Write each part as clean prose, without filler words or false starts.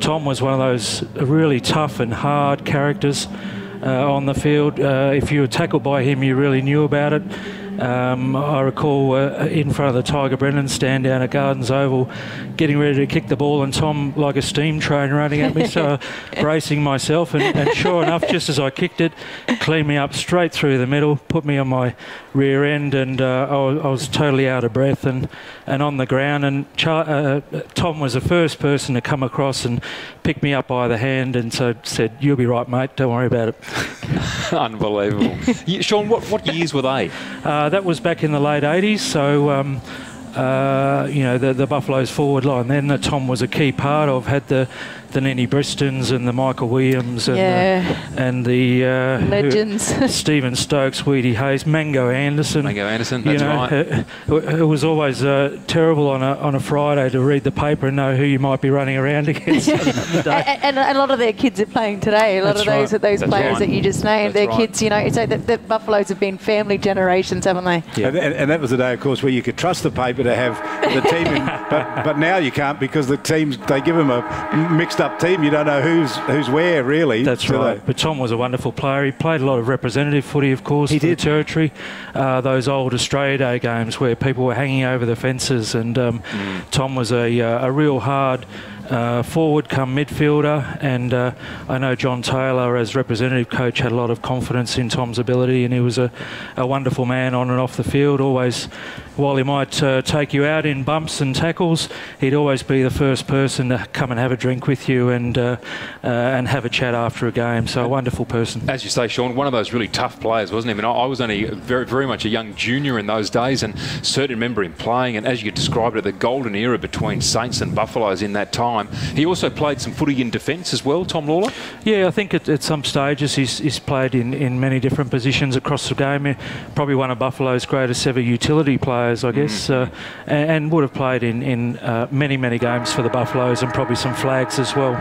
Tom was one of those really tough and hard characters on the field. If you were tackled by him, you really knew about it. I recall in front of the Tiger Brennan stand down at Gardens Oval, getting ready to kick the ball, and Tom, like a steam train, running at me, so bracing myself, and sure enough, just as I kicked it, cleaned me up straight through the middle, put me on my rear end, and I was totally out of breath and on the ground, and Tom was the first person to come across and pick me up by the hand, and so said, "You'll be right, mate, don't worry about it." Unbelievable. Sean, what years were they? That was back in the late 80s, so you know, the Buffalo's forward line then that Tom was a key part of had the Nenny Bristons and the Michael Williams and the legends. Stephen Stokes, Weedy Hayes, Mango Anderson. Mango Anderson, that's right. It was always terrible on a Friday to read the paper and know who you might be running around against on the day. And a lot of their kids are playing today. A lot of those players that you just named, their kids, you know, so the Buffaloes have been family generations, haven't they? Yeah. And that was the day, of course, where you could trust the paper to have the team in, but now you can't, because the teams, they give them a mixed up team. You don't know who's where, really. That's right. But Tom was a wonderful player. He played a lot of representative footy, of course, for the territory. Those old Australia Day games where people were hanging over the fences, and Tom was a real hard forward come midfielder, and I know John Taylor as representative coach had a lot of confidence in Tom's ability, and he was a wonderful man on and off the field. Always, while he might take you out in bumps and tackles, he'd always be the first person to come and have a drink with you and have a chat after a game. So a wonderful person. As you say, Sean, one of those really tough players, wasn't he? I mean, I was only very much a young junior in those days, and certainly remember him playing, and as you described it, the golden era between Saints and Buffaloes in that time. He also played some footy in defence as well, Tom Lawlor? Yeah, I think at some stages he's played in many different positions across the game. Probably one of Buffalo's greatest ever utility players, I guess, and would have played in many games for the Buffaloes, and probably some flags as well.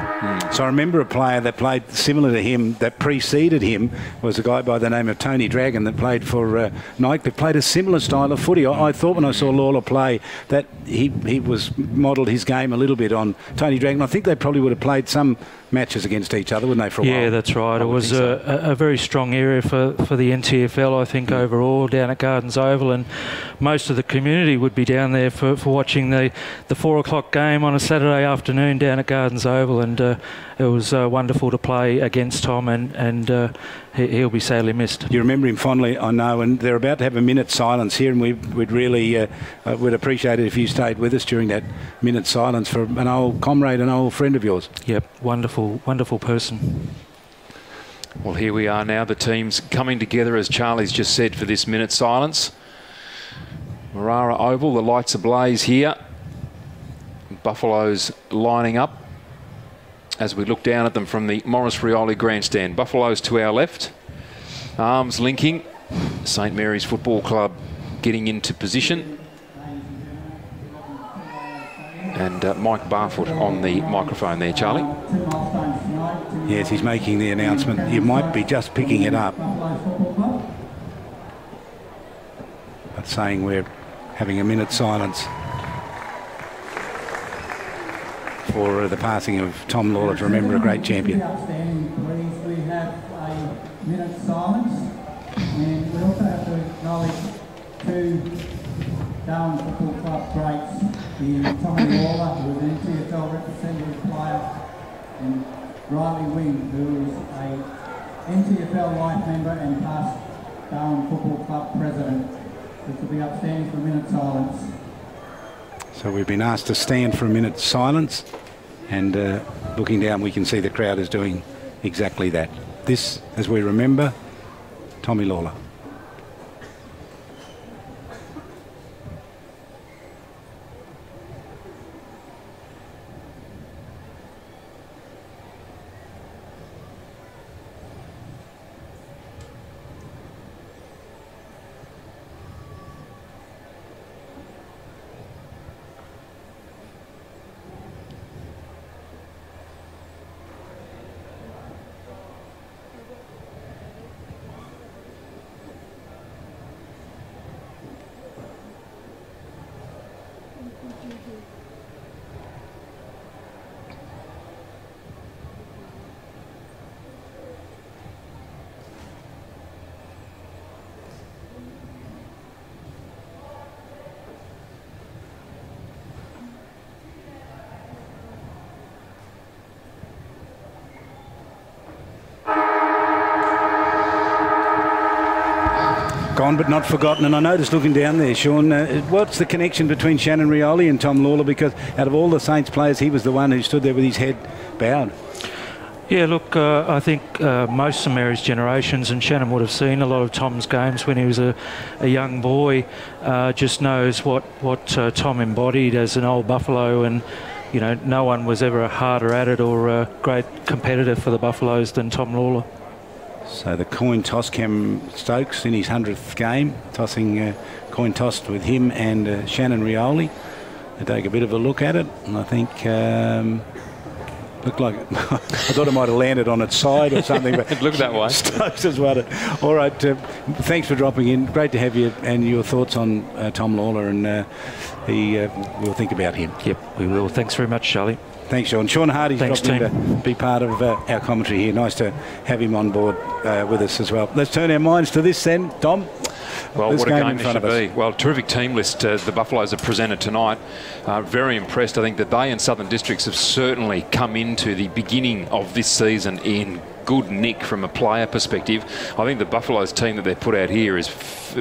So I remember a player that played similar to him, that preceded him, was a guy by the name of Tony Dragon that played for Nike, that played a similar style of footy. I thought when I saw Lawlor play that he was modelled his game a little bit on Tony Dragon. I think they probably would have played some matches against each other, wouldn't they, for a while? Yeah, that's right. It was a very strong area for the NTFL, I think, overall, down at Gardens Oval, and most of the community would be down there for watching the 4 o'clock game on a Saturday afternoon down at Gardens Oval, and it was wonderful to play against Tom, and he'll be sadly missed. You remember him fondly, I know, and they're about to have a minute's silence here, and we'd really would appreciate it if you stayed with us during that minute's silence for an old comrade, an old friend of yours. Yep, wonderful person. Well, here we are now, the teams coming together, as Charlie's just said, for this minute's silence. Marara Oval, the lights ablaze here. Buffaloes lining up as we look down at them from the Morris Rioli grandstand. Buffaloes to our left, arms linking. St Mary's Football Club getting into position. And Mike Barfoot on the microphone there, Charlie. Yes, he's making the announcement. You might be just picking it up, but saying we're having a minute's silence for the passing of Tom Lawlor, to remember a great champion. We have a minute's silence, and we also have to acknowledge two Darwin Football Club greats, Tommy Lawlor, who was an NTFL representative player, and Riley Wing, who is a NTFL life member and past Darwin Football Club president. This will be upstanding for a minute's silence. So we've been asked to stand for a minute's silence, and looking down we can see the crowd is doing exactly that. This, as we remember, Tommy Lawlor. Gone but not forgotten. And I noticed looking down there, Sean, what's the connection between Shannon Rioli and Tom Lawlor? Because out of all the Saints players, he was the one who stood there with his head bowed. Yeah, look, I think most St Mary's generations, and Shannon would have seen a lot of Tom's games when he was a young boy, just knows what Tom embodied as an old Buffalo, and you know, no one was ever harder at it or a great competitor for the Buffaloes than Tom Lawlor. So the coin toss, Cam Stokes in his 100th game, tossing coin tossed with him and Shannon Rioli. They take a bit of a look at it, and I think looked like I thought it might have landed on its side or something, but it looked that way. Stokes has won it. All right, thanks for dropping in. Great to have you and your thoughts on Tom Lawlor, and we'll think about him. Yep, we will. Thanks very much, Charlie. Thanks, Sean. Sean Hardy's Thanks, dropped in to be part of our commentary here. Nice to have him on board with us as well. Let's turn our minds to this then, Dom. Well, this what a game in this front should of us. be. Well, terrific team list the Buffaloes have presented tonight. Very impressed. I think that they and Southern Districts have certainly come into the beginning of this season in good nick from a player perspective. I think the Buffaloes team that they've put out here is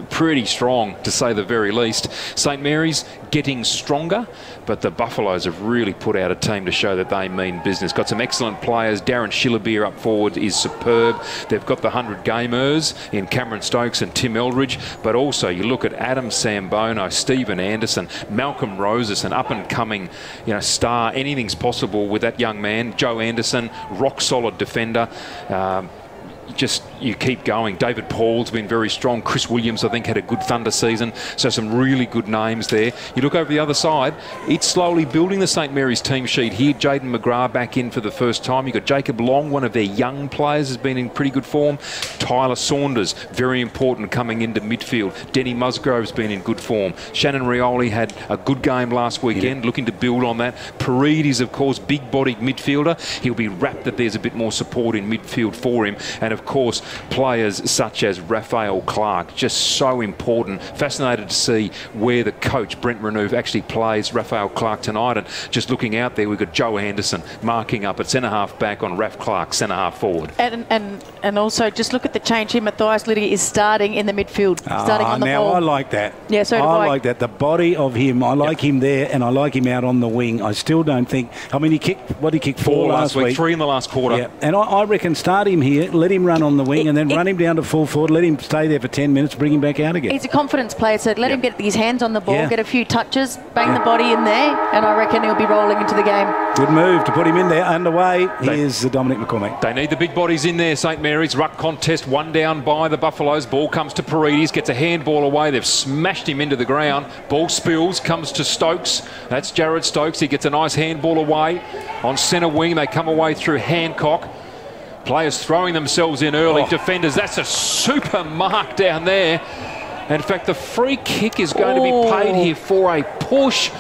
pretty strong, to say the very least. St Mary's getting stronger, but the Buffaloes have really put out a team to show that they mean business. Got some excellent players. Darren Schillerbeer up forward is superb. They've got the 100-gamers in Cameron Stokes and Tim Eldridge, but also you look at Adam Sambono, Stephen Anderson, Malcolm Roses, an up-and-coming, you know, star. Anything's possible with that young man. Joe Anderson, rock-solid defender. Just you keep going. David Paul's been very strong. Chris Williams, I think, had a good Thunder season. So some really good names there. You look over the other side, it's slowly building the St Mary's team sheet here. Jaden McGrath back in for the first time. You've got Jacob Long, one of their young players, has been in pretty good form. Tyler Saunders, very important coming into midfield. Denny Musgrove's been in good form. Shannon Rioli had a good game last weekend, looking to build on that. Paredes, of course, big-bodied midfielder. He'll be rapt that there's a bit more support in midfield for him. And of course, players such as Raphael Clark, just so important. Fascinated to see where the coach, Brent Renouf, actually plays Raphael Clark tonight. And just looking out there, we've got Joe Anderson marking up at centre-half back on Raph Clark, centre-half forward. And also, just look at the change here. Matthias Liddy is starting in the midfield, starting on the ball. Now, I like that. Yeah, so do I. Like that. The body of him, I like him there, and I like him out on the wing. I still don't think... I mean, he kicked... What did he kick? 4 last week. 3 in the last quarter. Yeah, and I reckon start him here, let him run on the wing, and then run him down to full forward, let him stay there for 10 minutes, bring him back out again. He's a confidence player, so let him get his hands on the ball, get a few touches, bang the body in there, and I reckon he'll be rolling into the game. Good move to put him in there. Underway, here's Dominic McCormack. They need the big bodies in there, St Mary's. Ruck contest, 1 down by the Buffaloes. Ball comes to Paredes, gets a handball away. They've smashed him into the ground. Ball spills, comes to Stokes. That's Jared Stokes. He gets a nice handball away. On centre wing, they come away through Hancock. Players throwing themselves in early. Defenders, that's a super mark down there. In fact, the free kick is going to be paid here for a push.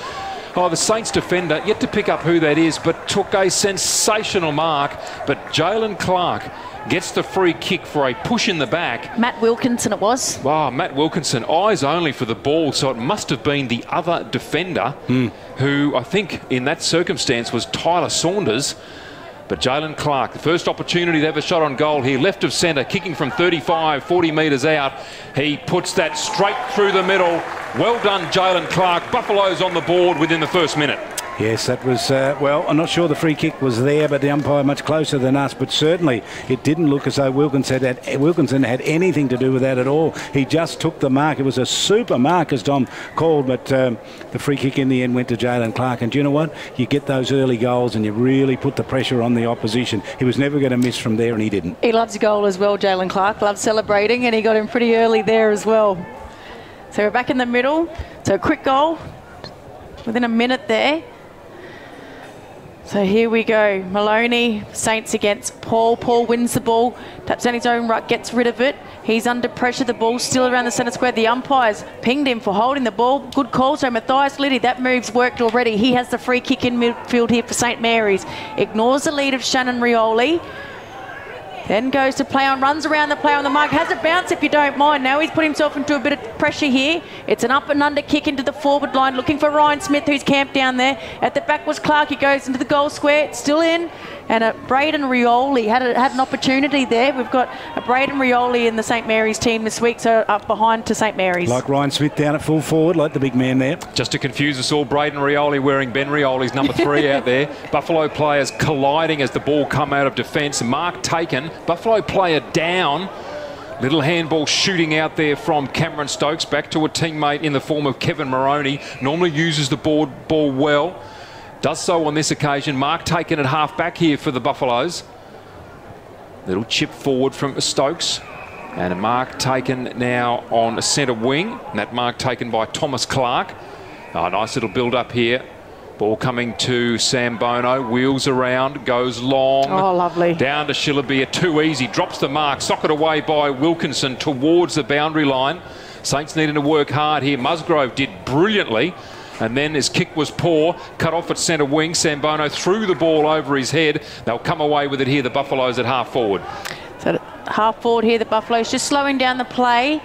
Oh, the Saints defender, yet to pick up who that is, but took a sensational mark. But Jalen Clark gets the free kick for a push in the back. Matt Wilkinson it was. Wow, Matt Wilkinson, eyes only for the ball, so it must have been the other defender, who I think in that circumstance was Tyler Saunders. But Jalen Clark, the first opportunity to have a shot on goal here, left of centre, kicking from 35, 40 metres out. He puts that straight through the middle. Well done, Jalen Clark. Buffaloes on the board within the first minute. Yes, that was, well, I'm not sure the free kick was there, but the umpire much closer than us. But certainly it didn't look as though Wilkinson had anything to do with that at all. He just took the mark. It was a super mark, as Dom called, but the free kick in the end went to Jalen Clark. And do you know what? You get those early goals and you really put the pressure on the opposition. He was never going to miss from there, and he didn't. He loves a goal as well, Jalen Clark. Loves celebrating, and he got him pretty early there as well. So we're back in the middle. So a quick goal within a minute there. So here we go. Maloney, Saints against Paul. Paul wins the ball, taps down his own ruck, gets rid of it. He's under pressure. The ball's still around the centre square. The umpires pinged him for holding the ball. Good call. So Matthias Liddy, that move's worked already. He has the free kick in midfield here for St Mary's. Ignores the lead of Shannon Rioli. Then goes to play on, runs around the play on the mark. Has a bounce if you don't mind. Now he's put himself into a bit of pressure here. It's an up and under kick into the forward line, looking for Ryan Smith, who's camped down there. At the back was Clark. He goes into the goal square. It's still in. And Braden Rioli had an opportunity there. We've got a Braden Rioli in the St Mary's team this week, so up behind to St Mary's. Like Ryan Smith down at full forward, like the big man there. Just to confuse us all, Braden Rioli wearing Ben Rioli's number 3 out there. Buffalo players colliding as the ball come out of defence. Mark taken. Buffalo player down. Little handball shooting out there from Cameron Stokes back to a teammate in the form of Kevin Moroney. Normally uses the ball well. Does so on this occasion. Mark taken at half back here for the Buffaloes. Little chip forward from Stokes. And a mark taken now on a centre wing. And that mark taken by Thomas Clark. Oh, nice little build up here. Ball coming to Sam Bono. Wheels around. Goes long. Oh, lovely. Down to Shillabia. Too easy. Drops the mark. Socket away by Wilkinson towards the boundary line. Saints needing to work hard here. Musgrove did brilliantly. And then his kick was poor, cut off at centre wing. Sambono threw the ball over his head. They'll come away with it here, the Buffaloes at half forward. So half forward here, the Buffaloes just slowing down the play.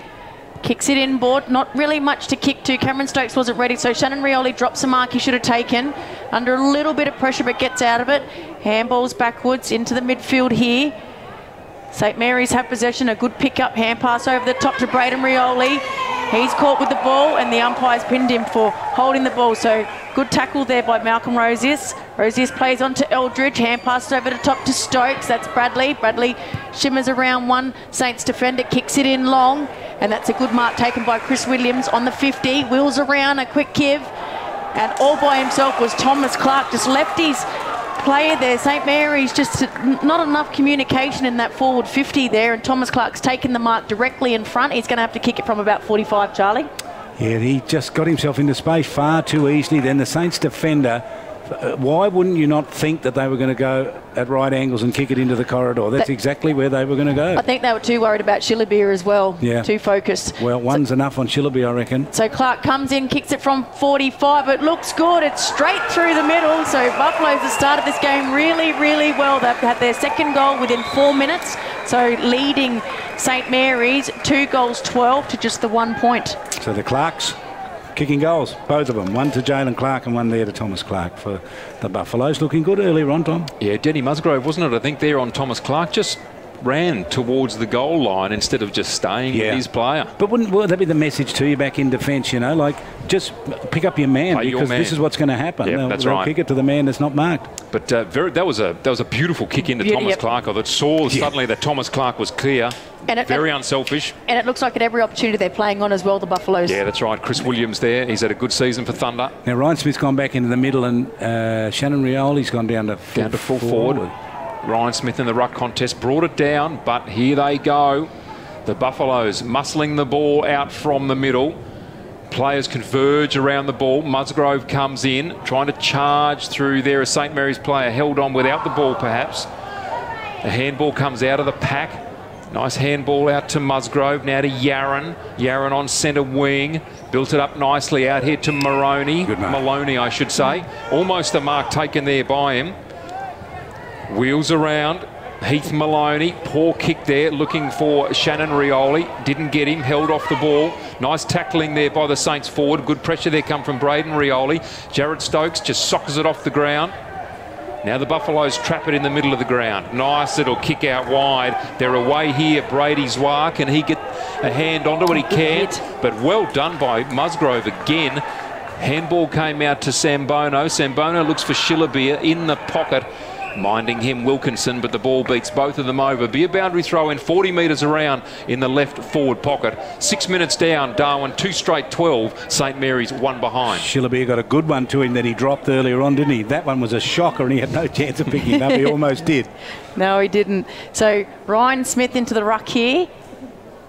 Kicks it inboard, not really much to kick to. Cameron Stokes wasn't ready, so Shannon Rioli drops a mark he should have taken. Under a little bit of pressure, but gets out of it. Handballs backwards into the midfield here. St Mary's have possession, a good pick-up, hand pass over the top to Braden Rioli. He's caught with the ball and the umpire's pinned him for holding the ball. So good tackle there by Malcolm Rosius. Rosius plays on to Eldridge, hand passes over the top to Stokes. That's Bradley. Bradley shimmers around one Saints defender, kicks it in long. And that's a good mark taken by Chris Williams on the 50. Wheels around, a quick give. And all by himself was Thomas Clark, just left his player there. St Mary's just not enough communication in that forward 50 there, and Thomas Clark's taken the mark directly in front. He's going to have to kick it from about 45, Charlie. Yeah, he just got himself into space far too easily. Then the Saints defender, why wouldn't you not think that they were going to go at right angles and kick it into the corridor? That's exactly where they were going to go. I think they were too worried about Shillabia as well. Yeah. Too focused. Well, one's enough on Shillabia, I reckon. So Clark comes in, kicks it from 45. It looks good. It's straight through the middle. So Buffaloes have started this game really, really well. They've had their second goal within 4 minutes. So leading St Mary's 2 goals 12 to just the 1 point. So the Clarks kicking goals, both of them. One to Jalen Clark and one there to Thomas Clark for the Buffaloes. Looking good earlier on, Tom. Yeah, Denny Musgrove, wasn't it? I think there on Thomas Clark just ran towards the goal line instead of just staying with his player. But wouldn't that be the message to you back in defence, you know? Like, just pick up your man, because this is what's going to happen. Yep, that's right. Kick it to the man that's not marked. But that was a beautiful kick into Thomas Clark. I saw suddenly that Thomas Clark was clear. And very unselfish. And it looks like at every opportunity they're playing on as well, the Buffaloes. Yeah, that's right. Chris Williams there. He's had a good season for Thunder. Now, Ryan Smith's gone back into the middle, and Shannon Rioli's gone down to full forward. Ryan Smith in the ruck contest brought it down, but here they go. The Buffaloes muscling the ball out from the middle. Players converge around the ball. Musgrove comes in, trying to charge through there. A St Mary's player held on without the ball, perhaps. A handball comes out of the pack. Nice handball out to Musgrove. Now to Yaron. Yaron on centre wing. Built it up nicely out here to Moroney. Maloney, I should say. Almost a mark taken there by him. Wheels around. Heath Maloney. Poor kick there. Looking for Shannon Rioli. Didn't get him. Held off the ball. Nice tackling there by the Saints forward. Good pressure there come from Braden Rioli. Jared Stokes just sockers it off the ground. Now the Buffaloes trap it in the middle of the ground. Nice little kick out wide. They're away here. Brady Zwar. Can he get a hand onto it? He can't. But well done by Musgrove again. Handball came out to Sambono. Sambono looks for Shillabia in the pocket. Minding him Wilkinson, but the ball beats both of them over. Be a boundary throw in 40 metres around in the left forward pocket. 6 minutes down, Darwin 2 straight 12. St Mary's 1 behind. Shillabia got a good one to him that he dropped earlier on, didn't he? That one was a shocker and he had no chance of picking it up. He almost did. No, he didn't. So Ryan Smith into the ruck here.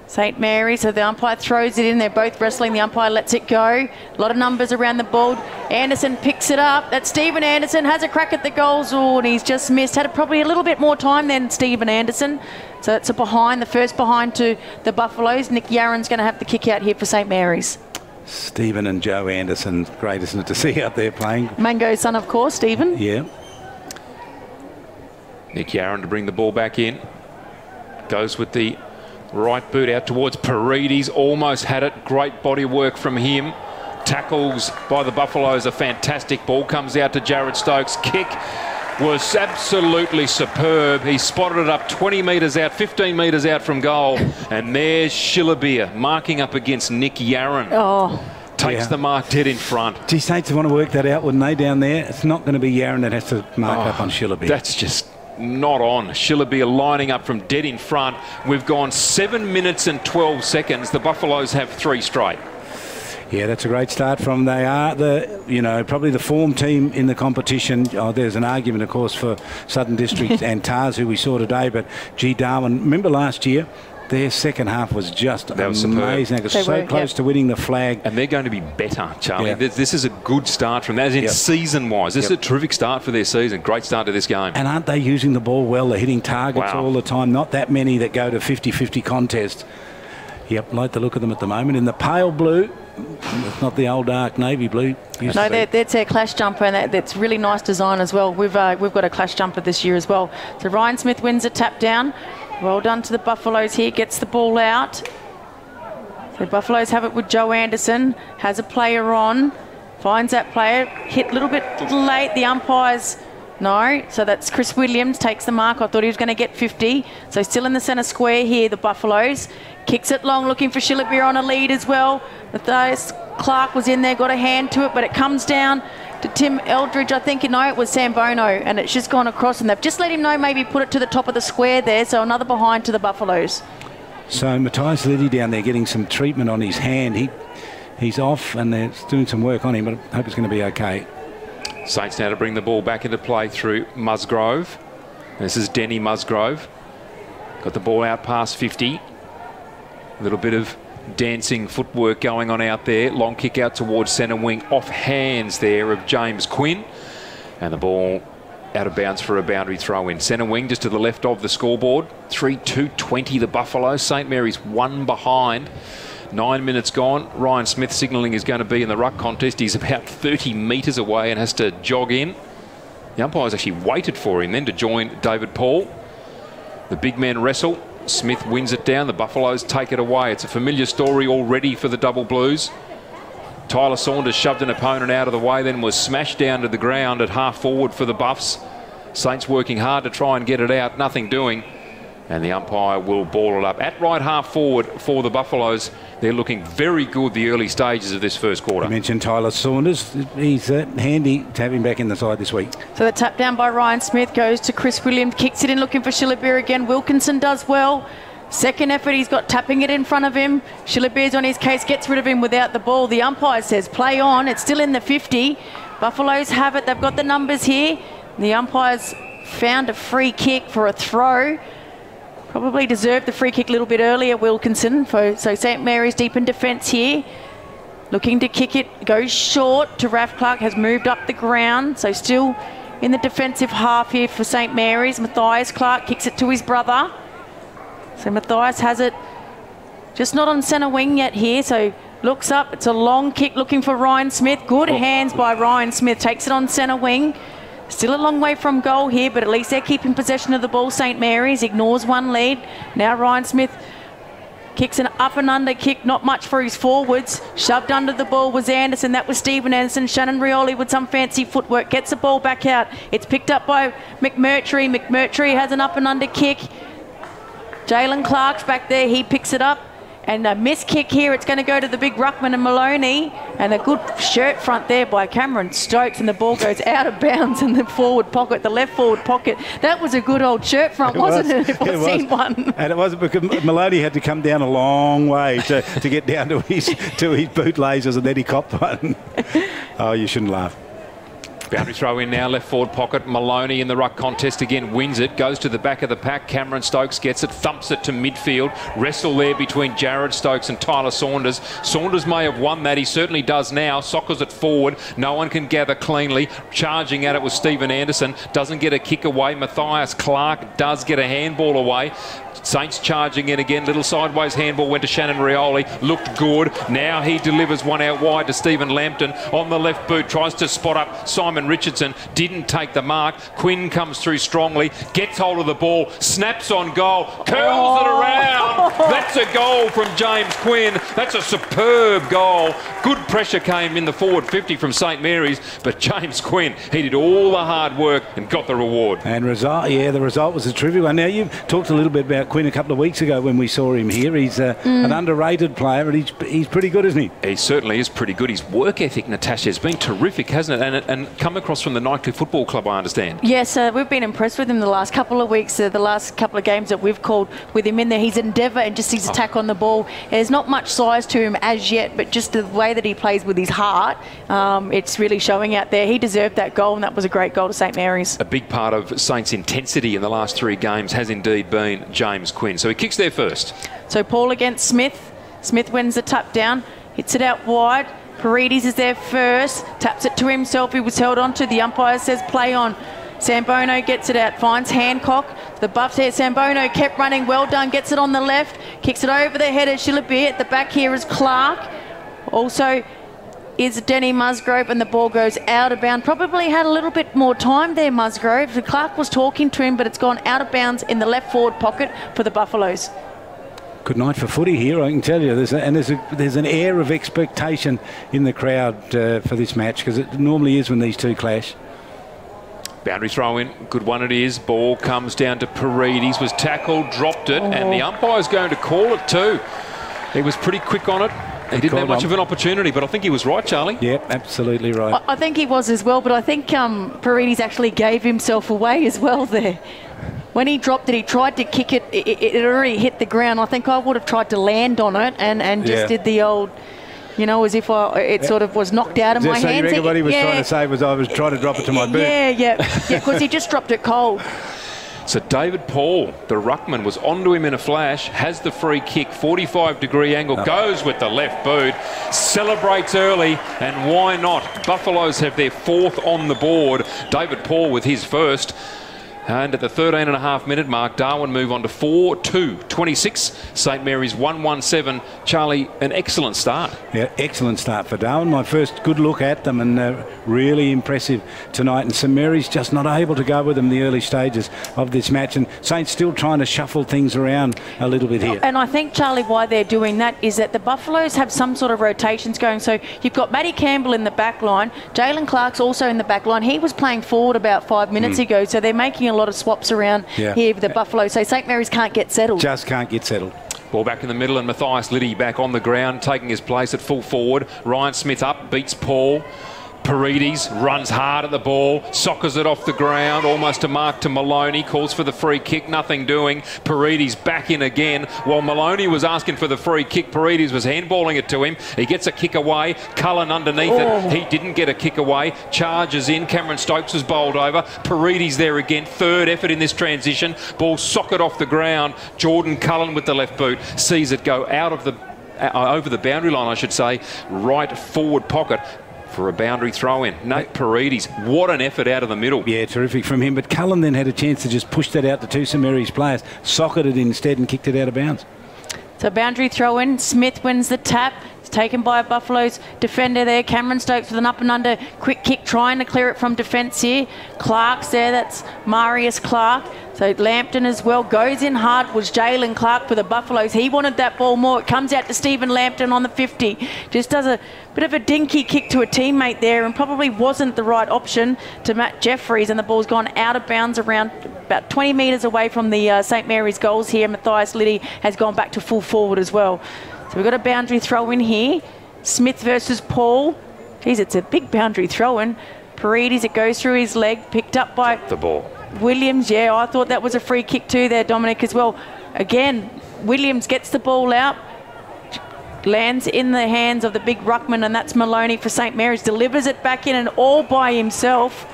St Mary's, so the umpire throws it in. They're both wrestling. The umpire lets it go. A lot of numbers around the board. Anderson picks it up. That's Stephen Anderson. Has a crack at the goals. Oh, and he's just missed. Had probably a little bit more time than Stephen Anderson. So it's a behind, the first behind to the Buffaloes. Nick Yaron's going to have the kick out here for St Mary's. Stephen and Joe Anderson. Great, isn't it, to see out there playing? Mango's son, of course, Stephen. Yeah. Nick Yaron to bring the ball back in. Goes with the Right boot out towards Paredes. Almost had it. Great body work from him. Tackles by the Buffaloes. A fantastic ball comes out to Jared Stokes. Kick was absolutely superb. He spotted it up 20 metres out, 15 metres out from goal. And there's Shillabeer marking up against Nick Yarron. Oh. Takes the mark dead in front. Gee, Saints want to work that out, wouldn't they, down there? It's not going to be Yarron that has to mark up on Shillabeer. That's just not on. Shillabeer lining up from dead in front. We've gone 7 minutes and 12 seconds. The Buffaloes have 3 straight. Yeah, that's a great start from. They are probably the form team in the competition. Oh, there's an argument, of course, for Southern District and Tars, who we saw today. But gee, Darwin, remember last year? Their second half was just amazing. They were so close to winning the flag. And they're going to be better, Charlie. Yeah. This is a good start from that, as in season-wise. This is a terrific start for their season. Great start to this game. And aren't they using the ball well? They're hitting targets all the time. Not that many that go to 50-50 contests. Yep, like the look of them at the moment. In the pale blue, it's not the old dark navy blue. No, that's their clash jumper, and that's really nice design as well. We've got a clash jumper this year as well. So Ryan Smith wins a tap down. Well done to the Buffaloes here, gets the ball out. So Buffaloes have it with Joe Anderson, has a player on, finds that player, hit a little bit late, the umpires, no. So that's Chris Williams, takes the mark. I thought he was going to get 50. So still in the centre square here, the Buffaloes. Kicks it long, looking for Shillabeer on a lead as well. Matthias Clark was in there, got a hand to it, but it comes down to Tim Eldridge, I think. No, it was Sambono, and it's just gone across, and they've just let him know maybe put it to the top of the square there, so another behind to the Buffaloes. So Matthias Liddy down there getting some treatment on his hand. He's off, and they're doing some work on him, but I hope it's going to be okay. Saints now to bring the ball back into play through Musgrove. This is Denny Musgrove. Got the ball out past 50. A little bit of dancing footwork going on out there. Long kick out towards centre wing, off hands there of James Quinn. And the ball out of bounds for a boundary throw in. Centre wing just to the left of the scoreboard. 3-2-20 the Buffaloes. St Mary's 1 behind. 9 minutes gone. Ryan Smith signalling he's going to be in the ruck contest. He's about 30 metres away and has to jog in. The umpires actually waited for him then to join David Paul. The big men wrestle. Smith wins it down. The Buffaloes take it away. It's a familiar story already for the Double Blues. Tyler Saunders shoved an opponent out of the way, then was smashed down to the ground at half forward for the Buffs. Saints working hard to try and get it out. Nothing doing. And the umpire will ball it up at right half forward for the Buffaloes. They're looking very good the early stages of this first quarter. You mentioned Tyler Saunders. He's handy to have him back in the side this week. So the tap down by Ryan Smith goes to Chris Williams. Kicks it in looking for Shillabeer again. Wilkinson does well. Second effort, he's got tapping it in front of him. Shillabeer's on his case, gets rid of him without the ball. The umpire says play on. It's still in the 50. Buffaloes have it. They've got the numbers here. The umpires found a free kick for a throw. Probably deserved the free kick a little bit earlier, Wilkinson. So St Mary's deep in defence here. Looking to kick it, goes short to Raf Clark, has moved up the ground. So still in the defensive half here for St Mary's. Matthias Clark kicks it to his brother. So Matthias has it just not on centre wing yet here. So looks up, it's a long kick looking for Ryan Smith. Good hands by Ryan Smith, takes it on centre wing. Still a long way from goal here, but at least they're keeping possession of the ball. St Mary's ignores one lead. Now Ryan Smith kicks an up and under kick, not much for his forwards. Shoved under the ball was Anderson. That was Stephen Anderson. Shannon Rioli with some fancy footwork gets the ball back out. It's picked up by McMurtry. McMurtry has an up and under kick. Jalen Clark's back there. He picks it up. And a missed kick here. It's going to go to the big ruckman and Maloney. And a good shirt front there by Cameron Stokes. And the ball goes out of bounds in the forward pocket, the left forward pocket. That was a good old shirt front, wasn't it? If I've seen one. And it wasn't because Maloney had to come down a long way to get down to his boot lasers, and then he copped one. Oh, you shouldn't laugh. Boundary throw in now, left forward pocket. Maloney in the ruck contest again, wins it, goes to the back of the pack. Cameron Stokes gets it, thumps it to midfield. Wrestle there between Jared Stokes and Tyler Saunders. Saunders may have won that, he certainly does now. Sockers it forward, no one can gather cleanly. Charging at it was Stephen Anderson, doesn't get a kick away. Matthias Clark does get a handball away. Saints charging in again. Little sideways handball went to Shannon Rioli. Looked good. Now he delivers one out wide to Stephen Lampton on the left boot. Tries to spot up Simon Simon Richardson didn't take the mark. Quinn comes through strongly, gets hold of the ball, snaps on goal, curls it around. That's a goal from James Quinn. That's a superb goal. Good pressure came in the forward 50 from St Mary's, but James Quinn, he did all the hard work and got the reward. And the result was a trivial one. Now, you talked a little bit about Quinn a couple of weeks ago when we saw him here. He's an underrated player, and he's pretty good, isn't he? He certainly is pretty good. His work ethic, Natasha, has been terrific, hasn't it? And come across from the Knightley Football Club, I understand. Yes, we've been impressed with him the last couple of weeks, the last couple of games that we've called with him in there. His endeavour and just his attack on the ball. There's not much size to him as yet, but just the way that he plays with his heart, it's really showing out there. He deserved that goal, and that was a great goal to St Mary's. A big part of Saints' intensity in the last 3 games has indeed been James Quinn. So he kicks there first. So Paul against Smith. Smith wins the tap down, hits it out wide. Paredes is there first, taps it to himself. He was held onto. The umpire says play on. Sambono gets it out, finds Hancock. The buffs here. Sambono kept running, well done, gets it on the left, kicks it over the head of Shillaby. At the back here is Clark. Also is Denny Musgrove, and the ball goes out of bounds. Probably had a little bit more time there, Musgrove. Clark was talking to him, but it's gone out of bounds in the left forward pocket for the Buffaloes. Good night for footy here, I can tell you. There's an air of expectation in the crowd for this match, because it normally is when these two clash. Boundary throw in, good one it is. Ball comes down to Paredes, was tackled, dropped it, and the umpire's going to call it too. He was pretty quick on it. He didn't have much of an opportunity, but I think he was right, Charlie. Yep, absolutely right. I think he was as well, but I think Paredes actually gave himself away as well there. When he dropped it, he tried to kick it. It already hit the ground. I think I would have tried to land on it and just did the old, you know, as if it sort of was knocked out of my hands. You reckon what he was trying to say was I was trying to drop it to my boot? Yeah, because he just dropped it cold. So David Paul, the ruckman, was onto him in a flash, has the free kick, 45-degree angle, goes with the left boot, celebrates early, and why not? Buffaloes have their 4th on the board. David Paul with his first. And at the 13.5-minute mark, Darwin move on to 4-2-26. St Mary's 1-1-7. Charlie, an excellent start. Yeah, excellent start for Darwin. My first good look at them, and really impressive tonight. And St Mary's just not able to go with them in the early stages of this match. And Saints still trying to shuffle things around a little bit here. And I think, Charlie, why they're doing that is that the Buffaloes have some sort of rotations going. So you've got Matty Campbell in the back line. Jalen Clark's also in the back line. He was playing forward about 5 minutes ago. So they're making a lot of swaps around here with the Buffalo. So St Mary's can't get settled. Just can't get settled. Ball back in the middle, and Matthias Liddy back on the ground, taking his place at full forward. Ryan Smith up, beats Paul. Paredes runs hard at the ball, soccers it off the ground, almost a mark to Maloney, calls for the free kick, nothing doing. Paredes back in again. While Maloney was asking for the free kick, Paredes was handballing it to him. He gets a kick away, Cullen underneath it. He didn't get a kick away, charges in. Cameron Stokes was bowled over. Paredes there again, 3rd effort in this transition. Ball socket off the ground. Jordan Cullen with the left boot sees it go out of the over the boundary line, I should say, right forward pocket for a boundary throw in. Nate Paredes, what an effort out of the middle. Yeah, terrific from him. But Cullen then had a chance to just push that out to 2 St Mary's players, socketed it instead and kicked it out of bounds. So boundary throw in. Smith wins the tap. It's taken by a Buffalo's defender there. Cameron Stokes with an up and under quick kick, trying to clear it from defence here. Clark's there. That's Marius Clark. So Lampton as well goes in hard. Was Jalen Clark for the Buffaloes. He wanted that ball more. It comes out to Stephen Lampton on the 50. Just does a bit of a dinky kick to a teammate there, and probably wasn't the right option to Matt Jeffries, and the ball's gone out of bounds around about 20 metres away from the St Mary's goals here. Matthias Liddy has gone back to full forward as well. So we've got a boundary throw in here. Smith versus Paul. Geez, it's a big boundary throw in. Paredes, it goes through his leg, picked up by the ball. Williams. Yeah, I thought that was a free kick too there, Dominic, as well. Again, Williams gets the ball out, lands in the hands of the big ruckman, and that's Maloney for St Mary's. Delivers it back in, and all by himself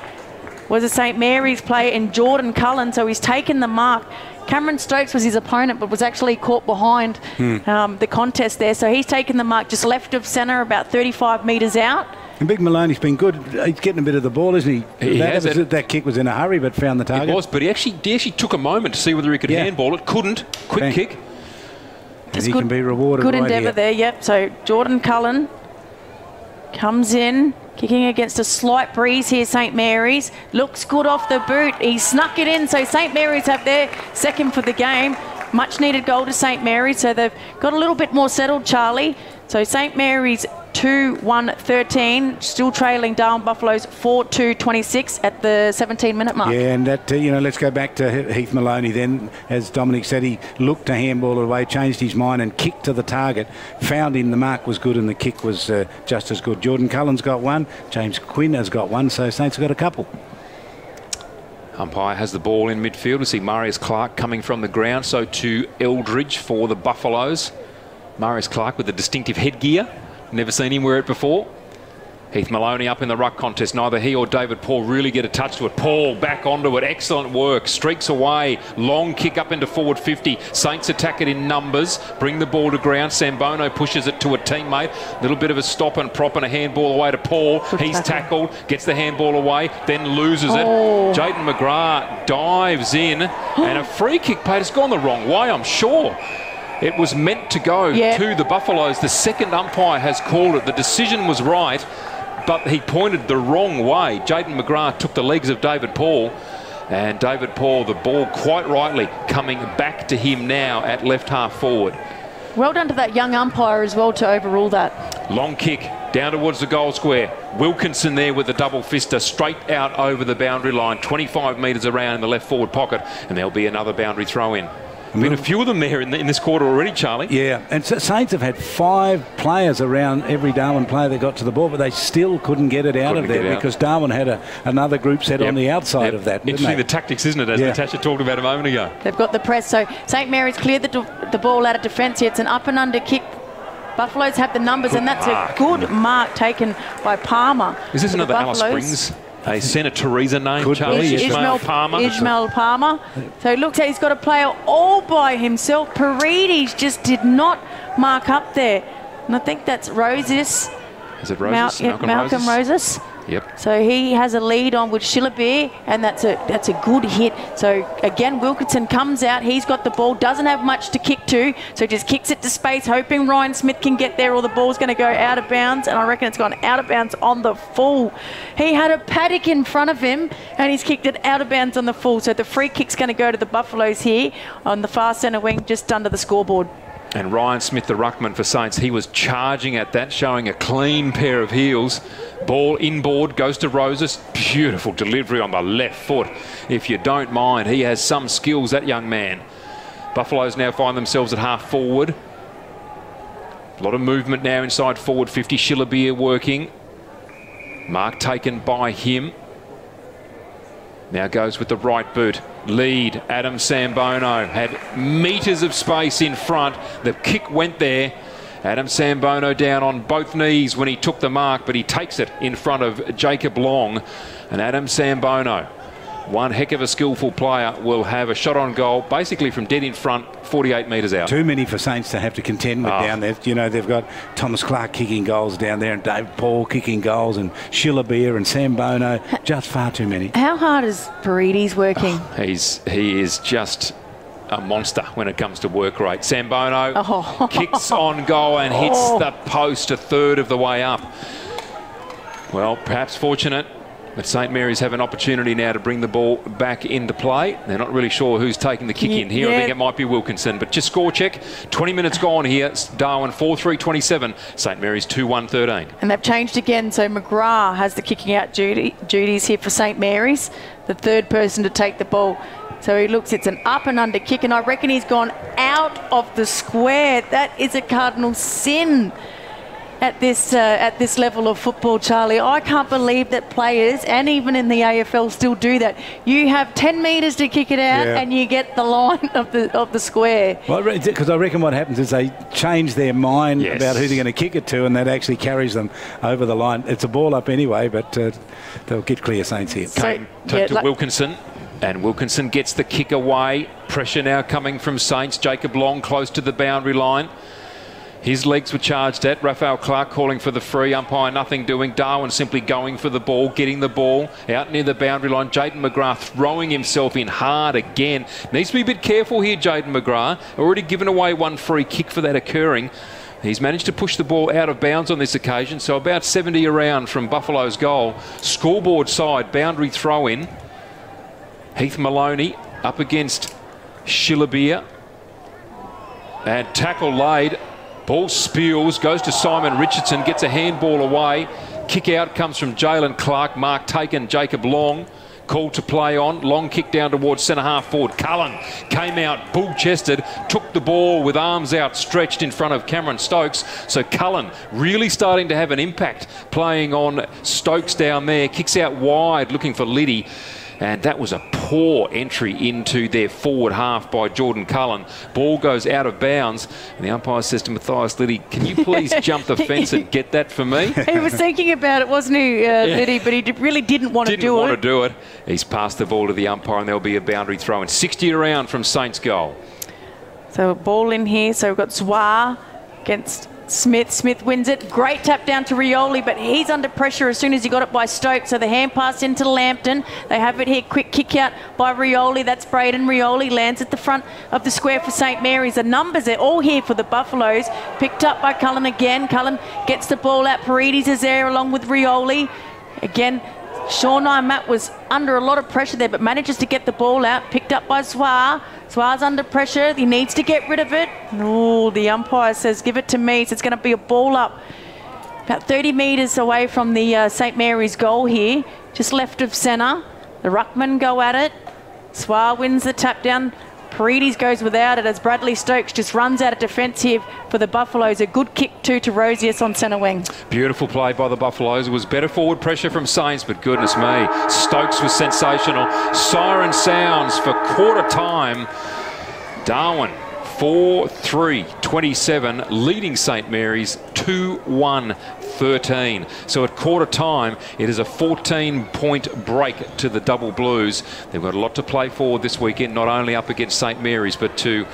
was a St Mary's player in Jordan Cullen, so he's taken the mark. Cameron Stokes was his opponent, but was actually caught behind the contest there. So he's taken the mark just left of centre, about 35 metres out. And Big Maloney's been good. He's getting a bit of the ball, isn't he? That kick was in a hurry, but found the target. It was, but he actually took a moment to see whether he could handball it. Couldn't. Quick kick. And he can be rewarded. Good endeavour there, yep. So Jordan Cullen comes in, Kicking against a slight breeze here, St Mary's. Looks good off the boot. He snuck it in, so St Mary's have their second for the game. Much needed goal to St Mary's, so they've got a little bit more settled, Charlie. So St Mary's 2-1-13, still trailing Darwin Buffaloes 4-2-26 at the 17-minute mark. Yeah, and that, let's go back to Heath Maloney then. As Dominic said, he looked to handball away, changed his mind and kicked to the target. Found him, the mark was good and the kick was just as good. Jordan Cullen's got one, James Quinn has got one, so Saints have got a couple. Umpire has the ball in midfield. We see Marius Clark coming from the ground, so to Eldridge for the Buffaloes. Marius Clark with the distinctive headgear. Never seen him wear it before. Heath Maloney up in the ruck contest. Neither he or David Paul really get a touch to it. Paul back onto it. Excellent work. Streaks away. Long kick up into forward 50. Saints attack it in numbers. Bring the ball to ground. Sambono pushes it to a teammate. Little bit of a stop and prop and a handball away to Paul. He's tackled. Gets the handball away. Then loses it. Jaden McGrath dives in. And a free kick paid. It's gone the wrong way, I'm sure. It was meant to go to the Buffaloes. The second umpire has called it. The decision was right, but he pointed the wrong way. Jaden McGrath took the legs of David Paul, and David Paul, the ball quite rightly coming back to him now at left half forward. Well done to that young umpire as well to overrule that. Long kick down towards the goal square. Wilkinson there with the double fister straight out over the boundary line, 25 metres around in the left forward pocket, and there'll be another boundary throw in. Been a few of them there in this quarter already, Charlie. Yeah, and Saints have had 5 players around every Darwin player that got to the ball, but they still couldn't get it out of there because Darwin had another group set on the outside of that. Interesting, the tactics, isn't it, as Natasha talked about a moment ago. They've got the press, so St Mary's cleared the ball out of defence here. It's an up and under kick. Buffaloes have the numbers, and that's a good mark taken by Palmer. Is this another Alice Springs? A Santa Teresa name, Charlie? Ishmael Palmer. Ishmael Palmer. So it looks like he's got a player all by himself. Paredes just did not mark up there. And I think that's Roses. Is it Roses? Malcolm Roses. Yep. So he has a lead on with Shillabeer, and that's a good hit. So again, Wilkinson comes out. He's got the ball, doesn't have much to kick to, so just kicks it to space, hoping Ryan Smith can get there, or the ball's going to go out of bounds. And I reckon it's gone out of bounds on the full. He had a paddock in front of him, and he's kicked it out of bounds on the full. So the free kick's going to go to the Buffaloes here on the far centre wing, just under the scoreboard. And Ryan Smith, the ruckman for Saints, he was charging at that, showing a clean pair of heels. Ball inboard, goes to Roses. Beautiful delivery on the left foot. If you don't mind, he has some skills, that young man. Buffaloes now find themselves at half forward. A lot of movement now inside forward 50. Shillabeer working. Mark taken by him. Now goes with the right boot. Lead, Adam Sambono had metres of space in front. The kick went there. Adam Sambono down on both knees when he took the mark, but he takes it in front of Jacob Long. And Adam Sambono, one heck of a skillful player, will have a shot on goal, basically from dead in front, 48 metres out. Too many for Saints to have to contend with down there. You know, they've got Thomas Clark kicking goals down there and David Paul kicking goals and Shillabeer and Sambono. Just far too many. How hard is Paredes working? He is just a monster when it comes to work rate. Sambono kicks on goal and hits the post a third of the way up. Well, perhaps fortunate. But St Mary's have an opportunity now to bring the ball back into play. They're not really sure who's taking the kick in here. I think it might be Wilkinson. But just score check. 20 minutes gone here. Darwin 4-3-27. St Mary's 2-1-13. And they've changed again. So McGrath has the kicking out duties here for St Mary's. The third person to take the ball. So he looks, it's an up and under kick. And I reckon he's gone out of the square. That is a cardinal sin. At this level of football, Charlie, I can't believe that players, and even in the AFL, still do that. You have 10 metres to kick it out, and you get the line of the square. Well, because I reckon what happens is they change their mind about who they're going to kick it to, and that actually carries them over the line. It's a ball up anyway, but they'll get clear, Saints here. Take to Wilkinson. And Wilkinson gets the kick away. Pressure now coming from Saints. Jacob Long close to the boundary line. His legs were charged at. Raphael Clark calling for the free. Umpire nothing doing. Darwin simply going for the ball, getting the ball out near the boundary line. Jaden McGrath throwing himself in hard again. Needs to be a bit careful here, Jaden McGrath. Already given away one free kick for that occurring. He's managed to push the ball out of bounds on this occasion, so about 70 around from Buffalo's goal. Scoreboard side, boundary throw in. Heath Maloney up against Shillabir. And tackle laid. Ball spills, goes to Simon Richardson, gets a handball away. Kick out comes from Jalen Clark. Mark taken, Jacob Long. Called to play on. Long kick down towards centre half forward. Cullen came out bull-chested, took the ball with arms outstretched in front of Cameron Stokes. So Cullen really starting to have an impact playing on Stokes down there. Kicks out wide looking for Liddy. And that was a poor entry into their forward half by Jordan Cullen. Ball goes out of bounds, and the umpire says to Matthias Liddy, can you please jump the fence and get that for me? He was thinking about it, wasn't he, Liddy? But he really didn't want to do it. Didn't want to do it. He's passed the ball to the umpire, and there'll be a boundary throw in. 60 around from Saints goal. So a ball in here. So we've got Zwar against Smith. Smith wins it. Great tap down to Rioli, but he's under pressure as soon as he got it by Stokes. So the hand pass into Lambton. They have it here. Quick kick out by Rioli. That's Braden Rioli. Lands at the front of the square for St. Mary's. The numbers are all here for the Buffaloes. Picked up by Cullen again. Cullen gets the ball out. Paredes is there along with Rioli. Again, Sean Matt was under a lot of pressure there, but manages to get the ball out. Picked up by Zwar. Zwar's under pressure. He needs to get rid of it. Oh, the umpire says, give it to me. So it's going to be a ball up about 30 metres away from the St. Mary's goal here. Just left of centre. The ruckman go at it. Zwar wins the tap down. Paredes goes without it as Bradley Stokes just runs out of defence here for the Buffaloes. A good kick too to Rosius on centre wing. Beautiful play by the Buffaloes. It was better forward pressure from Saints, but goodness me, Stokes was sensational. Siren sounds for quarter time. Darwin 4-3-27, leading St. Mary's 2-1-13. So at quarter time, it is a 14-point break to the Double Blues. They've got a lot to play for this weekend, not only up against St. Mary's, but to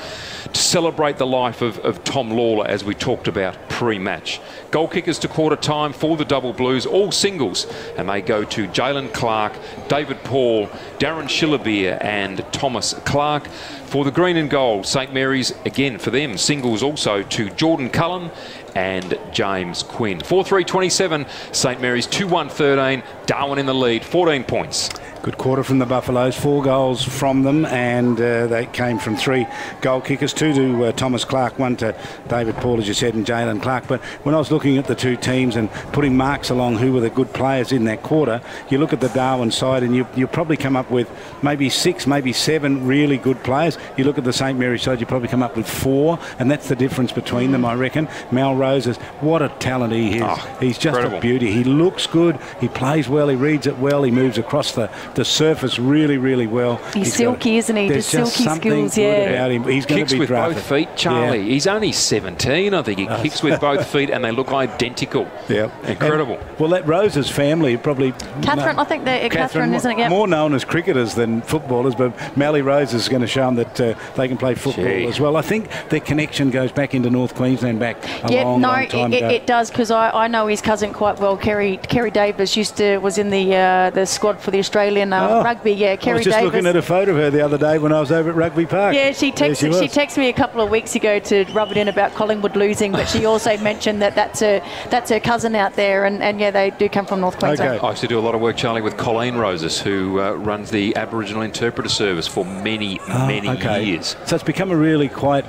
celebrate the life of Tom Lawlor, as we talked about pre-match. Goal kickers to quarter time for the Double Blues, all singles, and they go to Jalen Clark, David Paul, Darren Shillabir and Thomas Clark. For the green and gold, St. Mary's, again for them, singles also to Jordan Cullen and James Quinn. 4-3-27, St. Mary's 2-1-13, Darwin in the lead, 14 points. Good quarter from the Buffaloes, 4 goals from them, and they came from 3 goal kickers, 2 to Thomas Clark, 1 to David Paul, as you said, and Jalen Clark. But when I was looking at the two teams and putting marks along who were the good players in that quarter, you look at the Darwin side and you probably come up with maybe 6, maybe 7 really good players. You look at the St. Mary's side, you probably come up with 4, and that's the difference between them, I reckon. Mal Roses, what a talent he is. Oh, he's just incredible. A beauty. He looks good, he plays well, he reads it well, he moves across the surface really, really well. He's silky, isn't he? There's just silky skills, yeah. About him. He's going kicks to be with drafted. Both feet, Charlie. Yeah. He's only 17, I think. He kicks with both feet, and they look identical. Yeah, incredible. Well, that Rose's family probably. Catherine, I think they're Catherine, isn't it? Yep. More known as cricketers than footballers, but Mally Rose is going to show them that they can play football as well. I think their connection goes back into North Queensland back a long time ago. It does, because I know his cousin quite well. Kerry Davis was in the squad for the Australian rugby. Yeah, Kerry Davis. I was just looking at a photo of her the other day when I was over at Rugby Park. Yeah, she texted me a couple of weeks ago to rub it in about Collingwood losing, but she also mentioned that's her cousin out there, and yeah, they do come from North Queensland. Okay. I used to do a lot of work, Charlie, with Colleen Roses, who runs the Aboriginal Interpreter Service for many years. So it's become a really quite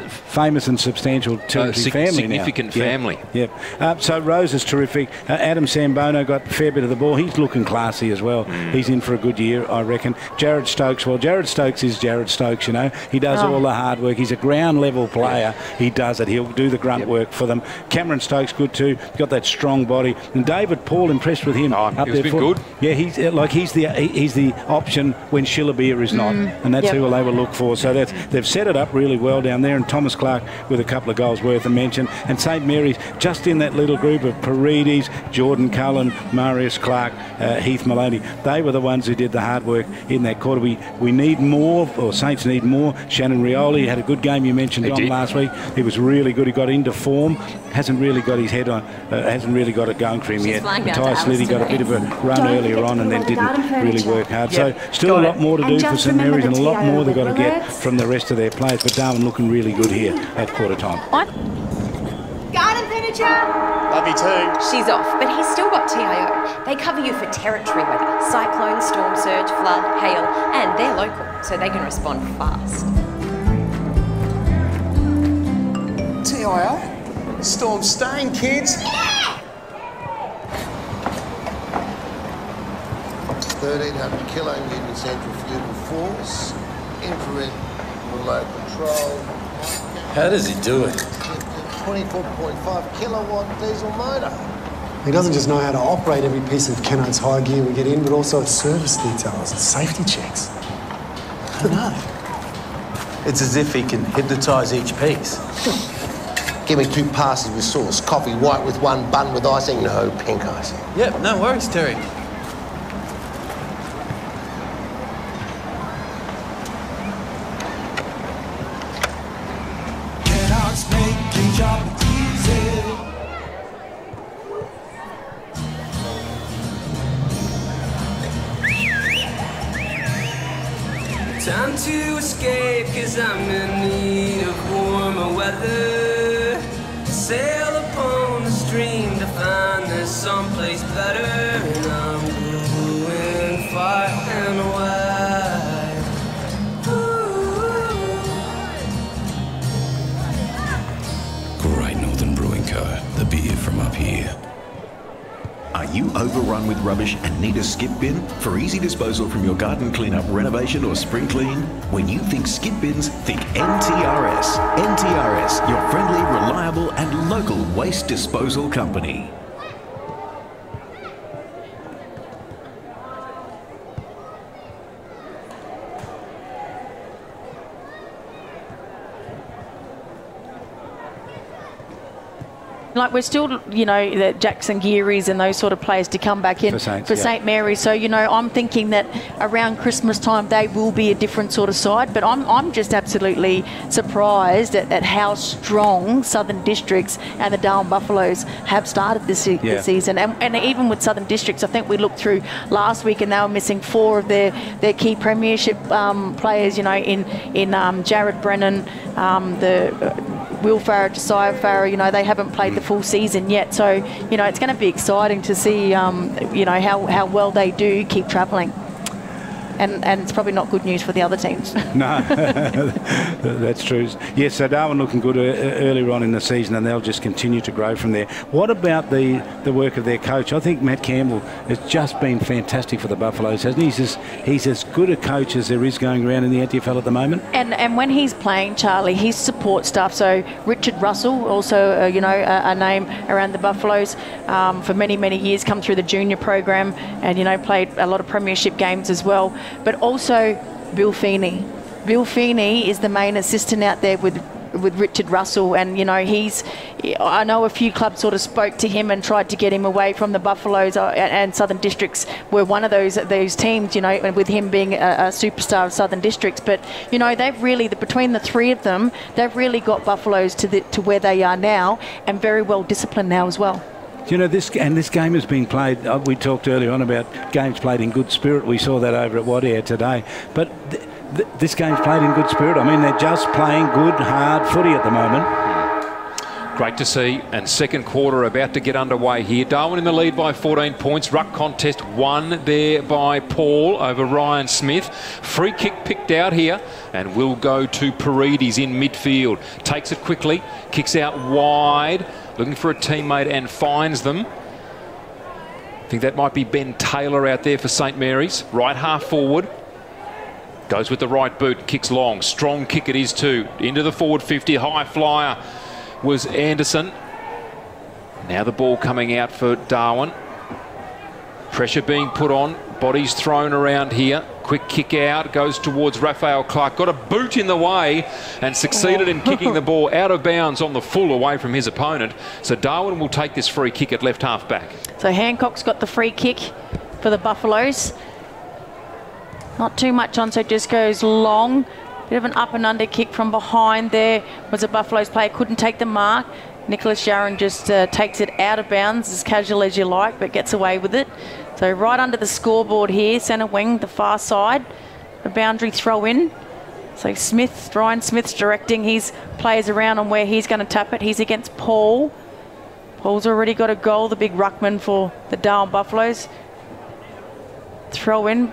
famous and substantial territory family significant now. family. Yep. So Rose is terrific. Adam Sambono got a fair bit of the ball. He's looking classy as well. He's in for a good year, I reckon. Jared Stokes, well, Jared Stokes is Jared Stokes, you know. He does all the hard work. He's a ground level player. He does it. He'll do the grunt work for them. Cameron Stokes, good too. Got that strong body. And David Paul, impressed with him. He's been good. Yeah, he's the option when Shillabir is not. And that's who they will look for. So they've set it up really well down there. And Thomas Clark with a couple of goals worth a mention. And St. Mary's just in that little group of Paredes, Jordan Cullen, Marius Clark, Heath Maloney. They were the ones who did the hard work in that quarter. We need more, or Saints need more. Shannon Rioli had a good game. You mentioned John last week. He was really good. He got into form. Hasn't really got his head on. Hasn't really got it going for him yet. Matthias Liddy got a bit of a run earlier on and then didn't really work hard. So still a lot more to do for St. Mary's and a lot more they've got to get from the rest of their players. But Darwin looking really good here at quarter time. manager. Love you too. She's off, but he's still got TIO. They cover you for territory weather, cyclone, storm surge, flood, hail, and they're local, so they can respond fast. TIO? Storm staying, kids. 1,300 kilonewton centrifugal force, infrared remote control. How does he do it? 24.5 kilowatt diesel motor. He doesn't just know how to operate every piece of Kennard's high gear we get in, but also its service details and safety checks. I don't know. It's as if he can hypnotise each piece. Give me 2 passes with sauce, coffee white with 1 bun with icing, no pink icing. Yep, no worries, Terry. Time to escape, 'cause I'm in need of warmer weather. Sail upon the stream to find there's someplace better. And I'm going far and wide. Great Northern Brewing Co., the beer from up here. Are you overrun with rubbish and need a skip bin? For easy disposal from your garden cleanup, renovation or spring clean? When you think skip bins, think NTRS. NTRS, your friendly, reliable and local waste disposal company. Like we're still, you know, the Jackson Gearys and those sort of players to come back in for St Mary's. So, you know, I'm thinking that around Christmas time they will be a different sort of side. But I'm just absolutely surprised at how strong Southern Districts and the Darwin Buffaloes have started this season. And even with Southern Districts, I think we looked through last week and they were missing 4 of their key premiership players, you know, in Jared Brennan, Will Farah, Josiah Farah, you know, they haven't played the full season yet. So, you know, it's going to be exciting to see, you know, how well they do keep travelling. And it's probably not good news for the other teams. No, that's true. Yes, so Darwin looking good earlier on in the season, and they'll just continue to grow from there. What about the work of their coach? I think Matt Campbell has just been fantastic for the Buffaloes, hasn't he? He's as good a coach as there is going around in the NTFL at the moment. And when he's playing, Charlie, his support staff, so Richard Russell, also, you know, a name around the Buffaloes for many, many years, come through the junior program and, you know, played a lot of premiership games as well. But also Bill Feeney. Bill Feeney is the main assistant out there with Richard Russell, and you know I know a few clubs sort of spoke to him and tried to get him away from the Buffaloes, and Southern Districts were one of those teams, you know, and with him being a superstar of Southern Districts. But you know, they've really, between the 3 of them, they've really got Buffaloes to where they are now, and very well disciplined now as well. You know, this game has been played, we talked earlier on about games played in good spirit. We saw that over at Wadair today. But this game's played in good spirit. I mean, they're just playing good, hard footy at the moment. Great to see. And second quarter about to get underway here. Darwin in the lead by 14 points. Ruck contest won there by Paul over Ryan Smith. Free kick picked out here and will go to Paredes in midfield. Takes it quickly, kicks out wide. Looking for a teammate and finds them. I think that might be Ben Taylor out there for St Mary's. Right half forward. Goes with the right boot, kicks long. Strong kick it is too. Into the forward 50, high flyer was Anderson. Now the ball coming out for Darwin. Pressure being put on. Bodies thrown around here. Quick kick out, goes towards Raphael Clark. Got a boot in the way and succeeded in kicking the ball out of bounds on the full away from his opponent. So Darwin will take this free kick at left half back. So Hancock's got the free kick for the Buffaloes. Not too much on, so it just goes long. Bit of an up and under kick from behind there. Was a Buffaloes player, couldn't take the mark. Nicholas Sharon just takes it out of bounds, as casual as you like, but gets away with it. So right under the scoreboard here, centre wing, the far side, a boundary throw in. So Ryan Smith's directing his players around on where he's going to tap it. He's against Paul. Paul's already got a goal, the big ruckman for the Darwin Buffaloes. Throw in,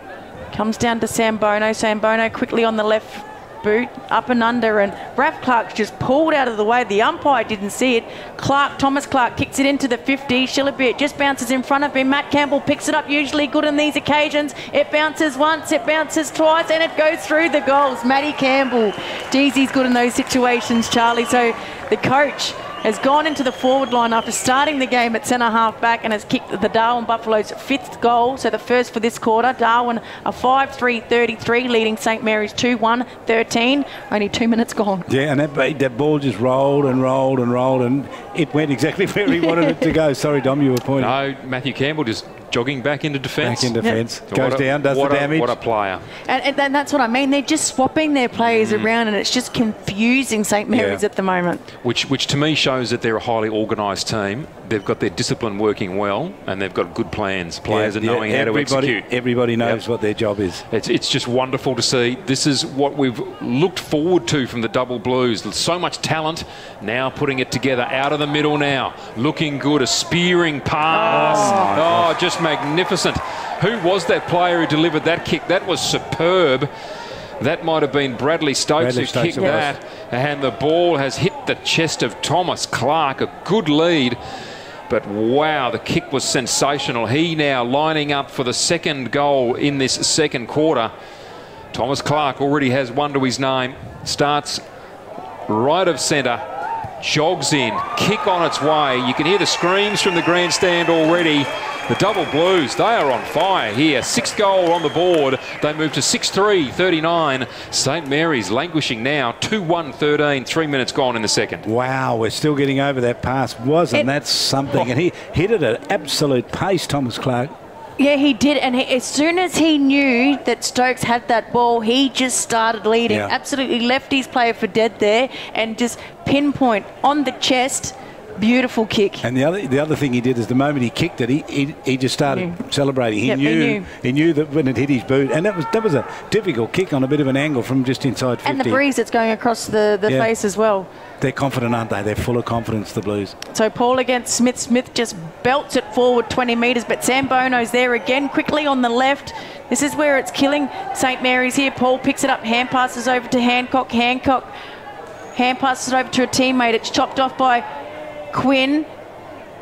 comes down to Sambono. Sambono quickly on the left boot, up and under, and Raph Clark's just pulled out of the way. The umpire didn't see it. Thomas Clark kicks it into the 50. Shillabit just bounces in front of him. Matt Campbell picks it up, usually good on these occasions. It bounces once, it bounces twice, and it goes through the goals. Matty Campbell. Geez, he's good in those situations, Charlie. So the coach has gone into the forward line after starting the game at centre half back and has kicked the Darwin Buffaloes' 5th goal, so the first for this quarter. Darwin a 5-3-33, leading St Mary's 2-1-13. Only 2 minutes gone. Yeah, and that ball just rolled and rolled and rolled, and it went exactly where he wanted it to go. Sorry, Dom, you were pointing. No, Matthew Campbell just jogging back into defence. Back in defence. Yep. Goes down, does the damage. What a player. And that's what I mean. They're just swapping their players around, and it's just confusing St Mary's at the moment. Which to me shows that they're a highly organised team. They've got their discipline working well, and they've got good plans. Players are knowing how to execute. Everybody knows what their job is. It's just wonderful to see. This is what we've looked forward to from the Double Blues. So much talent, now putting it together out of the middle now. Looking good, a spearing pass. Oh, just magnificent. Who was that player who delivered that kick? That was superb. That might have been Bradley Stokes who kicked that. And the ball has hit the chest of Thomas Clark. A good lead. But wow, the kick was sensational. He now lining up for the second goal in this second quarter. Thomas Clark already has one to his name. Starts right of centre. Jogs in. Kick on its way. You can hear the screams from the grandstand already. The Double Blues, they are on fire here. 6th goal on the board. They move to 6-3-39. St Mary's languishing now. 2-1-13. 3 minutes gone in the second. Wow, we're still getting over that pass. Wasn't that something? And he hit it at absolute pace, Thomas Clark. Yeah, he did. And as soon as he knew that Stokes had that ball, he just started leading. Yeah. Absolutely left his player for dead there and just pinpoint on the chest. Beautiful kick. And the other thing he did is the moment he kicked it, he just started celebrating. He knew that when it hit his boot, and that was a difficult kick on a bit of an angle from just inside 50. And the breeze that's going across the face as well. They're confident, aren't they? They're full of confidence, the Blues. So Paul against Smith. Smith just belts it forward 20 metres, but Sambono's there again, quickly on the left. This is where it's killing St Mary's here. Paul picks it up, hand passes over to Hancock. Hancock hand passes it over to a teammate. It's chopped off by Quinn.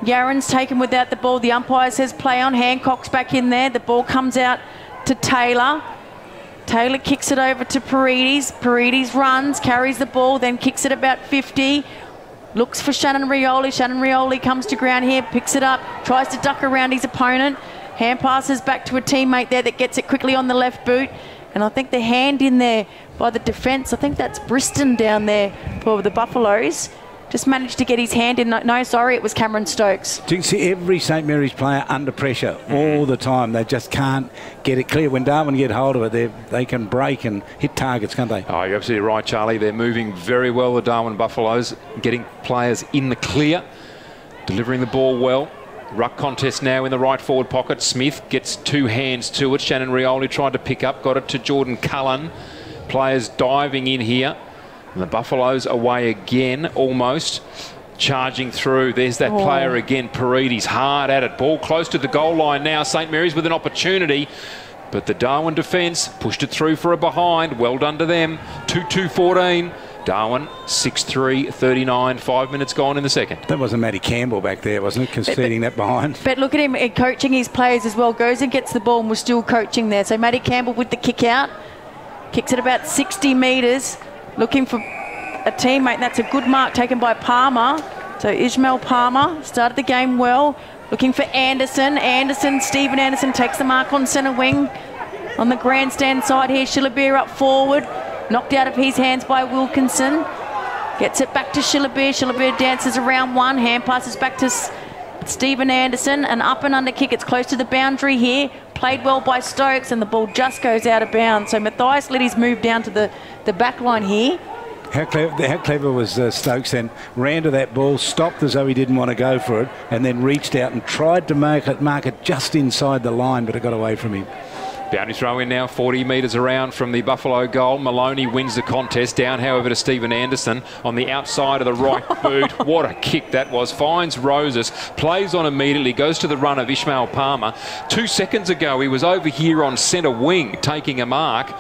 Yaron's taken without the ball. The umpire says play on. Hancock's back in there. The ball comes out to Taylor. Taylor kicks it over to Paredes. Paredes runs, carries the ball, then kicks it about 50. Looks for Shannon Rioli. Shannon Rioli comes to ground here, picks it up, tries to duck around his opponent. Hand passes back to a teammate there that gets it quickly on the left boot. And I think the hand in there by the defence, I think that's Briston down there for the Buffaloes. Just managed to get his hand in. No, sorry, it was Cameron Stokes. Do you see every St Mary's player under pressure all the time? They just can't get it clear. When Darwin get hold of it, they can break and hit targets, can't they? Oh, you're absolutely right, Charlie. They're moving very well, the Darwin Buffaloes, getting players in the clear, delivering the ball well. Ruck contest now in the right forward pocket. Smith gets two hands to it. Shannon Rioli tried to pick up, got it to Jordan Cullen. Players diving in here. And the Buffaloes away again, almost. Charging through. There's that player again, Paredes, hard at it. Ball close to the goal line now. St Mary's with an opportunity. But the Darwin defence pushed it through for a behind. Well done to them. 2-2-14. Darwin, 6-3-39. 5 minutes gone in the second. That wasn't Matty Campbell back there, wasn't it? Conceding that behind. But look at him coaching his players as well. Goes and gets the ball and was still coaching there. So Matty Campbell with the kick out. Kicks it about 60 metres. Looking for a teammate. That's a good mark taken by Palmer. So Ishmael Palmer started the game well. Looking for Anderson. Stephen Anderson takes the mark on centre wing. On the grandstand side here, Shillabir up forward. Knocked out of his hands by Wilkinson. Gets it back to Shillabir. Shillabir dances around one. Hand passes back to Stephen Anderson. An up and under kick. It's close to the boundary here. Played well by Stokes, and the ball just goes out of bounds. So Matthias let his move down to the back line here. How clever was Stokes then? Ran to that ball, stopped as though he didn't want to go for it, and then reached out and tried to mark it just inside the line, but it got away from him. Boundary throw in now, 40 metres around from the Buffalo goal. Maloney wins the contest. Down, however, to Stephen Anderson on the outside of the right boot. What a kick that was. Finds Roses, plays on immediately, goes to the run of Ishmael Palmer. 2 seconds ago, he was over here on centre wing taking a mark.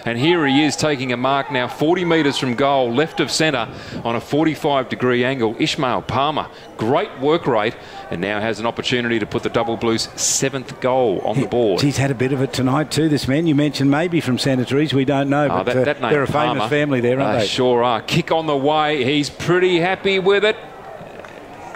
And here he is taking a mark now 40 metres from goal, left of centre on a 45-degree angle. Ishmael Palmer, great work rate, and now has an opportunity to put the Double Blues' 7th goal on the board. He's had a bit of it tonight too, this man. You mentioned maybe from Santa Teresa, we don't know, but that name, they're a famous Palmer, family there, aren't they? Sure are. Kick on the way. He's pretty happy with it.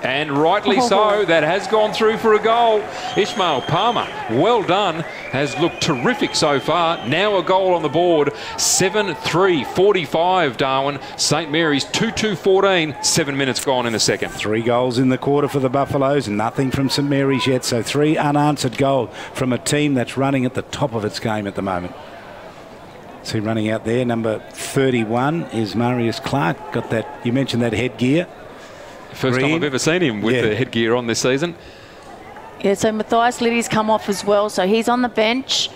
And rightly so, that has gone through for a goal. Ishmael Palmer, well done, has looked terrific so far. Now a goal on the board, 7-3-45, Darwin. St Mary's 2-2-14, 7 minutes gone in the second. 3 goals in the quarter for the Buffaloes, nothing from St Mary's yet, so 3 unanswered goals from a team that's running at the top of its game at the moment. See running out there, number 31 is Marius Clark. Got that, you mentioned that headgear. First time I've ever seen him with the headgear on this season. Yeah, so Matthias Liddy's come off as well, so he's on the bench.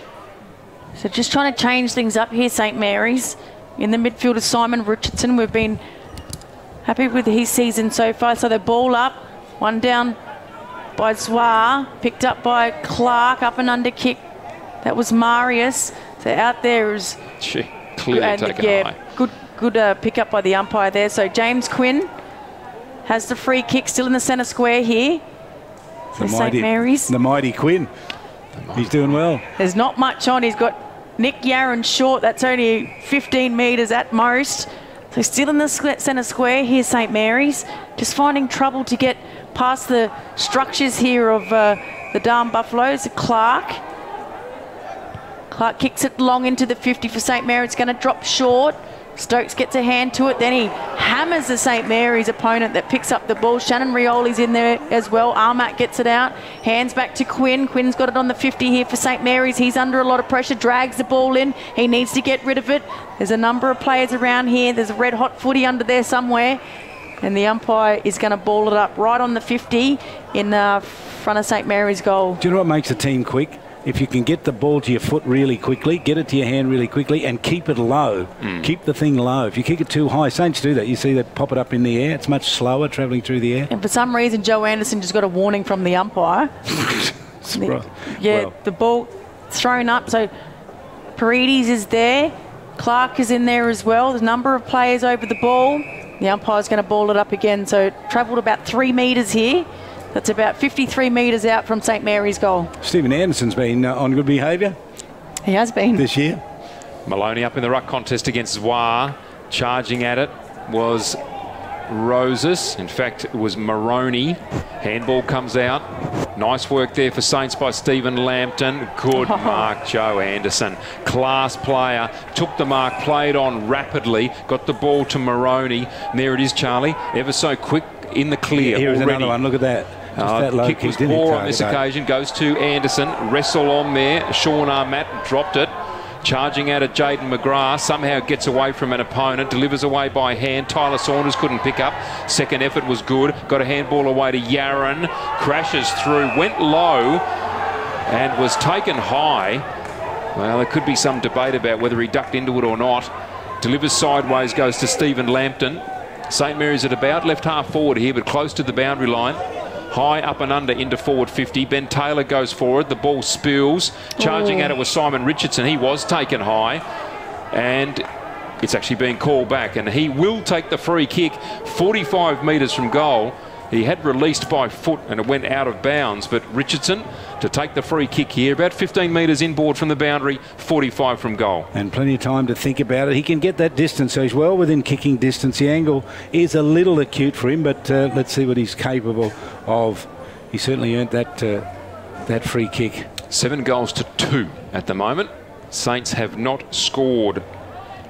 So just trying to change things up here, St Mary's. In the midfield is Simon Richardson. We've been happy with his season so far. So the ball up, one down by Zwar, picked up by Clark, up and under kick. That was Marius. So out there is... Clearly taken high. Good pick up by the umpire there. So James Quinn has the free kick, still in the centre square here. So St Mary's. The mighty Quinn. He's doing well. There's not much on. He's got Nick Yarron short. That's only 15 metres at most. So still in the centre square here, St Mary's. Just finding trouble to get past the structures here of the Darwin Buffaloes. Clark kicks it long into the 50 for St Mary's. It's going to drop short. Stokes gets a hand to it, then he hammers the St Mary's opponent that picks up the ball. Shannon Rioli's in there as well. Armat gets it out, hands back to Quinn. Quinn's got it on the 50 here for St Mary's. He's under a lot of pressure, drags the ball in. He needs to get rid of it. There's a number of players around here. There's a red hot footy under there somewhere. And the umpire is going to ball it up right on the 50 in front of St Mary's goal. Do you know what makes a team quick? If you can get the ball to your foot really quickly, get it to your hand really quickly, and keep it low. Keep the thing low. If you kick it too high, Saints do that. You see that pop it up in the air. It's much slower travelling through the air. And for some reason, Joe Anderson just got a warning from the umpire. The ball thrown up. So Paredes is there. Clark is in there as well. There's a number of players over the ball. The umpire's going to ball it up again. So it travelled about 3 metres here. That's about 53 metres out from St Mary's goal. Stephen Anderson's been on good behaviour. He has been. This year. Maloney up in the ruck contest against Zwar. Charging at it was Roses. In fact, it was Maroney. Handball comes out. Nice work there for Saints by Stephen Lambton. Good mark, Joe Anderson. Class player. Took the mark, played on rapidly. Got the ball to Maroney. And there it is, Charlie. Ever so quick in the clear. Here's already. Another one. Look at that. Kick was poor on this occasion. Goes to Anderson. Wrestle on there. Sean Armat dropped it. Charging out at Jaden McGrath. Somehow gets away from an opponent. Delivers away by hand. Tyler Saunders couldn't pick up. Second effort was good. Got a handball away to Yarron. Crashes through. Went low and was taken high. Well, there could be some debate about whether he ducked into it or not. Delivers sideways. Goes to Stephen Lambton. St Mary's at about left half forward here, but close to the boundary line. High up and under into forward 50. Ben Taylor goes forward. The ball spills. Charging at it was Simon Richardson. He was taken high. And it's actually being called back. And he will take the free kick 45 metres from goal. He had released by foot and it went out of bounds. But Richardson to take the free kick here. About 15 metres inboard from the boundary. 45 from goal. And plenty of time to think about it. He can get that distance. So he's well within kicking distance. The angle is a little acute for him. But let's see what he's capable of. He certainly earned that free kick. 7 goals to 2 at the moment. Saints have not scored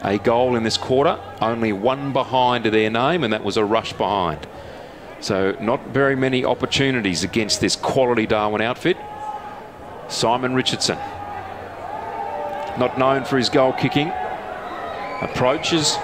a goal in this quarter. Only one behind their name, and that was a rush behind. So not very many opportunities against this quality Darwin outfit. Simon Richardson, not known for his goal kicking. Approaches,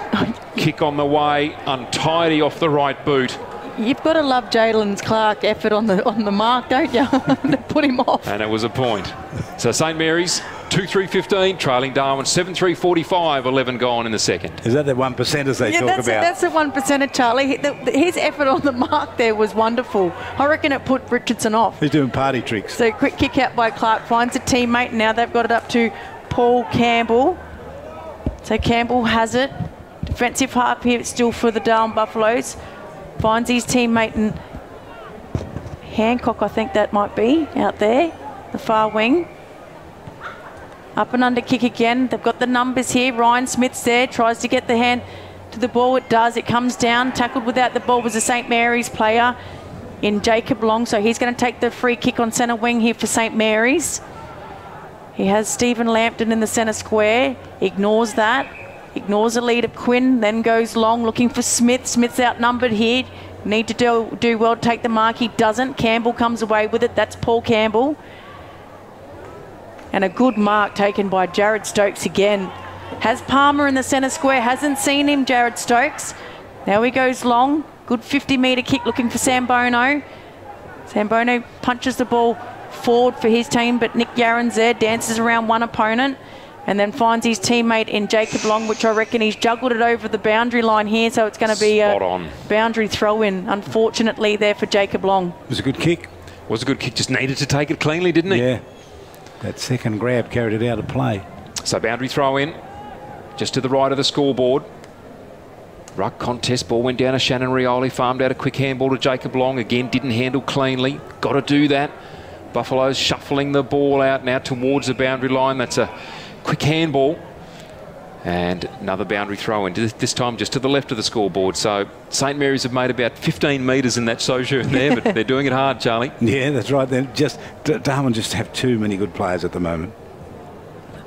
kick on the way, untidy off the right boot. You've got to love Jalen Clark's effort on the mark, don't you? To put him off. And it was a point. So St Mary's 2-3-15, trailing Darwin 7-3-45, 11 gone in the second. Is that the 1%ers they talk about? That's the 1%er, Charlie. His effort on the mark there was wonderful. I reckon it put Richardson off. He's doing party tricks. So quick kick out by Clark, finds a teammate. Now they've got it up to Paul Campbell. So Campbell has it. Defensive half here still for the Darwin Buffaloes. Finds his teammate in Hancock, I think that might be, out there, the far wing. Up and under kick again. They've got the numbers here. Ryan Smith's there, tries to get the hand to the ball. It does. It comes down. Tackled without the ball was a St Mary's player in Jacob Long. So he's going to take the free kick on centre wing here for St Mary's. He has Stephen Lampton in the centre square. Ignores that. Ignores the lead of Quinn. Then goes Long looking for Smith. Smith's outnumbered here. Need to do well to take the mark. He doesn't. Campbell comes away with it. That's Paul Campbell. And a good mark taken by Jared Stokes again. Has Palmer in the centre square. Hasn't seen him, Jared Stokes. Now he goes Long. Good 50-metre kick looking for Sambono. Sambono punches the ball forward for his team, but Nick Yarren's there, dances around one opponent, and then finds his teammate in Jacob Long, which I reckon he's juggled it over the boundary line here, so it's going to be a boundary throw-in, unfortunately, there for Jacob Long. It was a good kick. Was a good kick, just needed to take it cleanly, didn't he? Yeah. That second grab carried it out of play. So boundary throw in, just to the right of the scoreboard. Ruck contest, ball went down to Shannon Rioli, farmed out a quick handball to Jacob Long. Again, didn't handle cleanly. Got to do that. Buffaloes shuffling the ball out now towards the boundary line. That's a quick handball. And another boundary throw in, this time just to the left of the scoreboard. So St Mary's have made about 15 metres in that sojourn there, but they're doing it hard, Charlie. Yeah, that's right. Darwin just have too many good players at the moment.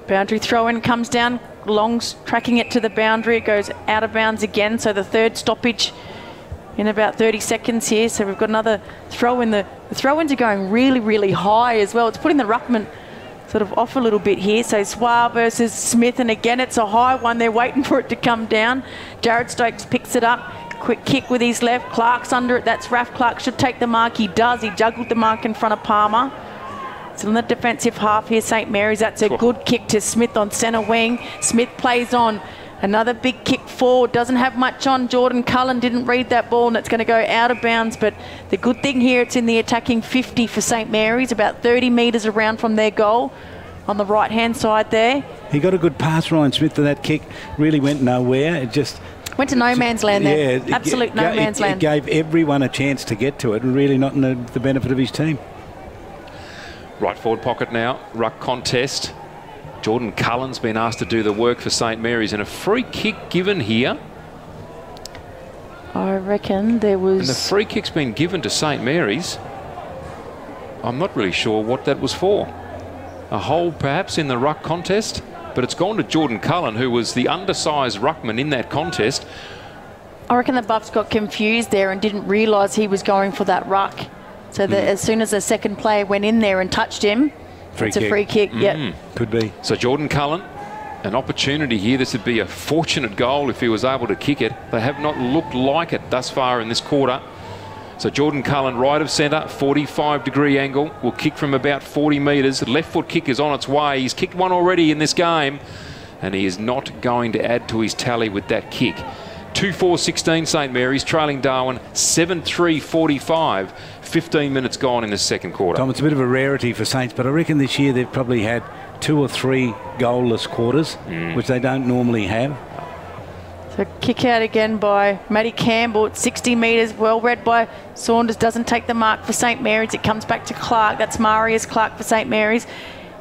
Boundary throw in comes down. Long's tracking it to the boundary. It goes out of bounds again. So the third stoppage in about 30 seconds here. So we've got another throw in. The throw-ins are going really, really high as well. It's putting the ruckman sort of off a little bit here. So Swar versus Smith, and again it's a high one. They're waiting for it to come down. Jared Stokes picks it up. Quick kick with his left. Clark's under it. That's Raf Clark. Should take the mark. He does. He juggled the mark in front of Palmer. So on the defensive half here, St Mary's. That's a good kick to Smith on centre wing. Smith plays on. Another big kick forward. Doesn't have much on. Jordan Cullen didn't read that ball, and it's going to go out of bounds. But the good thing here, it's in the attacking 50 for St Mary's, about 30 metres around from their goal on the right-hand side there. He got a good pass, Ryan Smith, and that kick really went nowhere. It just went to no man's land there. Yeah, absolute no man's land. It gave everyone a chance to get to it, and really not in the benefit of his team. Right forward pocket now, ruck contest. Jordan Cullen's been asked to do the work for St Mary's, and a free kick given here. I reckon there was... And the free kick's been given to St Mary's. I'm not really sure what that was for. A hole perhaps in the ruck contest, but it's gone to Jordan Cullen, who was the undersized ruckman in that contest. I reckon the Buffs got confused there and didn't realise he was going for that ruck. So that as soon as the second player went in there and touched him, it's a free kick. Yep. Could be. So Jordan Cullen, an opportunity here. This would be a fortunate goal if he was able to kick it. They have not looked like it thus far in this quarter. So Jordan Cullen, right of centre, 45-degree angle, will kick from about 40 metres. Left foot kick is on its way. He's kicked one already in this game, and he is not going to add to his tally with that kick. 2-4-16 St Mary's, trailing Darwin 7-3-45. 15 minutes gone in the second quarter. Tom, it's a bit of a rarity for Saints, but I reckon this year they've probably had 2 or 3 goalless quarters, which they don't normally have. So kick out again by Matty Campbell at 60 metres. Well read by Saunders. Doesn't take the mark for St Mary's. It comes back to Clark. That's Marius Clark for St Mary's.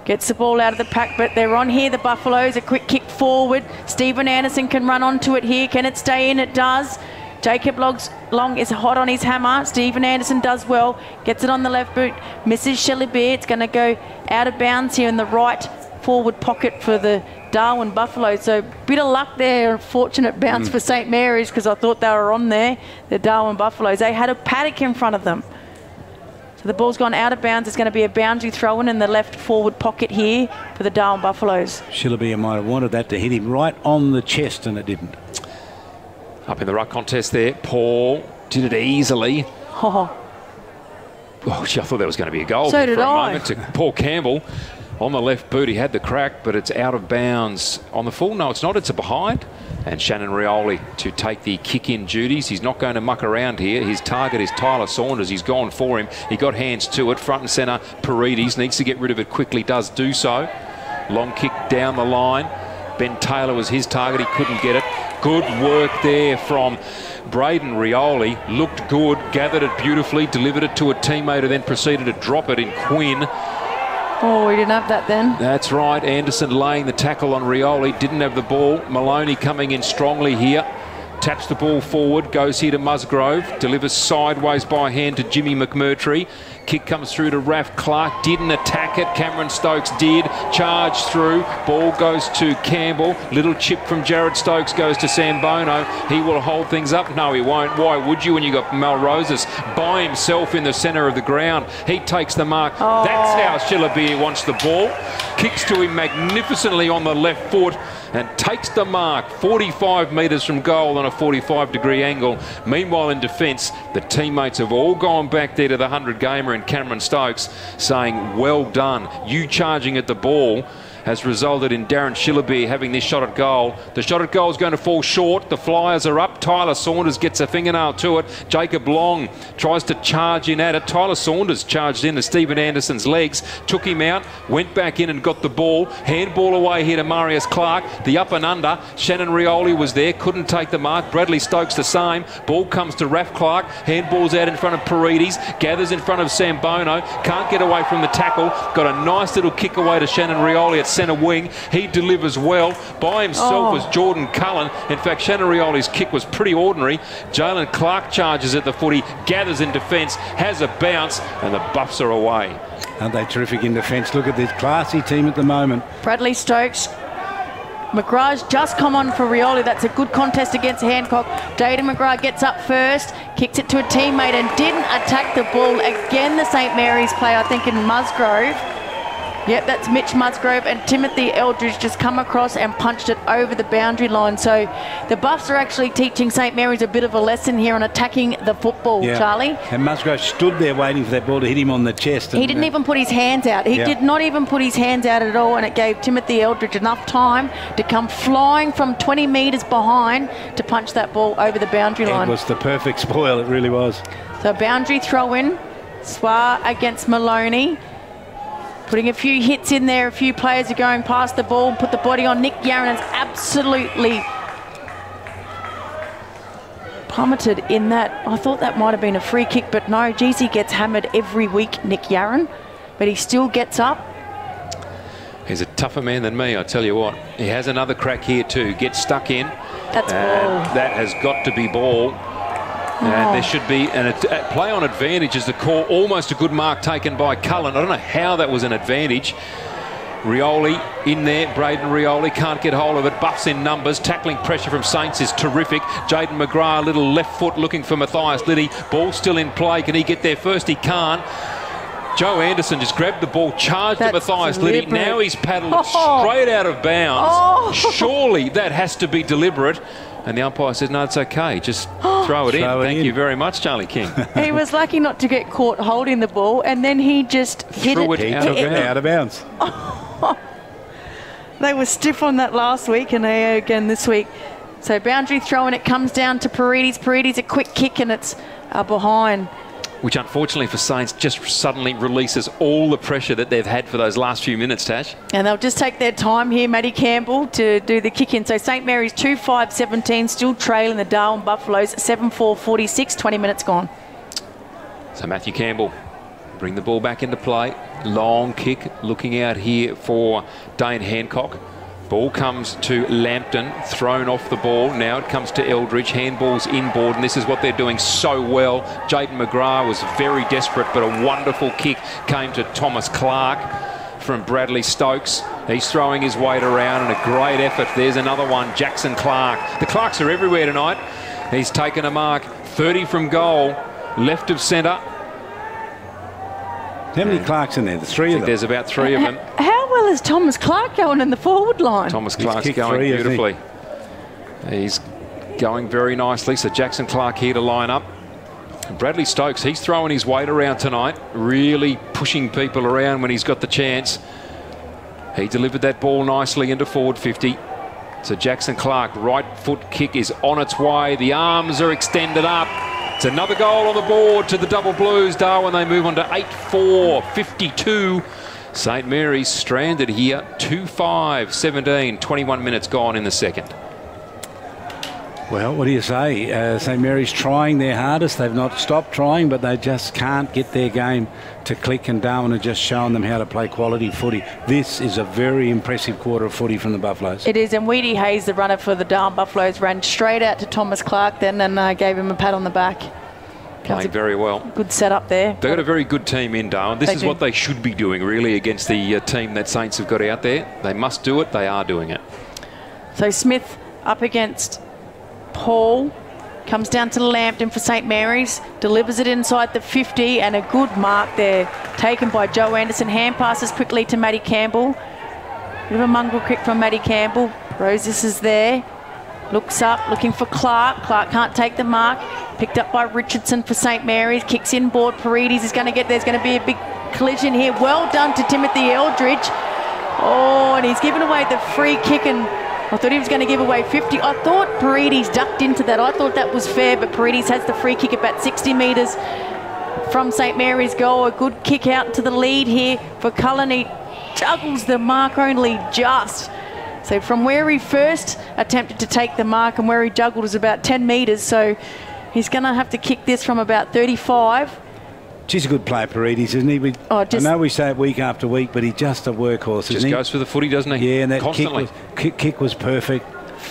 Gets the ball out of the pack, but they're on here, the Buffaloes. A quick kick forward. Stephen Anderson can run onto it here. Can it stay in? It does. Jacob Long is hot on his hammer. Stephen Anderson does well. Gets it on the left boot. Misses Shelley Beer. It's going to go out of bounds here in the right forward pocket for the Darwin Buffaloes. So bit of luck there. Fortunate bounce for St Mary's, because I thought they were on there, the Darwin Buffaloes. They had a paddock in front of them. So the ball's gone out of bounds. It's going to be a boundary throw-in in the left forward pocket here for the Darwin Buffaloes. Shillabeer might have wanted that to hit him right on the chest, and it didn't. Up in the ruck contest there, Paul did it easily. Oh, gee, I thought that was going to be a goal. So did for a I. moment to Paul Campbell. on the left boot. He had the crack, but it's out of bounds. On the full, no, it's not. It's a behind. And Shannon Rioli to take the kick-in duties. He's not going to muck around here. His target is Tyler Saunders. He's gone for him. He got hands to it. Front and centre, Paredes needs to get rid of it quickly. Does do so. Long kick down the line. Ben Taylor was his target. He couldn't get it. Good work there from Braden Rioli. Looked good, gathered it beautifully, delivered it to a teammate who then proceeded to drop it in Quinn. Oh, we didn't have that then. That's right. Anderson laying the tackle on Rioli. Didn't have the ball. Maloney coming in strongly here. Taps the ball forward. Goes here to Musgrove. Delivers sideways by hand to Jimmy McMurtry. Kick comes through to Raph Clark. Didn't attack it. Cameron Stokes did. Charge through. Ball goes to Campbell. Little chip from Jared Stokes goes to Sambono. He will hold things up. No, he won't. Why would you when you got Malroses by himself in the centre of the ground? He takes the mark. Oh. That's how Shillabeer wants the ball. Kicks to him magnificently on the left foot and takes the mark 45 metres from goal on a 45-degree angle. Meanwhile, in defence, the teammates have all gone back there to the 100-gamer and Cameron Stokes saying, well done. You charging at the ball has resulted in Darren Shillabeer having this shot at goal. The shot at goal is going to fall short. The Flyers are up. Tyler Saunders gets a fingernail to it. Jacob Long tries to charge in at it. Tyler Saunders charged into Stephen Anderson's legs, took him out, went back in and got the ball. Handball away here to Marius Clark. The up and under. Shannon Rioli was there, couldn't take the mark. Bradley Stokes the same. Ball comes to Raph Clark. Handball's out in front of Paredes. Gathers in front of Sambono. Can't get away from the tackle. Got a nice little kick away to Shannon Rioli at centre wing. He delivers well. By himself was Jordan Cullen. In fact, Shannon Rioli's kick was pretty ordinary. Jalen Clark charges at the footy, gathers in defence, has a bounce, and the Buffs are away. Aren't they terrific in defence? Look at this classy team at the moment. Bradley Stokes. McGrath's just come on for Rioli. That's a good contest against Hancock. Jayden McGrath gets up first, kicks it to a teammate and didn't attack the ball. Again, the St Mary's player, I think in Musgrove. Yep, that's Mitch Musgrove, and Timothy Eldridge just come across and punched it over the boundary line. So the Buffs are actually teaching St Mary's a bit of a lesson here on attacking the football, Charlie. And Musgrove stood there waiting for that ball to hit him on the chest. He didn't even put his hands out. He did not even put his hands out at all, and it gave Timothy Eldridge enough time to come flying from 20 metres behind to punch that ball over the boundary line. It was the perfect spoil, it really was. So boundary throw-in, Swar against Maloney. Putting a few hits in there, a few players are going past the ball, put the body on. Nick Yarran is absolutely plummeted in that. I thought that might have been a free kick, but no, geez, he gets hammered every week, Nick Yarran, but he still gets up. He's a tougher man than me, I tell you what. He has another crack here too, gets stuck in. That's ball. That has got to be ball. And there should be a play on advantage is the call. Almost a good mark taken by Cullen. I don't know how that was an advantage. Rioli in there. Braden Rioli can't get hold of it. Buffs in numbers. Tackling pressure from Saints is terrific. Jayden McGrath, little left foot looking for Matthias Liddy. Ball still in play. Can he get there first? He can't. Joe Anderson just grabbed the ball, charged to Matthias Liddy. Now he's paddled it straight out of bounds. Surely that has to be deliberate. And the umpire says, no, it's okay. Just throw it in. Thank you very much, Charlie King. He was lucky not to get caught holding the ball, and then he just hit it. He took it out of bounds. They were stiff on that last week, and they are again this week. So boundary throw, and it comes down to Paredes. Paredes a quick kick, and it's behind. Which unfortunately for Saints just suddenly releases all the pressure that they've had for those last few minutes, Tash. And they'll just take their time here, Matty Campbell, to do the kick-in. So St Mary's 2-5-17, still trailing the Darwin Buffaloes, 7-4-46, 20 minutes gone. So Matthew Campbell, bring the ball back into play. Long kick, looking out here for Dane Hancock. Ball comes to Lampton, thrown off the ball. Now it comes to Eldridge. Handball's inboard, and this is what they're doing so well. Jayden McGrath was very desperate, but a wonderful kick came to Thomas Clark from Bradley Stokes. He's throwing his weight around, and a great effort. There's another one, Jackson Clark. The Clarks are everywhere tonight. He's taken a mark, 30 from goal, left of centre. How many Clarks in there? The three of them? There's about three of them. How well is Thomas Clark going in the forward line? Thomas Clark's going beautifully. He's going very nicely. So Jackson Clark here to line up. Bradley Stokes, he's throwing his weight around tonight, really pushing people around when he's got the chance. He delivered that ball nicely into forward 50. So Jackson Clark, right foot kick is on its way. The arms are extended up. It's another goal on the board to the Double Blues. Darwin, they move on to 8-4, 52. St Mary's stranded here, 2-5, 17, 21 minutes gone in the second. Well, what do you say? St Mary's trying their hardest. They've not stopped trying, but they just can't get their game to click, and Darwin have just shown them how to play quality footy. This is a very impressive quarter of footy from the Buffaloes. It is, and Weedy Hayes, the runner for the Darwin Buffaloes, ran straight out to Thomas Clark then and gave him a pat on the back. Playing very well. Good setup there. They've got a very good team in Darwin. This is what they should be doing, really, against the team that Saints have got out there. They must do it. They are doing it. So Smith up against Paul, comes down to Lambton for St Mary's, delivers it inside the 50, and a good mark there taken by Joe Anderson. Hand passes quickly to Matty Campbell. Bit of a mongrel kick from Matty Campbell. Roses is there, looks up, looking for Clark. Clark can't take the mark. Picked up by Richardson for St Mary's. Kicks inboard. Paredes is going to get, there's going to be a big collision here. Well done to Timothy Eldridge. Oh, and he's given away the free kick, and I thought he was going to give away 50. I thought Paredes ducked into that. I thought that was fair, but Paredes has the free kick about 60 metres from St Mary's goal. A good kick out to the lead here for Cullen. He juggles the mark only just. So from where he first attempted to take the mark and where he juggled is about 10 metres. So he's going to have to kick this from about 35. He's a good player, Paredes, isn't he? I know we say it week after week, but he's just a workhorse, isn't he? Just goes for the footy, doesn't he? Yeah, and that constantly. kick was perfect.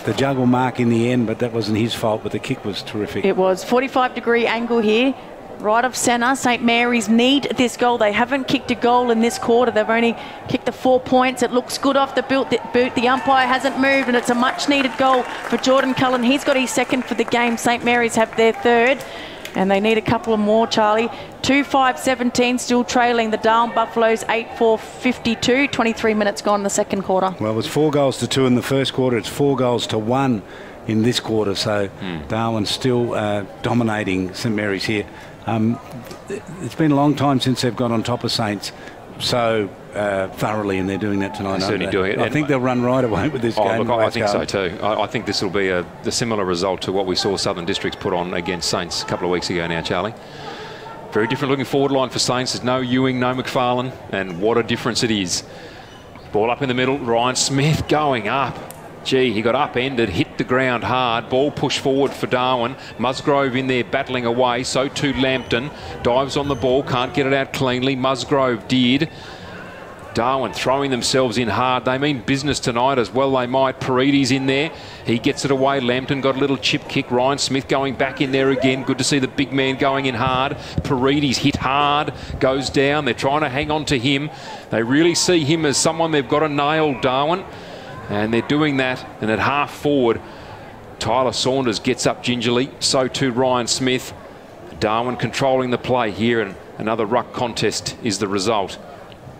The juggle mark in the end, but that wasn't his fault, but the kick was terrific. It was. 45-degree angle here. Right of centre. St Mary's need this goal. They haven't kicked a goal in this quarter. They've only kicked the 4 points. It looks good off the boot. The umpire hasn't moved, and it's a much-needed goal for Jordan Cullen. He's got his second for the game. St Mary's have their third. And they need a couple of more, Charlie. 2-5-17, still trailing the Darwin Buffaloes, 8-4-52. 23 minutes gone in the second quarter. Well, it was 4-2 in the first quarter. It's 4-1 in this quarter. So Darwin's still dominating St Mary's here. It's been a long time since they've got on top of Saints so thoroughly, and they're doing that tonight. They're certainly doing it. I think they'll run right away with this game. Look, I think so too. I think this will be a similar result to what we saw Southern Districts put on against Saints a couple of weeks ago now, Charlie. Very different looking forward line for Saints. There's no Ewing, no McFarlane, and what a difference it is. Ball up in the middle, Ryan Smith going up. Gee, he got upended, hit the ground hard. Ball pushed forward for Darwin. Musgrove in there battling away. So too Lambton. Dives on the ball, can't get it out cleanly. Musgrove did. Darwin throwing themselves in hard. They mean business tonight as well they might. Paredes in there. He gets it away. Lambton got a little chip kick. Ryan Smith going back in there again. Good to see the big man going in hard. Paredes hit hard. Goes down. They're trying to hang on to him. They really see him as someone they've got to nail, Darwin. And they're doing that. And at half forward, Tyler Saunders gets up gingerly. So too Ryan Smith. Darwin controlling the play here. And another ruck contest is the result.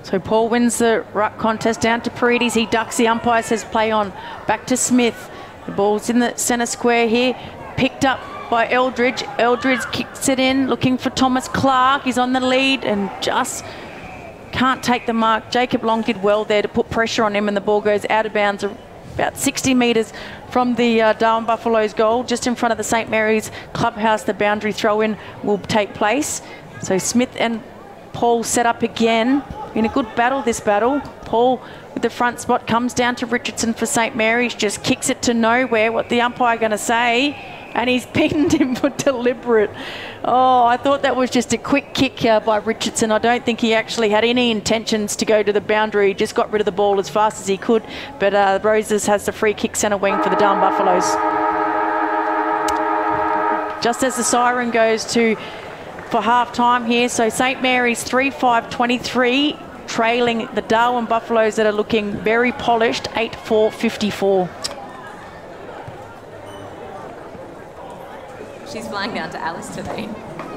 So Paul wins the ruck contest down to Paredes. He ducks. The umpire says play on. Back to Smith. The ball's in the centre square here. Picked up by Eldridge. Eldridge kicks it in, looking for Thomas Clark. He's on the lead and just can't take the mark. Jacob Long did well there to put pressure on him, and the ball goes out of bounds about 60 metres from the Darwin Buffaloes goal, just in front of the St Mary's clubhouse. The boundary throw-in will take place. So Smith and Paul set up again. In a good battle, this battle. Paul with the front spot comes down to Richardson for St Mary's, just kicks it to nowhere. What the umpire going to say? And he's pinned him for deliberate. Oh, I thought that was just a quick kick by Richardson. I don't think he actually had any intentions to go to the boundary. He just got rid of the ball as fast as he could. But Roses has the free kick centre wing for the Darwin Buffaloes. Just as the siren goes to for half-time here. So St Mary's 3-5-23, trailing the Darwin Buffaloes that are looking very polished, 8-4-54. She's flying down to Alice today.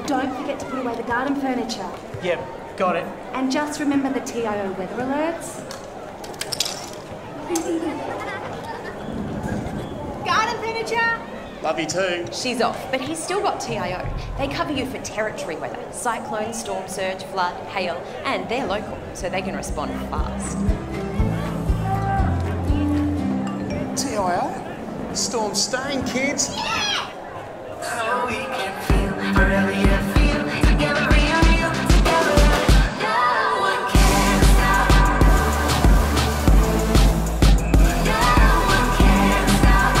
Don't forget to put away the garden furniture. Yep, got it. And just remember the TIO weather alerts. Garden furniture! Love you too. She's off, but he's still got TIO. They cover you for territory weather, cyclone, storm surge, flood, hail, and they're local, so they can respond fast. TIO? Storm's staying, kids. So we can feel, really feel together, real together. No one can stop. No one can stop.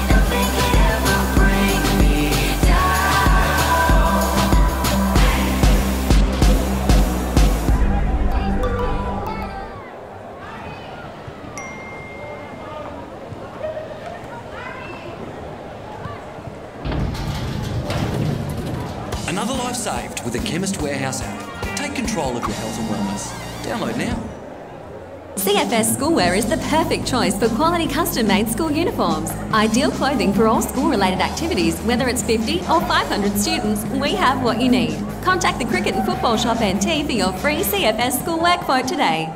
Nothing can ever bring me down. Another life saved with the Chemist Warehouse app. Take control of your health and wellness. Download now. CFS Schoolwear is the perfect choice for quality custom-made school uniforms. Ideal clothing for all school-related activities, whether it's 50 or 500 students, we have what you need. Contact the Cricket and Football Shop NT for your free CFS Schoolwear quote today.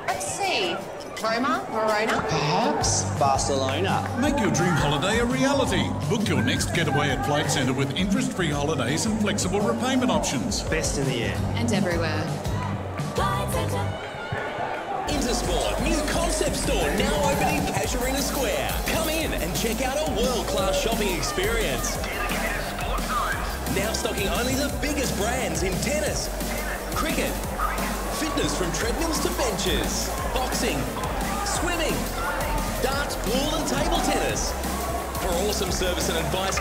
Let's see. Roma, Verona. Perhaps Barcelona. Make your dream holiday a reality. Book your next getaway at Flight Centre with interest-free holidays and flexible repayment options. Best in the air. And everywhere. Intersport, new concept store now open in Casuarina Square. Come in and check out a world-class shopping experience. Now stocking only the biggest brands in tennis, cricket, fitness from treadmills to benches, boxing, swimming, darts, pool and table tennis. For awesome service and advice,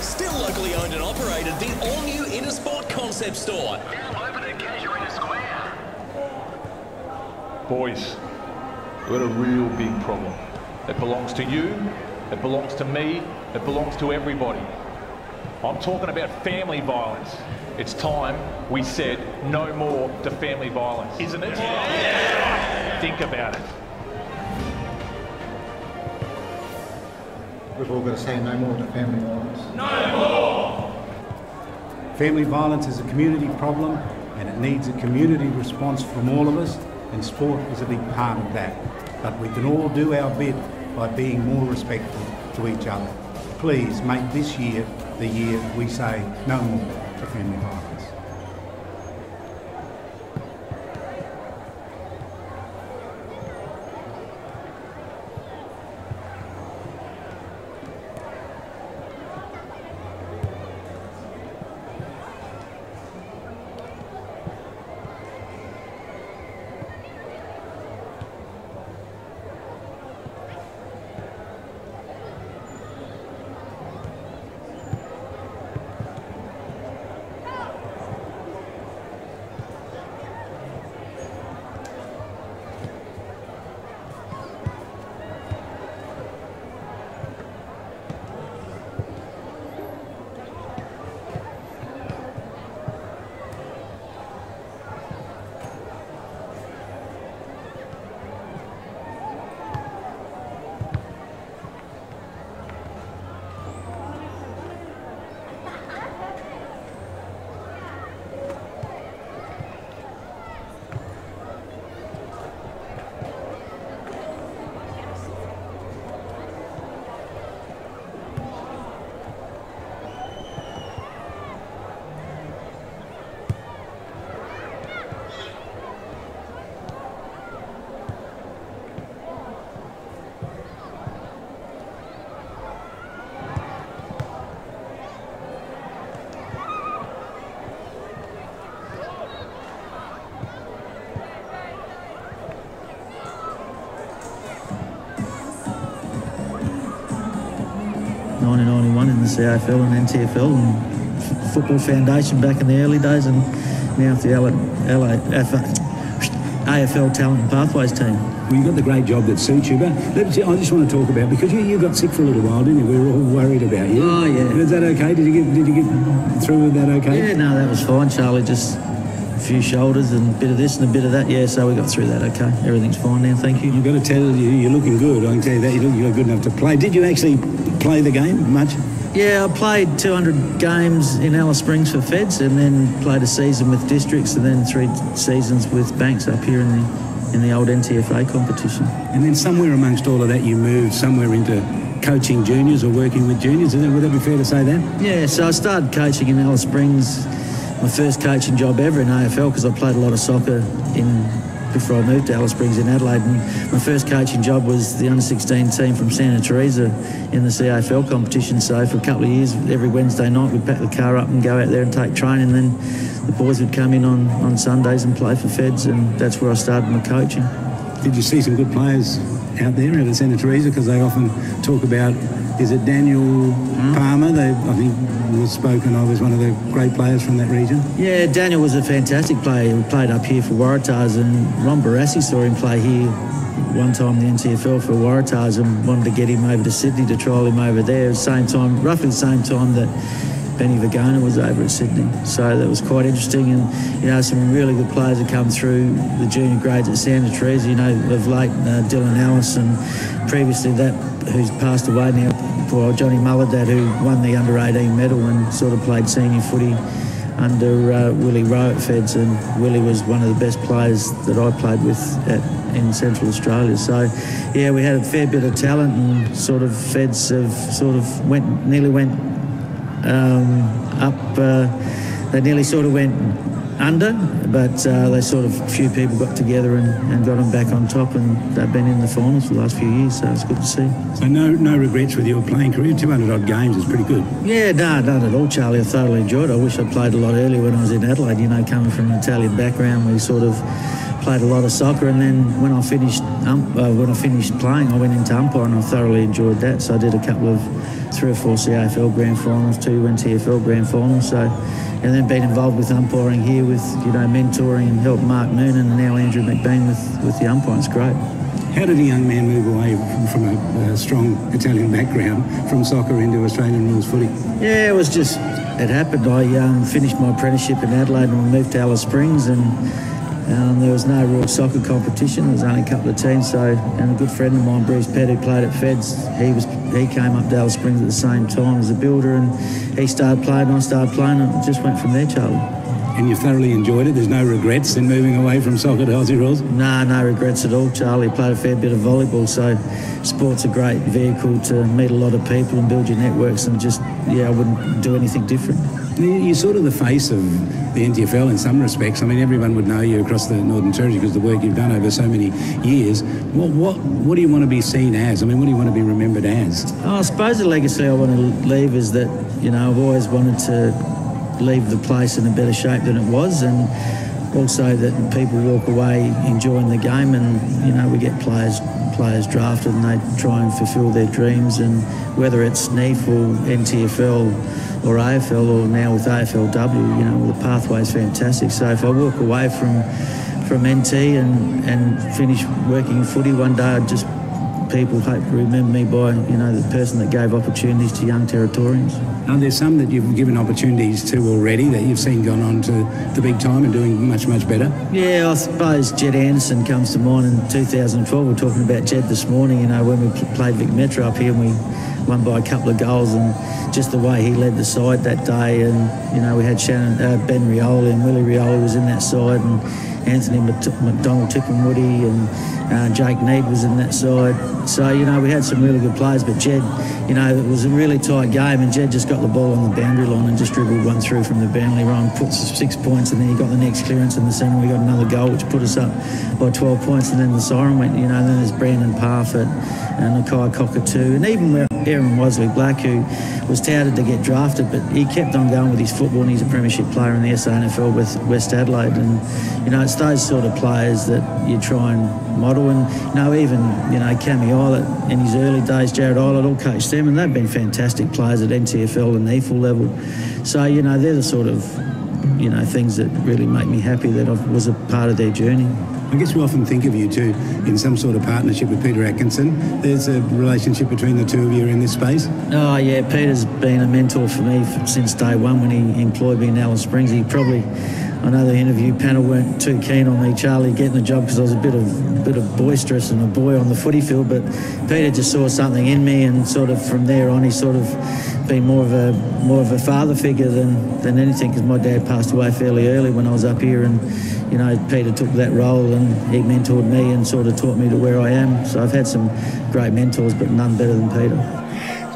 still locally owned and operated, the all-new Intersport concept store. Now open at Casuarina Square. Boys, we've got a real big problem. It belongs to you, it belongs to me, it belongs to everybody. I'm talking about family violence. It's time we said no more to family violence, isn't it? Yeah. Think about it. We've all got to say no more to family violence. No more! Family violence is a community problem and it needs a community response from all of us, and sport is a big part of that. But we can all do our bit by being more respectful to each other. Please make this year the year we say no more to family violence. In the CIFL and NTFL and Football Foundation back in the early days, and now with the AFL Talent and Pathways team. Well, you got the great job that suits you, but I just want to talk about, because you got sick for a little while, didn't you? We were all worried about you. Oh yeah. Is that okay? Did you get through with that okay? Yeah, no, that was fine, Charlie. Just a few shoulders and a bit of this and a bit of that. Yeah, so we got through that okay. Everything's fine now, thank you. I've got to tell you, you're looking good. I can tell you that. You look good enough to play. Did you actually play the game much? Yeah, I played 200 games in Alice Springs for Feds, and then played a season with Districts, and then 3 seasons with Banks up here in the old NTFA competition. And then somewhere amongst all of that, you moved somewhere into coaching juniors or working with juniors. Would that be fair to say that? Yeah, so I started coaching in Alice Springs my first coaching job ever in AFL, because I played a lot of soccer before I moved to Alice Springs in Adelaide. And my first coaching job was the under-16 team from Santa Teresa in the CAFL competition. So for a couple of years, every Wednesday night we'd pack the car up and go out there and take training. Then the boys would come in on Sundays and play for Feds, and that's where I started my coaching. Did you see some good players out there out at Santa Teresa? Because they often talk about, is it Daniel Palmer? I think was spoken of as one of the great players from that region. Yeah, Daniel was a fantastic player. He played up here for Waratahs, and Ron Barassi saw him play here one time in the NTFL for Waratahs and wanted to get him over to Sydney to trial him over there. Roughly the same time that Benny Vagona was over at Sydney. So that was quite interesting, and some really good players have come through the junior grades at Santa Teresa. Of late, Dylan Ellis, and previously that, who's passed away now, Johnny Mulladad, who won the under-18 medal and sort of played senior footy under Willie Rowe at Feds, and Willie was one of the best players that I played with in Central Australia. So yeah, we had a fair bit of talent, and sort of Feds have sort of nearly went up. They nearly sort of went under, but they sort of, a few people got together and got them back on top, and they've been in the finals for the last few years, so it's good to see. So no regrets with your playing career? 200 odd games is pretty good. Yeah, no, none at all, Charlie. I thoroughly enjoyed it. I wish I played a lot earlier when I was in Adelaide. Coming from an Italian background, we sort of played a lot of soccer, and then when I finished playing, I went into umpire, and I thoroughly enjoyed that. So I did a couple of 3 or 4 CAFL grand finals, 2 NTFL grand finals. And then been involved with umpiring here with, mentoring and helped Mark Noonan and now Andrew McBain with the umpiring. It's great. How did a young man move away from a strong Italian background from soccer into Australian rules footy? Yeah, it happened. I finished my apprenticeship in Adelaide and we moved to Alice Springs, and there was no real soccer competition. There was only a couple of teams. And a good friend of mine, Bruce Pett, who played at Feds, he came up to Alice Springs at the same time as a builder, and he started playing and I started playing, and it just went from there, Charlie. And you thoroughly enjoyed it? There's no regrets in moving away from soccer to Aussie rules? No regrets at all, Charlie. Played a fair bit of volleyball, so sport's a great vehicle to meet a lot of people and build your networks, and I wouldn't do anything different. You're sort of the face of the NTFL in some respects. I mean, everyone would know you across the Northern Territory because of the work you've done over so many years. What do you want to be seen as? I mean, what do you want to be remembered as? I suppose the legacy I want to leave is that, I've always wanted to leave the place in a better shape than it was, and also that people walk away enjoying the game, and we get players drafted and they try and fulfil their dreams, and whether it's NEF or NTFL or AFL or now with AFLW, the pathway's fantastic. So if I walk away from NT and finish working in footy one day, people hope to remember me by, the person that gave opportunities to young Territorians. Are there some that you've given opportunities to already that you've seen gone on to the big time and doing much, much better? Yeah, I suppose Jed Anderson comes to mind in 2012. We were talking about Jed this morning, when we played Vic Metro up here, and we won by a couple of goals, and just the way he led the side that day, and, we had Ben Rioli and Willie Rioli was in that side, and Anthony McDonald, Tippenwoody, and Jake Need was in that side. So, we had some really good players, but Jed, it was a really tight game, and Jed just got the ball on the boundary line and just dribbled one through from the boundary line, put 6 points, and then he got the next clearance in the centre. We got another goal, which put us up by 12 points, and then the siren went, and then there's Brandon Parfitt and Nakai Cockatoo, and even Aaron Wesley Black, who was touted to get drafted, but he kept on going with his football, and he's a premiership player in the SANFL with West Adelaide. And, it's those sort of players that you try and model. And, even, Cammy Eilert in his early days, Jared Eilert, all coached them, and they've been fantastic players at NTFL and NEFL level. So, they're the sort of, things that really make me happy that I was a part of their journey. I guess we often think of you two in some sort of partnership with Peter Atkinson. There's a relationship between the two of you in this space? Oh, yeah, Peter's been a mentor for me since day one when he employed me in Alice Springs. I know the interview panel weren't too keen on me, Charlie, getting the job because I was a bit of boisterous and a boy on the footy field, but Peter just saw something in me, and sort of from there on he's sort of been more of a father figure than anything, because my dad passed away fairly early when I was up here, and Peter took that role and he mentored me and sort of taught me to where I am. So I've had some great mentors, but none better than Peter.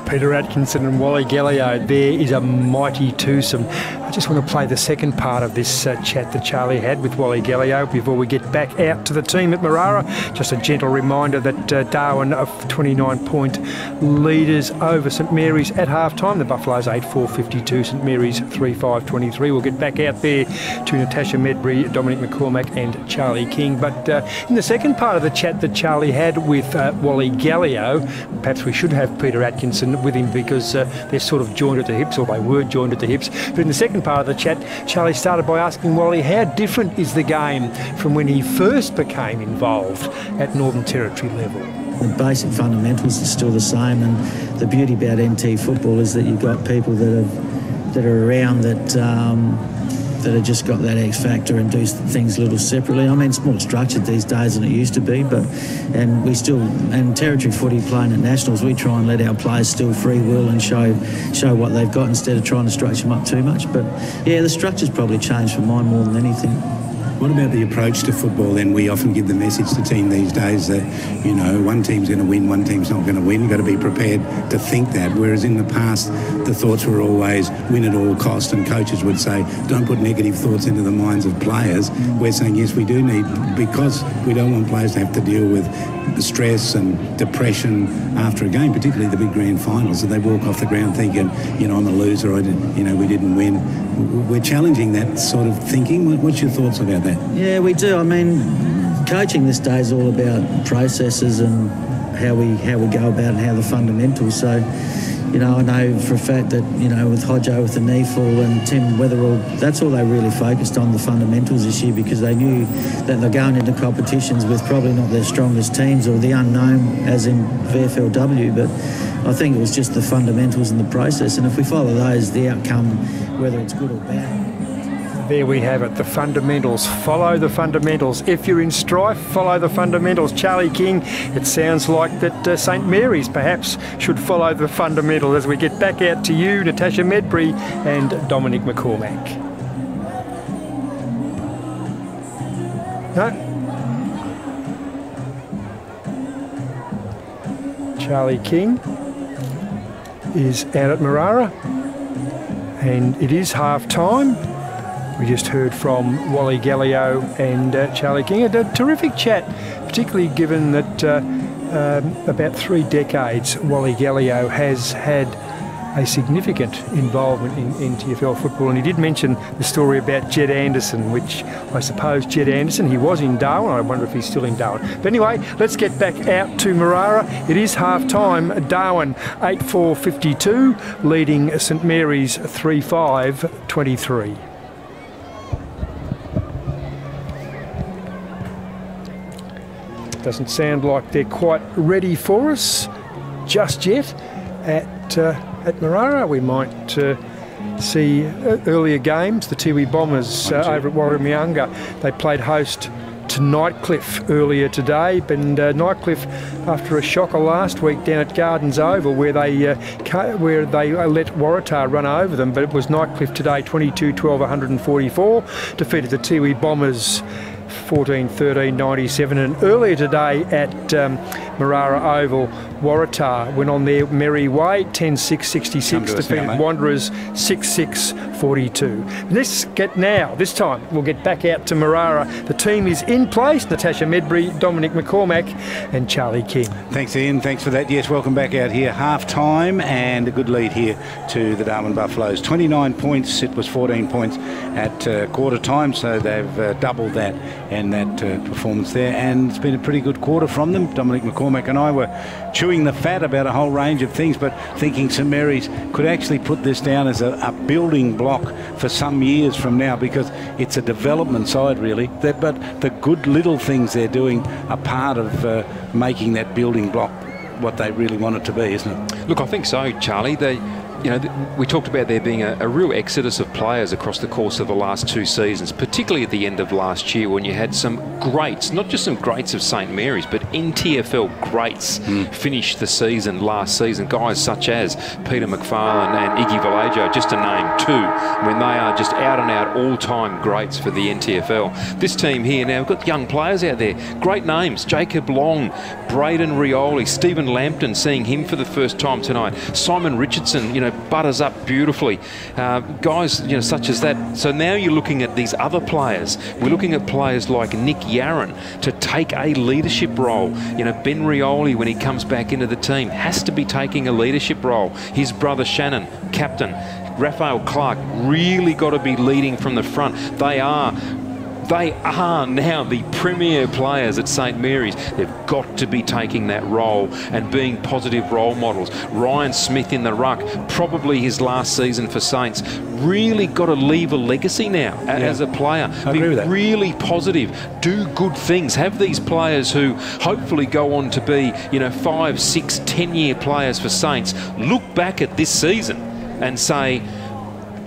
Peter Atkinson and Wally Gallio. There is a mighty twosome. I just want to play the second part of this chat that Charlie had with Wally Gallio before we get back out to the team at Marara. Just a gentle reminder that Darwin are 29-point leaders over St Mary's at half-time. The Buffaloes 8-4-52, St Mary's 3-5-23. We'll get back out there to Natasha Medbury, Dominic McCormack and Charlie King. But in the second part of the chat that Charlie had with Wally Gallio, perhaps we should have Peter Atkinson with him because they're sort of joined at the hips, or they were joined at the hips. But in the second part of the chat, Charlie started by asking Wally how different is the game from when he first became involved at Northern Territory level. The basic fundamentals are still the same, and the beauty about NT football is that you've got people that are around that have just got that X factor and do things a little separately. I mean, it's more structured these days than it used to be, and territory footy playing at nationals, we try and let our players still free will and show what they've got instead of trying to structure them up too much. But yeah, the structure's probably changed for mine more than anything. What about the approach to football then? We often give the message to team these days that, you know, one team's going to win, one team's not going to win. You've got to be prepared to think that. Whereas in the past, the thoughts were always win at all cost, and coaches would say, don't put negative thoughts into the minds of players. We're saying, yes, we do need, because we don't want players to have to deal with stress and depression after a game, particularly the big grand finals, that they walk off the ground thinking, you know, I'm a loser, we didn't win. We're challenging that sort of thinking. What's your thoughts about that? Yeah, we do. I mean, coaching this day is all about processes and how we go about it and how the fundamentals. So, you know, I know for a fact that, you know, with Hodjo with the knee fall and Tim Weatherall, that's all they really focused on, the fundamentals this year, because they knew that they're going into competitions with probably not their strongest teams or the unknown, as in VFLW, but I think it was just the fundamentals and the process. And if we follow those, the outcome, whether it's good or bad. There we have it, the fundamentals. Follow the fundamentals. If you're in strife, follow the fundamentals. Charlie King, it sounds like that St Mary's perhaps should follow the fundamentals as we get back out to you, Natasha Medbury and Dominic McCormack. No? Charlie King is out at Marara, and it is half-time. We just heard from Wally Gallio and Charlie King. A terrific chat, particularly given that about 3 decades Wally Gallio has had a significant involvement in NTFL football. And he did mention the story about Jed Anderson, which I suppose Jed Anderson, he was in Darwin. I wonder if he's still in Darwin. But anyway, let's get back out to Marara. It is half-time. Darwin 8-4-52, leading St Mary's 3-5-23. Doesn't sound like they're quite ready for us just yet at Marara. We might see earlier games. The Tiwi Bombers over at Warramunga, they played host to Nightcliff earlier today, and Nightcliff, after a shocker last week down at Gardens Oval where they let Waratah run over them, but it was Nightcliff today 22-12 144, defeated the Tiwi Bombers 14-13-97, and earlier today at Marara Oval, Waratah went on their merry way, 10-6-66, defeated Wanderers 6-6-42. This time we'll get back out to Marara. The team is in place. Natasha Medbury, Dominic McCormack and Charlie King. Thanks, Ian. Thanks for that. Yes, welcome back out here. Half-time and a good lead here to the Darwin Buffaloes. 29 points. It was 14 points at quarter time, so they've doubled that and that performance there. And it's been a pretty good quarter from them. Dominic McCormack and I were chewing the fat about a whole range of things, but thinking St Mary's could actually put this down as a building block for some years from now, because it's a development side really. But the good little things they're doing are part of making that building block what they really want it to be, isn't it? Look, I think so, Charlie. you know, we talked about there being a real exodus of players across the course of the last 2 seasons, particularly at the end of last year when you had some greats, not just some greats of St Mary's, but NTFL greats finish the season last season. Guys such as Peter McFarlane and Iggy Vallejo, just to name 2, when they are just out and out all-time greats for the NTFL. This team here now, we've got young players out there, great names, Jacob Long, Braden Rioli, Stephen Lampton, seeing him for the first time tonight, Simon Richardson, you know, butters up beautifully, guys, you know, such as that. So now you're looking at these other players. We're looking at players like Nick Yarran to take a leadership role. You know, Ben Rioli, when he comes back into the team, has to be taking a leadership role. His brother Shannon, captain. Raphael Clark, really got to be leading from the front. They are now the premier players at St Mary's. They've got to be taking that role and being positive role models. Ryan Smith in the ruck, probably his last season for Saints, really got to leave a legacy now as a player. I agree with that. Really positive, do good things. Have these players who hopefully go on to be, you know, 5, 6, 10-year players for Saints, look back at this season and say,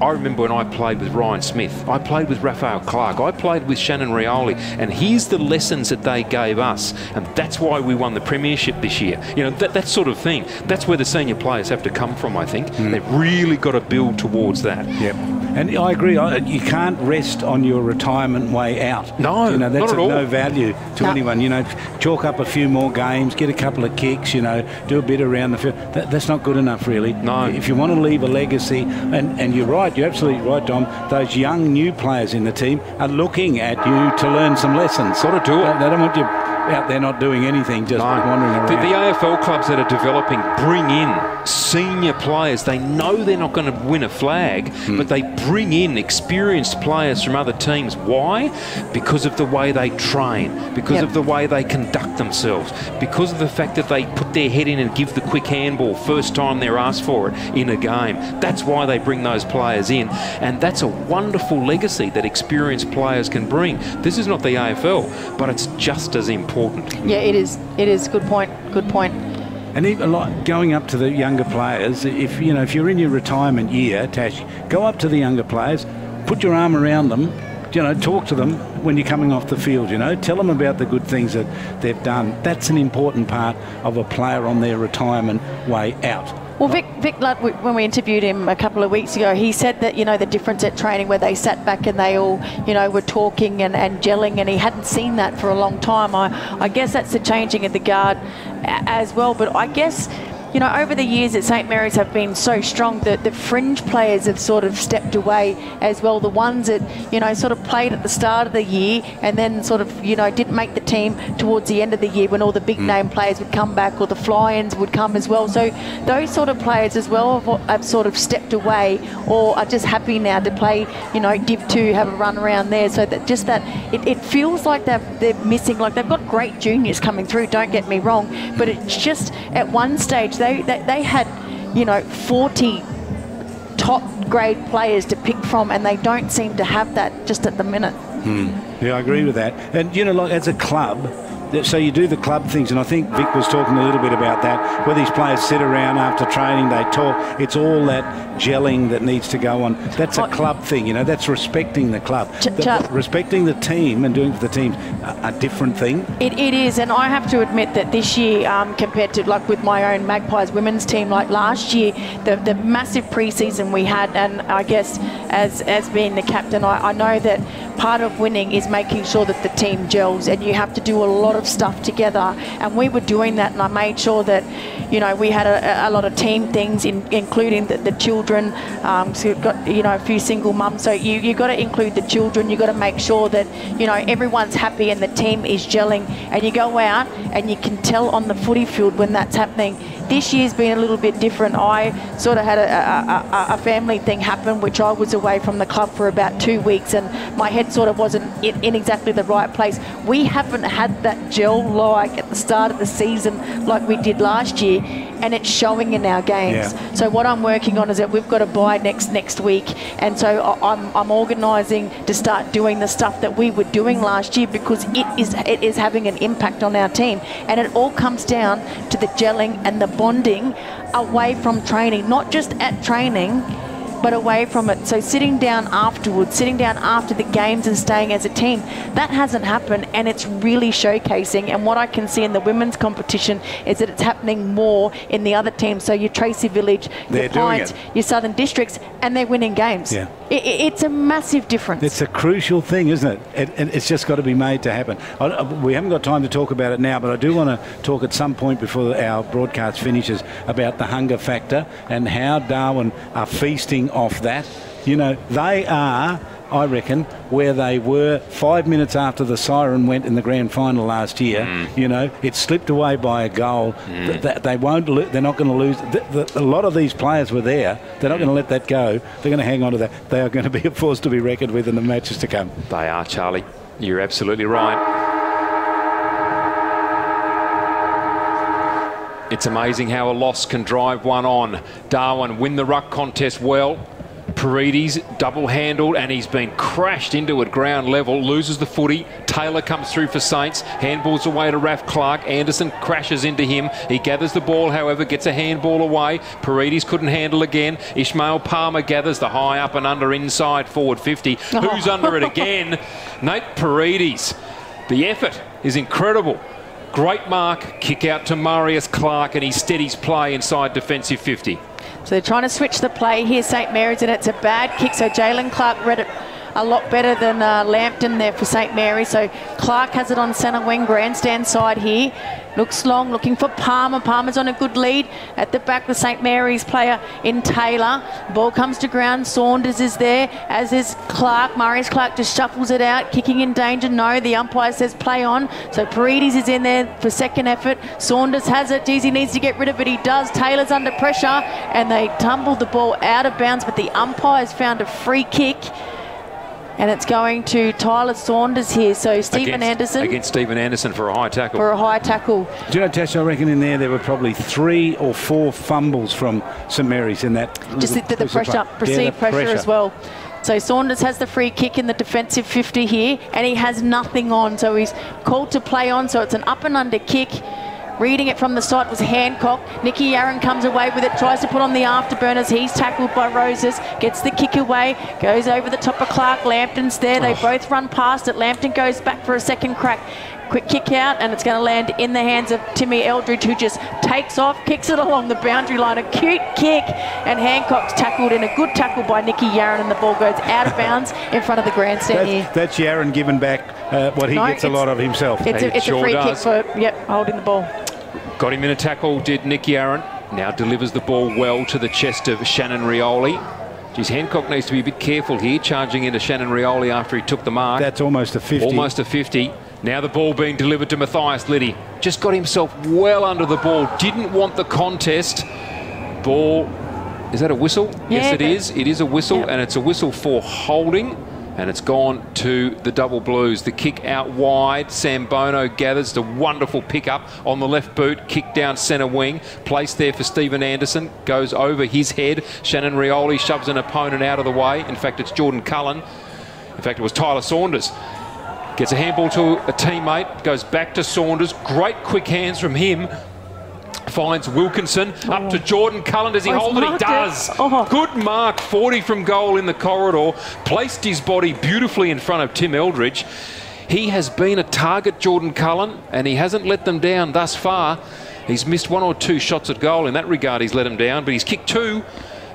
I remember when I played with Ryan Smith, I played with Raphael Clark, I played with Shannon Rioli, and here's the lessons that they gave us, and that's why we won the premiership this year. You know, that sort of thing. That's where the senior players have to come from, I think. They've really got to build towards that. Yep. And I agree, you can't rest on your retirement way out. No, you know, that's not at all. No value to anyone. You know, chalk up a few more games, get a couple of kicks, you know, do a bit around the field. That's not good enough, really. No. If you want to leave a legacy, and you're right, you're absolutely right, Dom, those young new players in the team are looking at you to learn some lessons. Got to do it. They don't want you out there not doing anything, just wandering around. The AFL clubs that are developing bring in senior players. They know they're not going to win a flag, but they bring in experienced players from other teams. Why? Because of the way they train, because of the way they conduct themselves, because of the fact that they put their head in and give the quick handball first time they're asked for it in a game. That's why they bring those players in, and that's a wonderful legacy that experienced players can bring. This is not the AFL, but it's just as important. Yeah, it is. It is. Good point. Good point. And even like going up to the younger players, if you're in your retirement year, Tash, go up to the younger players, put your arm around them, you know, talk to them when you're coming off the field, you know, tell them about the good things that they've done. That's an important part of a player on their retirement way out. Well, Vic Ludd, when we interviewed him a couple of weeks ago, he said that, you know, the difference at training where they sat back and they all, you know, were talking and gelling, and he hadn't seen that for a long time. I guess that's the changing of the guard as well. But I guess, you know, over the years at St Mary's have been so strong that the fringe players have sort of stepped away as well. The ones that, you know, sort of played at the start of the year and then sort of, you know, didn't make the team towards the end of the year when all the big name players would come back, or the fly-ins would come as well. So those sort of players as well have sort of stepped away, or are just happy now to play, you know, Div 2, have a run around there. So that just that it feels like they're missing, like they've got great juniors coming through, don't get me wrong, but it's just at one stage they had, you know, 40 top grade players to pick from, and they don't seem to have that just at the minute. Yeah, I agree with that. And, you know, like as a club, so you do the club things, and I think Vic was talking a little bit about that, where these players sit around after training, they talk. It's all that gelling that needs to go on. That's a club thing, you know, that's respecting the club. Respecting the team and doing for the team, a different thing. It is, and I have to admit that this year, compared to like with my own Magpies women's team, like last year, the massive pre-season we had, and I guess as being the captain, I know that part of winning is making sure that the team gels, and you have to do a lot of stuff together, and we were doing that, and I made sure that, you know, we had a lot of team things, including the children. So you've got, you know, a few single mums, so you got to include the children. You got to make sure that, you know, everyone's happy and the team is gelling, and you go out and you can tell on the footy field when that's happening. This year's been a little bit different. I sort of had a family thing happen, which I was away from the club for about 2 weeks, and my head sort of wasn't in exactly the right place. We haven't had that gel like at the start of the season like we did last year. and it's showing in our games. Yeah. So what I'm working on is that we've got a bye next week, and so I'm organising to start doing the stuff that we were doing last year, because it is having an impact on our team, and it all comes down to the gelling and the bonding away from training, not just at training, but away from it. So sitting down afterwards, sitting down after the games and staying as a team, that hasn't happened, and it's really showcasing. And what I can see in the women's competition is that it's happening more in the other teams. So your Tracy Village, your Pines, your Southern Districts, and they're winning games. Yeah. It's a massive difference. It's a crucial thing, isn't it? It's just got to be made to happen. We haven't got time to talk about it now, but I do want to talk at some point before our broadcast finishes about the hunger factor and how Darwin are feasting off that. You know, they are, I reckon, where they were 5 minutes after the siren went in the grand final last year. You know, it slipped away by a goal. They won't. They're not going to lose. A lot of these players were there. They're not going to let that go. They're going to hang on to that. They are going to be a force to be reckoned with in the matches to come. They are, Charlie. You're absolutely right. It's amazing how a loss can drive one on. Darwin win the ruck contest well. Paredes double-handled, and he's been crashed into at ground level, loses the footy. Taylor comes through for Saints, handballs away to Raf Clark. Anderson crashes into him. He gathers the ball, however, gets a handball away. Paredes couldn't handle again. Ishmael Palmer gathers the high up and under inside forward 50. Who's under it again? Nate Paredes. The effort is incredible. Great mark, kick out to Marius Clark, and he steadies play inside defensive 50. So they're trying to switch the play here, St Mary's, and it's a bad kick. So Jalen Clark read it a lot better than Lambton there for St Mary's. So Clark has it on centre wing, grandstand side here. Looks long, looking for Palmer. Palmer's on a good lead at the back with St Mary's player in Taylor. Ball comes to ground. Saunders is there, as is Clark. Marius Clark just shuffles it out. Kicking in danger. No, the umpire says play on. So Paredes is in there for second effort. Saunders has it. Geez, he needs to get rid of it. He does. Taylor's under pressure, and they tumble the ball out of bounds, but the umpire's found a free kick. And it's going to Tyler Saunders here. So Stephen Anderson. Against Stephen Anderson for a high tackle. For a high tackle. Do you know, Tash, I reckon in there were probably 3 or 4 fumbles from St Mary's in that. Just the pressure, perceived pressure as well. So Saunders has the free kick in the defensive 50 here, and he has nothing on. So he's called to play on. So it's an up and under kick. Reading it from the side was Hancock. Nicky Aaron comes away with it, tries to put on the afterburners. He's tackled by Roses, gets the kick away, goes over the top of Clark. Lampton's there. They both run past it. Lampton goes back for a second crack. Quick kick out, and it's going to land in the hands of Timmy Eldridge, who just takes off, kicks it along the boundary line. A cute kick, and Hancock's tackled in a good tackle by Nicky Yaron, and the ball goes out of bounds in front of the grandstand here. That's Yaron giving back what he gets a lot of himself. It's a free kick for, holding the ball. Got him in a tackle, did Nicky Aaron. Now delivers the ball well to the chest of Shannon Rioli. Geez, Hancock needs to be a bit careful here, charging into Shannon Rioli after he took the mark. That's almost a 50. Almost a 50. Now the ball being delivered to Matthias Liddy. Just got himself well under the ball. Didn't want the contest. Ball, is that a whistle? Yeah, yes, it is. It is a whistle, and it's a whistle for holding. And it's gone to the Double Blues. The kick out wide. Sam Bono gathers the wonderful pickup on the left boot. Kick down centre wing. Placed there for Stephen Anderson. Goes over his head. Shannon Rioli shoves an opponent out of the way. In fact, it's Jordan Cullen. In fact, it was Tyler Saunders. Gets a handball to a teammate. Goes back to Saunders. Great quick hands from him. Finds Wilkinson up to Jordan Cullen. Does he hold it? He does. Good mark. 40 from goal in the corridor. Placed his body beautifully in front of Tim Eldridge. He has been a target, Jordan Cullen, and he hasn't let them down thus far. He's missed 1 or 2 shots at goal. In that regard, he's let them down, but he's kicked 2.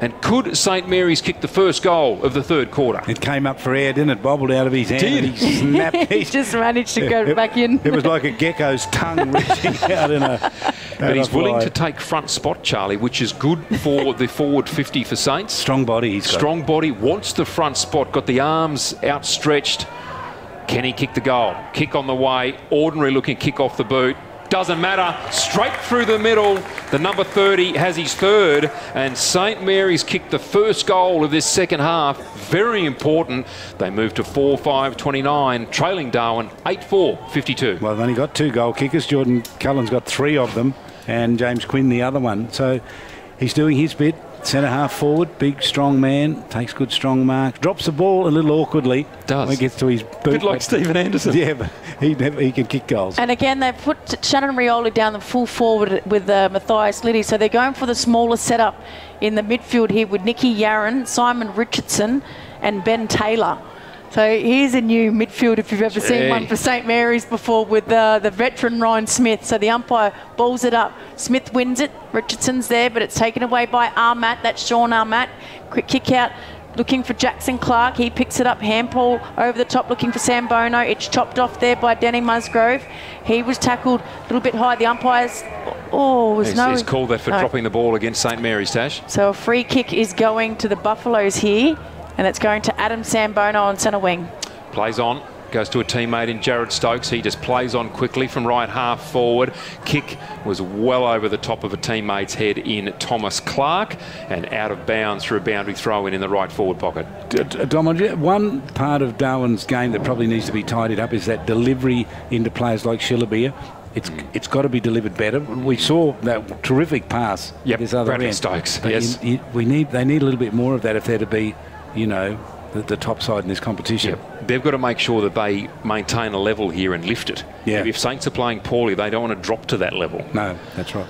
And could St Mary's kick the first goal of the third quarter? It came up for air, didn't it? Bobbled out of his hand. He snapped. He just managed to go back in. It was like a gecko's tongue reaching out in a... But he's willing to take front spot, Charlie, which is good for the forward 50 for Saints. Strong body. Strong body, wants the front spot, got the arms outstretched. Can he kick the goal? Kick on the way, ordinary looking kick off the boot. Doesn't matter, straight through the middle. The number 30 has his third, and St Mary's kicked the first goal of this second half. Very important. They move to 4-5-29, trailing Darwin 8-4-52. Well, they've only got 2 goal kickers. Jordan Cullen's got 3 of them. and James Quinn the other one. So he's doing his bit. Centre half forward, big strong man, takes good strong mark, drops the ball a little awkwardly. Does. When it gets to his boot. A bit like Stephen Anderson. Yeah, but he can kick goals. And again, they've put Shannon Rioli down the full forward with Matthias Liddy. So they're going for the smaller setup in the midfield here with Nicky Yarran, Simon Richardson and Ben Taylor. So here's a new midfield if you've ever seen one for St Mary's before with the veteran Ryan Smith. So the umpire balls it up. Smith wins it. Richardson's there, but it's taken away by Armat. That's Sean Armat. Quick kick out. Looking for Jackson Clark. He picks it up. Handball over the top looking for Sam Bono. It's chopped off there by Danny Musgrove. He was tackled a little bit high. The umpires... He's called that for dropping the ball against St Mary's, Tash. So a free kick is going to the Buffaloes here. And it's going to Adam Sambono on centre wing. Plays on, goes to a teammate in Jared Stokes. He just plays on quickly from right half forward. Kick was well over the top of a teammate's head in Thomas Clark and out of bounds through a boundary throw in the right forward pocket. Dom, one part of Darwin's game that probably needs to be tidied up is that delivery into players like Shillabia. It's got to be delivered better. We saw that terrific pass. Yep, this other Bradley end. Stokes. But yes, they need a little bit more of that if they're to be, you know, the top side in this competition. Yep. They've got to make sure that they maintain a level here and lift it. Yeah. If Saints are playing poorly, they don't want to drop to that level. No, that's right.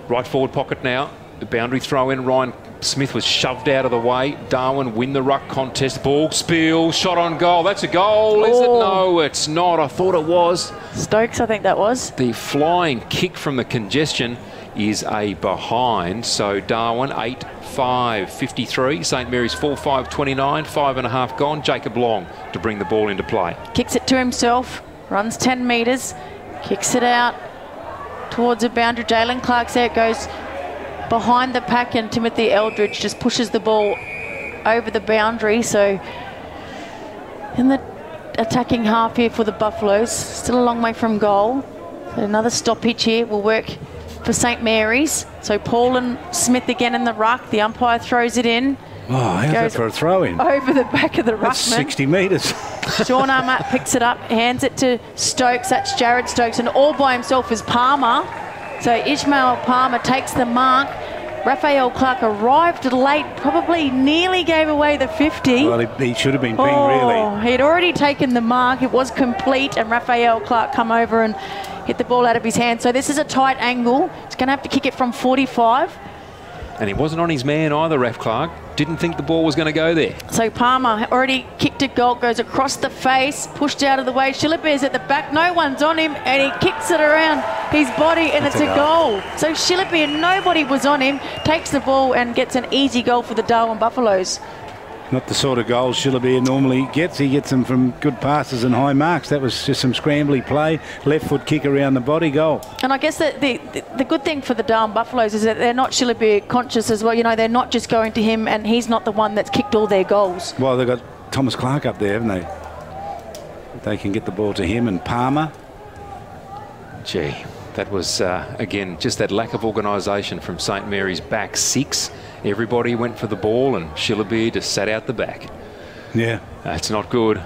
Right forward pocket now. The boundary throw in. Ryan Smith was shoved out of the way. Darwin win the ruck contest. Ball spill. Shot on goal. That's a goal, is it? No, it's not. I thought it was. Stokes, I think that was. The flying kick from the congestion is a behind. So Darwin 8-5-53. St Mary's 4-5-29. 5.5 gone. Jacob Long to bring the ball into play. Kicks it to himself. Runs 10 metres. Kicks it out towards a boundary. Jalen Clark's there. It goes behind the pack and Timothy Eldridge just pushes the ball over the boundary. So in the attacking half here for the Buffaloes, still a long way from goal. So another stoppage here will work for St Mary's. So Paul and Smith again in the ruck. The umpire throws it in. Oh, how's that for a throw-in? Over the back of the ruckman. That's 60 metres. Sean Armat picks it up, hands it to Stokes. That's Jared Stokes, and all by himself is Palmer. So Ishmael Palmer takes the mark. Raphael Clark arrived late, probably nearly gave away the 50. Well, he should have been pinged, really. He'd already taken the mark. It was complete, and Raphael Clark come over and hit the ball out of his hand. So this is a tight angle. He's going to have to kick it from 45. And he wasn't on his man either, Raf Clark. Didn't think the ball was going to go there. So Palmer already kicked a goal, goes across the face, pushed out of the way. Shillabear's at the back, no one's on him, and he kicks it around his body, and it's a goal. So Shillabear, nobody was on him, takes the ball and gets an easy goal for the Darwin Buffaloes. Not the sort of goals Shillabear normally gets. He gets them from good passes and high marks. That was just some scrambly play, left foot kick around the body, goal. And I guess the good thing for the Darwin Buffaloes is that they're not Shillabear conscious as well. You know, they're not just going to him, and he's not the one that's kicked all their goals. Well, they've got Thomas Clark up there, haven't they? They can get the ball to him and Palmer. Gee, that was, again, just that lack of organisation from St Mary's back six. Everybody went for the ball and Shillabear just sat out the back. Yeah. That's not good.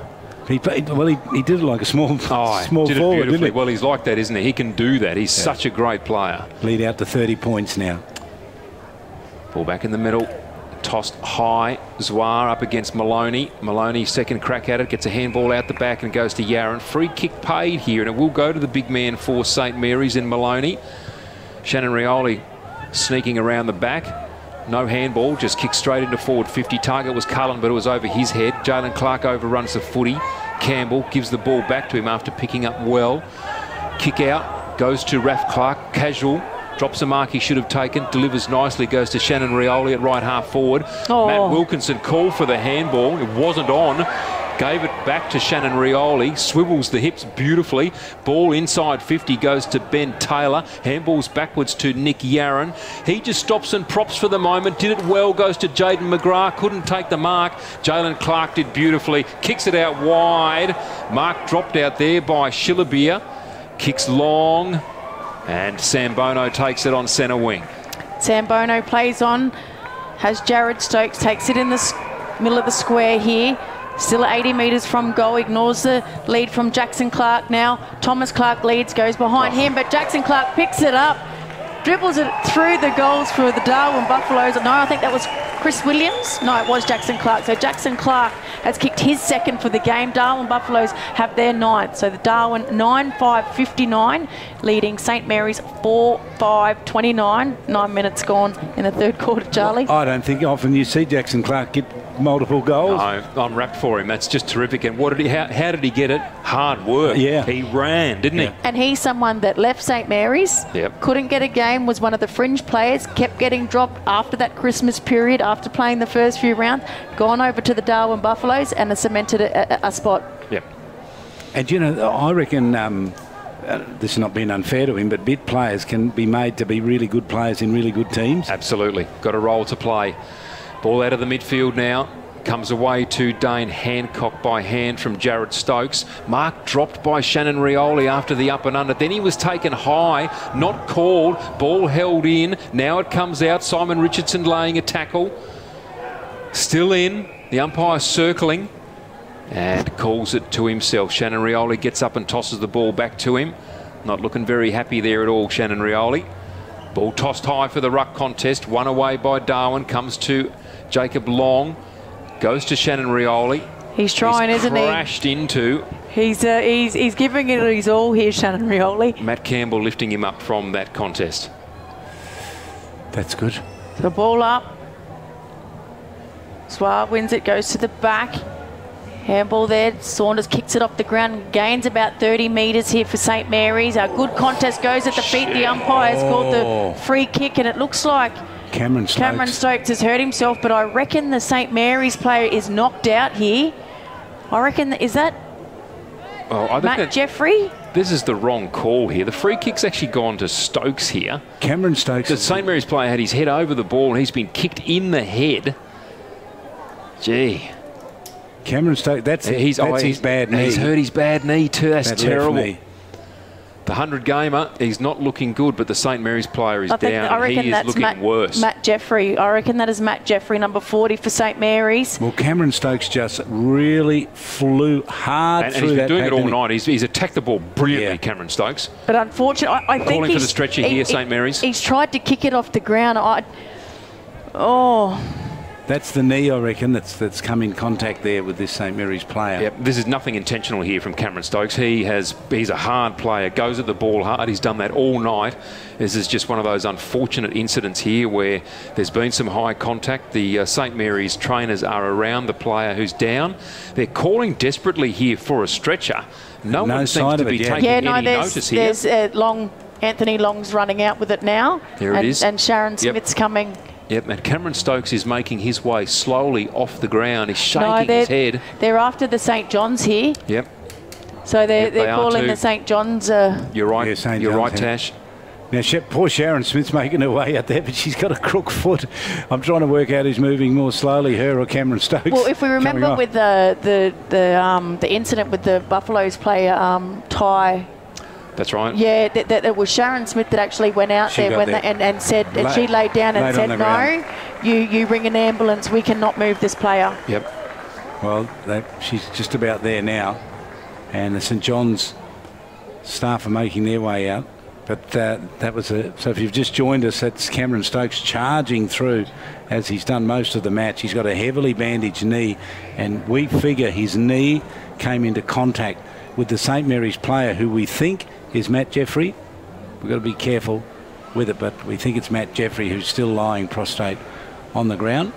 He played, well, he did it like a small forward, didn't he? Well, he's like that, isn't he? He can do that. He's such a great player. Lead out to 30 points now. Ball back in the middle. Tossed high. Zwar up against Maloney. Maloney, second crack at it, gets a handball out the back and goes to Yarran. Free kick paid here, and it will go to the big man for St Mary's in Maloney. Shannon Rioli sneaking around the back. No handball, just kicked straight into forward 50. Target was Cullen, but it was over his head. Jalen Clark overruns the footy. Campbell gives the ball back to him after picking up well. Kick out, goes to Raf Clark, casual. Drops a mark he should have taken, delivers nicely, goes to Shannon Rioli at right half forward. Matt Wilkinson called for the handball, it wasn't on. Gave it back to Shannon Rioli, swivels the hips beautifully. Ball inside 50 goes to Ben Taylor. Handballs backwards to Nick Yarran. He just stops and props for the moment. Did it well, goes to Jaden McGrath. Couldn't take the mark. Jalen Clark did beautifully. Kicks it out wide. Mark dropped out there by Shillabear. Kicks long. And Sambono takes it on centre wing. Sambono plays on. Has Jared Stokes. Takes it in the middle of the square here. Still at 80 metres from goal, ignores the lead from Jackson Clark now. Thomas Clark leads, goes behind him, but Jackson Clark picks it up. dribbles it through the goals for the Darwin Buffaloes. No, I think that was Chris Williams. No, it was Jackson Clark. So Jackson Clark has kicked his second for the game. Darwin Buffaloes have their ninth. So the Darwin 9-5-59, leading St Mary's 4-5-29. 9 minutes gone in the third quarter, Charlie. I don't think often you see Jackson Clark get multiple goals. No, I'm wrapped for him. That's just terrific. And what did he? How did he get it? Hard work. Yeah. He ran, didn't he? And he's someone that left St Mary's, couldn't get a game, was one of the fringe players, kept getting dropped after that Christmas period, after playing the first few rounds, gone over to the Darwin Buffaloes and has cemented a spot. Yep. And, you know, I reckon this is not being unfair to him, but bit players can be made to be really good players in really good teams. Absolutely. Got a role to play. Ball out of the midfield now. Comes away to Dane Hancock by hand from Jared Stokes. Mark dropped by Shannon Rioli after the up and under. Then he was taken high, not called. Ball held in. Now it comes out. Simon Richardson laying a tackle. Still in. The umpire circling and calls it to himself. Shannon Rioli gets up and tosses the ball back to him. Not looking very happy there at all, Shannon Rioli. Ball tossed high for the ruck contest. Won away by Darwin. Comes to Jacob Long. Goes to Shannon Rioli. He's trying, isn't he? Crashed into. He's giving it his all here, Shannon Rioli. Matt Campbell lifting him up from that contest. That's good. The ball up. Swab wins it, goes to the back. Handball there. Saunders kicks it off the ground, gains about 30 metres here for St Mary's. A good contest goes at the feet. The umpire's called the free kick, and it looks like Cameron Stokes has hurt himself, but I reckon the St Mary's player is knocked out here. I reckon, is that Matt Jeffrey? This is the wrong call here. The free kick's actually gone to Stokes here. Cameron Stokes. The St Mary's player had his head over the ball and he's been kicked in the head. Gee. Cameron Stokes, that's his bad knee. He's hurt his bad knee too. That's terrible. Knee. The 100-gamer, he's not looking good, but the St Mary's player is down. I reckon he is looking worse. Matt Jeffrey. I reckon that is Matt Jeffrey, number 40 for St Mary's. Well, Cameron Stokes just really flew hard through that. And he's been doing it all night. He's attacked the ball brilliantly, Cameron Stokes. But unfortunately, I think calling for the stretcher here, St Mary's. He's tried to kick it off the ground. That's the knee, I reckon, that's come in contact there with this St Mary's player. Yep, this is nothing intentional here from Cameron Stokes. He's a hard player, goes at the ball hard. He's done that all night. This is just one of those unfortunate incidents here where there's been some high contact. The St Mary's trainers are around the player who's down. They're calling desperately here for a stretcher. No one seems to be taking any notice here. There's Anthony Long's running out with it now. There it is. And Sharon Smith's coming. Yep, and Cameron Stokes is making his way slowly off the ground. He's shaking his head. They're after the St John's here. Yep. So they're calling the St John's. You're right. Yeah, You're right, Tash. Now, poor Sharon Smith's making her way out there, but she's got a crook foot. I'm trying to work out who's moving more slowly, her or Cameron Stokes. Well, if we remember with the incident with the Buffaloes player, Ty. That's right. Yeah, that was Sharon Smith that actually went out there and said, and she laid down and said, no, you ring an ambulance, we cannot move this player. Yep. Well, she's just about there now, and the St John's staff are making their way out. But that was so if you've just joined us, that's Cameron Stokes charging through as he's done most of the match. He's got a heavily bandaged knee, and we figure his knee came into contact with the St Mary's player, who we think is Matt Jeffrey. We've got to be careful with it, but we think it's Matt Jeffrey who's still lying prostrate on the ground.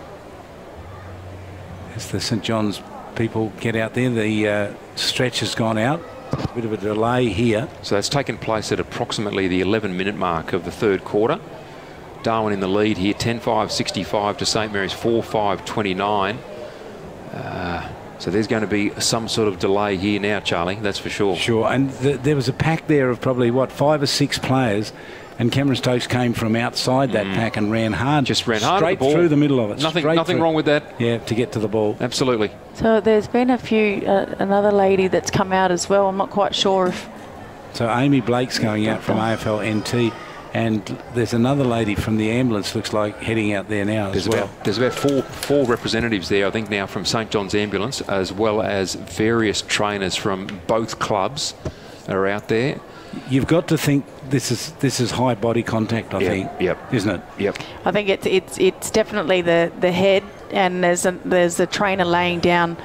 As the St John's people get out there, the stretch has gone out. A bit of a delay here. So that's taken place at approximately the 11-minute mark of the third quarter. Darwin in the lead here, 10-5-65 to St Mary's 4-5-29. So there's going to be some sort of delay here now, Charlie, that's for sure. Sure, and there was a pack there of probably, 5 or 6 players, and Cameron Stokes came from outside that pack and ran hard. Just ran hard straight through the middle of it. Nothing wrong with that. Yeah, to get to the ball. Absolutely. So there's been a few, another lady that's come out as well. I'm not quite sure if... So Amy Blake's going out from AFL NT. And there's another lady from the ambulance, looks like, heading out there now as well. There's about four representatives there, I think, now from St John's Ambulance, as well as various trainers from both clubs are out there. you've got to think this is high body contact. I think. Yep. Isn't it? Yep. I think it's definitely the head, and there's the trainer laying down.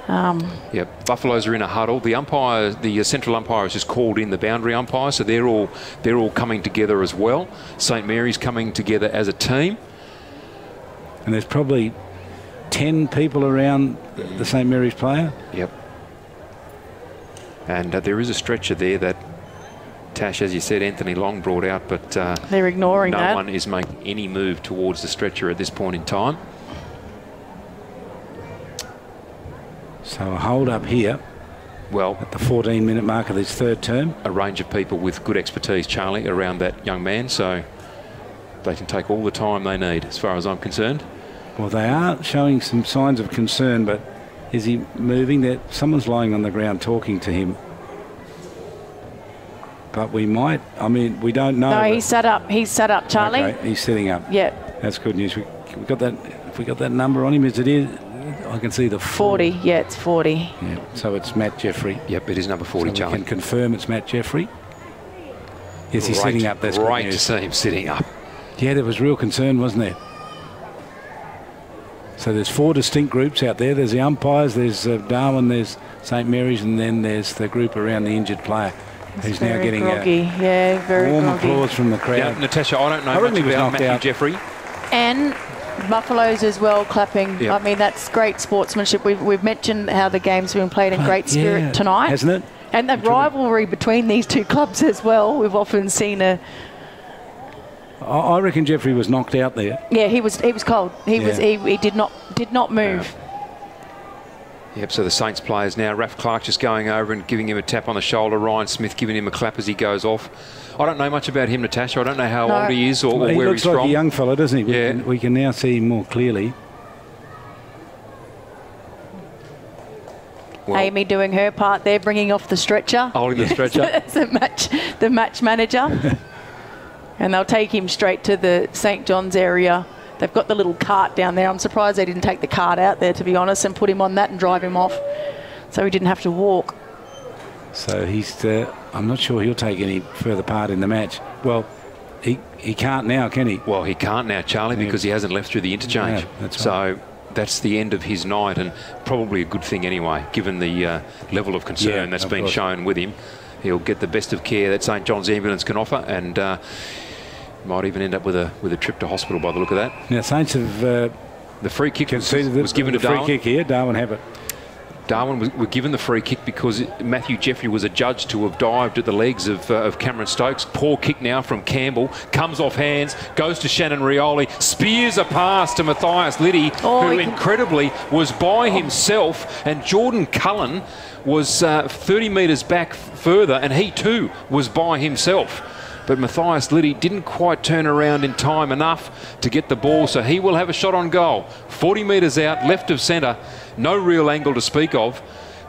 Yep. Buffaloes are in a huddle. The umpire, the central umpire, has just called in the boundary umpire, so they're all coming together as well. St Mary's coming together as a team. And there's probably 10 people around the St Mary's player. Yep. And there is a stretcher there that Tash, as you said, Anthony Long brought out, but they're ignoring that. No one is making any move towards the stretcher at this point in time. So a hold up here. Well, at the 14-minute mark of this third term. A range of people with good expertise, Charlie, around that young man, so they can take all the time they need, as far as I'm concerned. Well, they are showing some signs of concern, but is he moving? There, someone's lying on the ground talking to him. But we might. I mean, we don't know. No, he's sat up. He's sat up, Charlie. Okay, he's sitting up. Yeah. That's good news. We got that. If we got that number on him, as it is, I can see the 40. Yeah, it's 40. Yeah. So it's Matt Jeffrey. Yep, it is number 40, so Charlie. We can confirm it's Matt Jeffrey. Yes, he's sitting up. That's great to see him sitting up. Yeah, there was real concern, wasn't there? So there's 4 distinct groups out there. There's the umpires, there's Darwin, there's St Mary's, and then there's the group around the injured player. Who's now getting very warm groggy. applause from the crowd. Yeah, Natasha, I don't know much about Matthew Jeffrey. And Buffaloes as well clapping. Yep. I mean, that's great sportsmanship. We've mentioned how the game's been played in great spirit tonight. Hasn't it? And the rivalry between these two clubs as well. We've often seen a... I reckon Jeffrey was knocked out there. Yeah, he was cold. He did not move. Yep, so the Saints players now. Raf Clark just going over and giving him a tap on the shoulder. Ryan Smith giving him a clap as he goes off. I don't know much about him, Natasha. I don't know how old he is or where he's from. He looks like a young fella, doesn't he? We can now see him more clearly. Well, Amy doing her part there, bringing off the stretcher. Holding the stretcher. That's the match manager. And they'll take him straight to the St John's area. They've got the little cart down there. I'm surprised they didn't take the cart out there, to be honest, and put him on that and drive him off so he didn't have to walk. So he's, I'm not sure he'll take any further part in the match. Well, he can't now, can he? Well, he can't now, Charlie, because he hasn't left through the interchange. Yeah, that's right. So that's the end of his night, and probably a good thing anyway, given the level of concern that's been shown with him. He'll get the best of care that St John's Ambulance can offer, and might even end up with a trip to hospital by the look of that. Now, Saints have... the free kick was given to Darwin. Free kick here, Darwin have it. Darwin were given the free kick because Matthew Jeffrey was adjudged to have dived at the legs of Cameron Stokes. Poor kick now from Campbell. Comes off hands, goes to Shannon Rioli, spears a pass to Matthias Liddy, who incredibly was by himself, and Jordan Cullen was 30 metres back further, and he too was by himself. But Matthias Liddy didn't quite turn around in time enough to get the ball, so he will have a shot on goal. 40 metres out, left of centre, no real angle to speak of.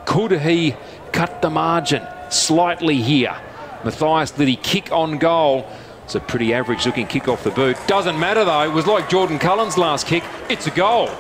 Could he cut the margin slightly here? Matthias Liddy, kick on goal. It's a pretty average looking kick off the boot. Doesn't matter though, it was like Jordan Cullen's last kick. It's a goal.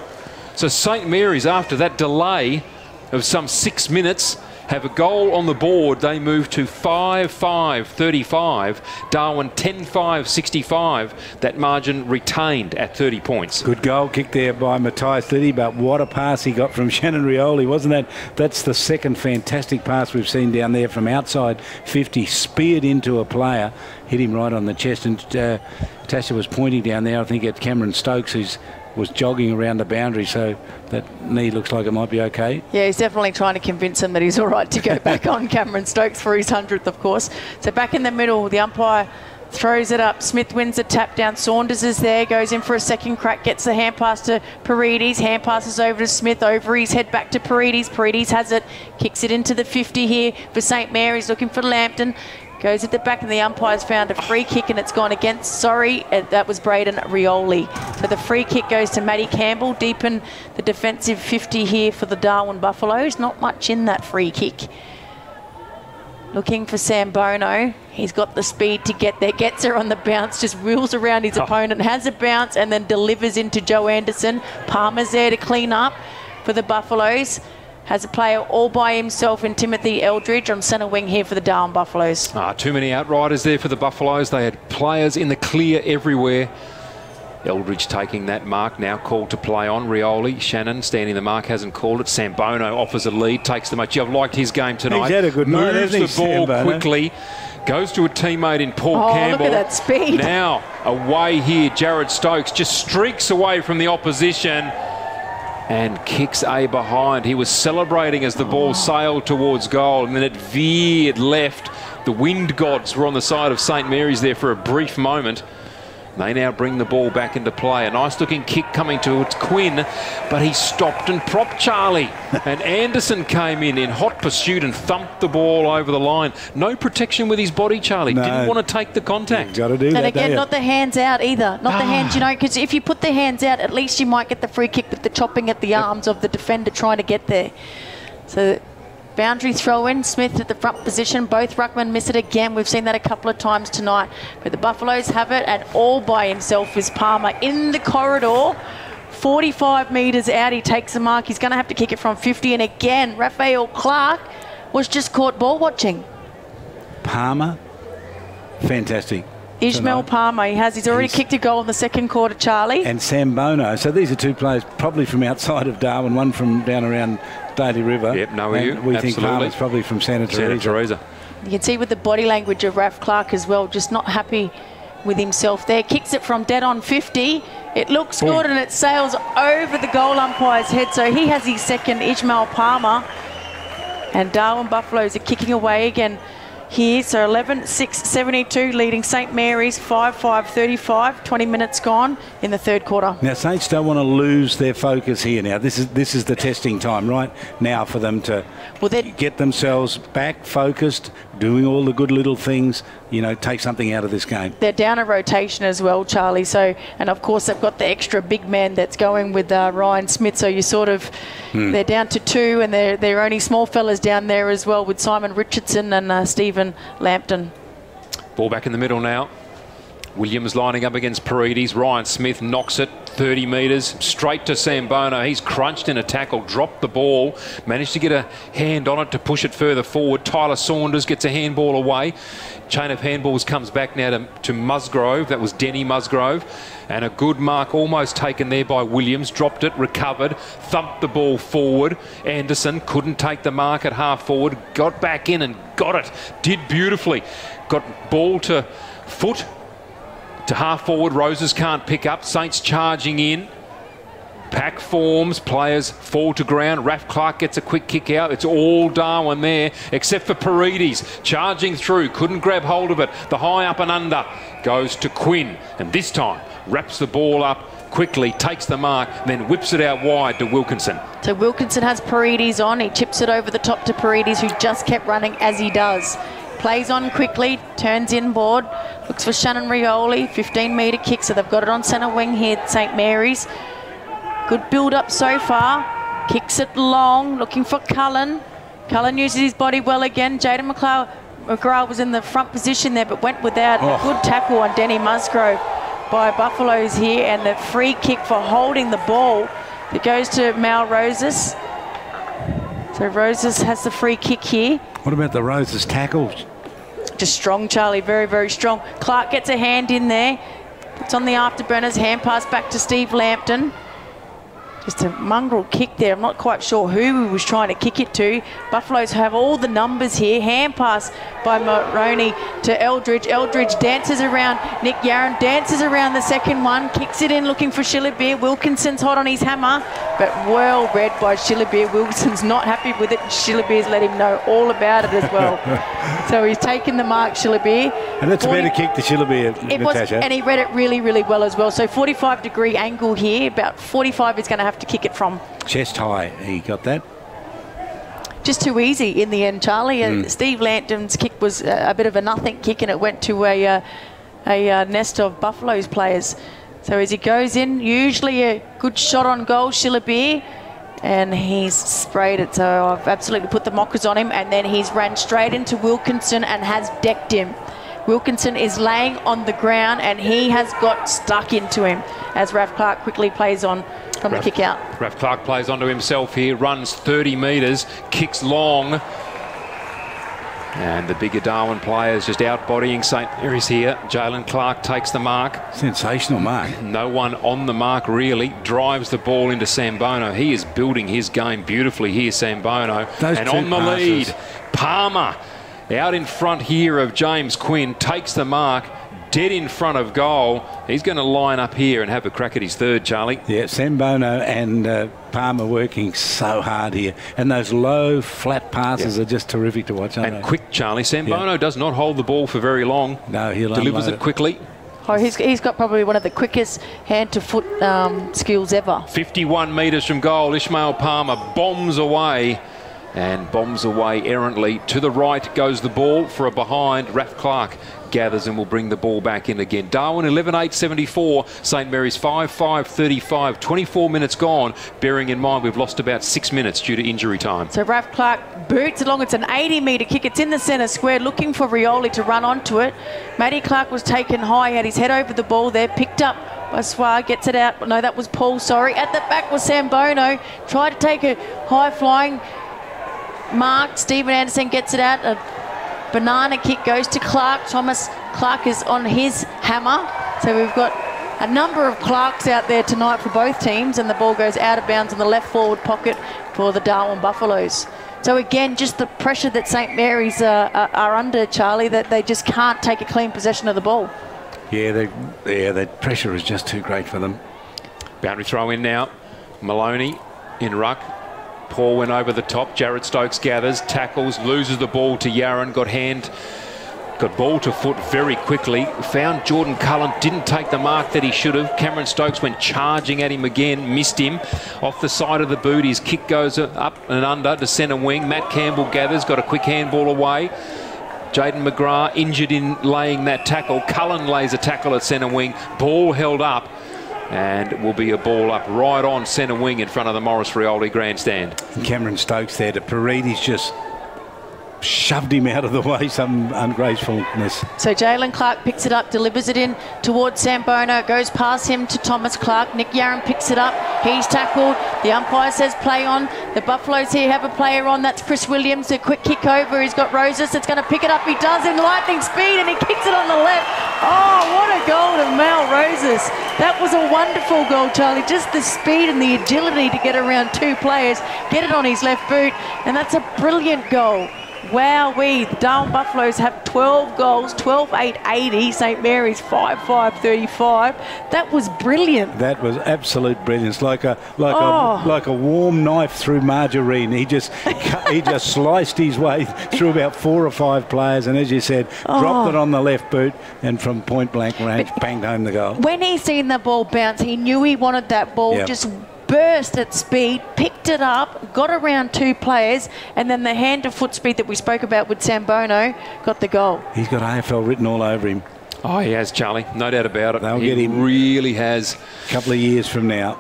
So St Mary's, after that delay of some 6 minutes, have a goal on the board. They move to 5-5-35. Darwin 10-5-65. That margin retained at 30 points. Good goal kick there by Matthias Liddy, but what a pass he got from Shannon Rioli, wasn't that? That's the second fantastic pass we've seen down there from outside 50. Speared into a player, hit him right on the chest, and Tasha was pointing down there, I think, at Cameron Stokes, who's was jogging around the boundary, so that knee looks like it might be okay. Yeah, he's definitely trying to convince him that he's all right to go back on Cameron Stokes for his 100th, of course. So back in the middle, the umpire throws it up. Smith wins the tap down. Saunders is there, goes in for a second crack, gets the hand pass to Paredes. Hand passes over to Smith, over his head back to Paredes. Paredes has it, kicks it into the 50 here for St Mary's, looking for Lambton. Goes at the back, and the umpire's found a free kick, and it's gone against. That was Braden Rioli. So the free kick goes to Matty Campbell, deep in the defensive 50 here for the Darwin Buffaloes. Not much in that free kick. Looking for Sam Bono. He's got the speed to get there. Gets her on the bounce, just wheels around his opponent, has a bounce, and then delivers into Joe Anderson. Palmer's there to clean up for the Buffaloes. has a player all by himself in Timothy Eldridge on centre wing here for the Darwin Buffaloes. Too many outriders there for the Buffaloes. They had players in the clear everywhere. Eldridge taking that mark, now called to play on. Rioli, Shannon standing the mark, hasn't called it. Sambono offers a lead, takes the match. I've liked his game tonight. He's had a good night, moves hasn't he, the ball Sambono? Quickly, goes to a teammate in Paul Campbell. Look at that speed. Now away here, Jared Stokes just streaks away from the opposition and kicks a behind. He was celebrating as the ball sailed towards goal, and then it veered left. The wind gods were on the side of St Mary's there for a brief moment. They now bring the ball back into play. A nice looking kick coming towards Quinn, but he stopped and propped Charlie. And Anderson came in hot pursuit and thumped the ball over the line. No protection with his body, Charlie. No. Didn't want to take the contact. Got to do that. And again, not the hands out either. Not the hands, because if you put the hands out, at least you might get the free kick with the chopping at the arms of the defender trying to get there. So boundary throw in, Smith at the front position. Both ruckmen miss it again. We've seen that a couple of times tonight. But the Buffaloes have it, and all by himself is Palmer in the corridor. 45 metres out, he takes the mark. He's going to have to kick it from 50. And again, Raphael Clark was just caught ball watching. Palmer, fantastic. Ishmael Palmer, he's already kicked a goal in the second quarter, Charlie. And Sambono. So these are two players probably from outside of Darwin, one from down around Daly River. Yep, no, we think Palmer's probably from Santa Teresa. You can see with the body language of Raph Clark as well, just not happy with himself there. Kicks it from dead on 50. It looks good and it sails over the goal umpire's head. So he has his second, Ishmael Palmer. And Darwin Buffaloes are kicking away again here. So 11-6-72 leading St Mary's 5-5-35. 20 minutes gone in the third quarter. Now Saints don't want to lose their focus here now. This is the testing time right now for them to get themselves back focused, doing all the good little things, take something out of this game. They're down a rotation as well, Charlie. So, and of course they've got the extra big man that's going with Ryan Smith. So you sort of, they're down to two, and they're only small fellas down there as well with Simon Richardson and Stephen Lampton. Ball back in the middle now. Williams lining up against Paredes. Ryan Smith knocks it 30 metres straight to Sambono. He's crunched in a tackle, dropped the ball, managed to get a hand on it to push it further forward. Tyler Saunders gets a handball away. Chain of handballs comes back now to Musgrove. That was Denny Musgrove. And a good mark almost taken there by Williams. Dropped it, recovered, thumped the ball forward. Anderson couldn't take the mark at half forward. Got back in and got it. Did beautifully. Got ball to foot. To half forward, Roses can't pick up. Saints charging in. Pack forms, players fall to ground. Raph Clark gets a quick kick out. It's all Darwin there, except for Paredes. Charging through, couldn't grab hold of it. The high up and under goes to Quinn. And this time, wraps the ball up quickly, takes the mark, then whips it out wide to Wilkinson. So Wilkinson has Paredes on. He chips it over the top to Paredes, who just kept running as he does. Plays on quickly, turns inboard, looks for Shannon Rioli, 15-metre kick, so they've got it on centre wing here at St Mary's. Good build-up so far. Kicks it long, looking for Cullen. Cullen uses his body well again. Jaden McGrath was in the front position there, but went without a good tackle on Denny Musgrove by Buffaloes here, and the free kick for holding the ball that goes to Mal Roses. So Roses has the free kick here. What about the Roses tackles? Just strong, Charlie, very, very strong. Clark gets a hand in there. It's on the afterburners, hand pass back to Steve Lampton. Just a mongrel kick there. I'm not quite sure who he was trying to kick it to. Buffaloes have all the numbers here. Hand pass by Maroney to Eldridge. Eldridge dances around. Nick Yarron dances around the second one. Kicks it in looking for Shillerbeer. Wilkinson's hot on his hammer, but well read by Shillerbeer. Wilkinson's not happy with it. Shillerbeer's let him know all about it as well. So he's taken the mark, Shillerbeer. And that's a better kick to Shillerbeer, Natasha. And he read it really, really well as well. So 45-degree angle here. About 45 is going to have to kick it from. Chest high, he got that. Just too easy in the end, Charlie. Steve Lampton's kick was a bit of a nothing kick, and it went to a nest of Buffaloes players. So as he goes in, usually a good shot on goal, Shillerbeer, and he's sprayed it. So I've absolutely put the mockers on him, and then he's ran straight into Wilkinson and has decked him. Wilkinson is laying on the ground and he has got stuck into him as Raf Clark quickly plays on from the kick out. Raf Clark plays onto himself here, runs 30 metres, kicks long. And the bigger Darwin players just out-bodying St Mary's here. Jalen Clark takes the mark. Sensational mark. No one on the mark really. Drives the ball into Sambono. He is building his game beautifully here, Sambono. And on the lead, Palmer out in front here of James Quinn. Takes the mark. Dead in front of goal. He's going to line up here and have a crack at his third, Charlie. Yeah, Sambono and Palmer working so hard here. And those low, flat passes are just terrific to watch, aren't and they? quick, Charlie. Sambono does not hold the ball for very long. No, he'll delivers unload it quickly. Oh, he's got probably one of the quickest hand-to-foot skills ever. 51 metres from goal. Ishmael Palmer bombs away. And bombs away errantly. To the right goes the ball for a behind. Raf Clark gathers and will bring the ball back in again. Darwin 11-8-74. St Mary's 5-5-35. 24 minutes gone. Bearing in mind we've lost about 6 minutes due to injury time. So Raf Clark boots along. It's an 80-metre kick. It's in the centre square, looking for Rioli to run onto it. Matty Clark was taken high. He had his head over the ball there. Picked up by Swar. Gets it out. No, that was Paul, sorry. At the back was Sambono. Tried to take a high-flying mark. Stephen Anderson gets it out. A banana kick goes to Clark. Thomas Clark is on his hammer. So we've got a number of Clarks out there tonight for both teams, and the ball goes out of bounds in the left forward pocket for the Darwin Buffaloes. So again, just the pressure that St Mary's are under, Charlie, that they just can't take a clean possession of the ball. Yeah, the pressure is just too great for them. Boundary throw in now. Maloney in ruck. Paul went over the top. Jared Stokes gathers, tackles, loses the ball to Yaron. Got ball to foot very quickly. Found Jordan Cullen, didn't take the mark that he should have. Cameron Stokes went charging at him again, missed him. Off the side of the boot, his kick goes up and under to centre wing. Matt Campbell gathers, got a quick handball away. Jaden McGrath injured in laying that tackle. Cullen lays a tackle at centre wing. Ball held up. And will be a ball up right on centre wing in front of the Morris Rioli grandstand. And Cameron Stokes there to Paredes just shoved him out of the way, some ungracefulness. So Jalen Clark picks it up, delivers it in towards Sambono, goes past him to Thomas Clark. Nick Yaron picks it up. He's tackled. The umpire says play on. The Buffaloes here have a player on. That's Chris Williams. A quick kick over. He's got Roses that's going to pick it up. He does in lightning speed and he kicks it on the left. Oh, what a goal to Mal Roses. That was a wonderful goal, Charlie. Just the speed and the agility to get around two players, get it on his left boot, and that's a brilliant goal. Wowee, the Darwin Buffaloes have 12 goals, 12-8-80, St Mary's 5-5-35. That was brilliant. That was absolute brilliance, like a warm knife through margarine. He just sliced his way through about 4 or 5 players, and as you said, dropped it on the left boot, and from point blank range, banged home the goal. When he seen the ball bounce, he knew he wanted that ball. Yep. Just burst at speed, picked it up, got around 2 players, and then the hand-to-foot speed that we spoke about with Sambono got the goal. He's got AFL written all over him. Oh, he has, Charlie. No doubt about it. They'll get him. Really has. A couple of years from now.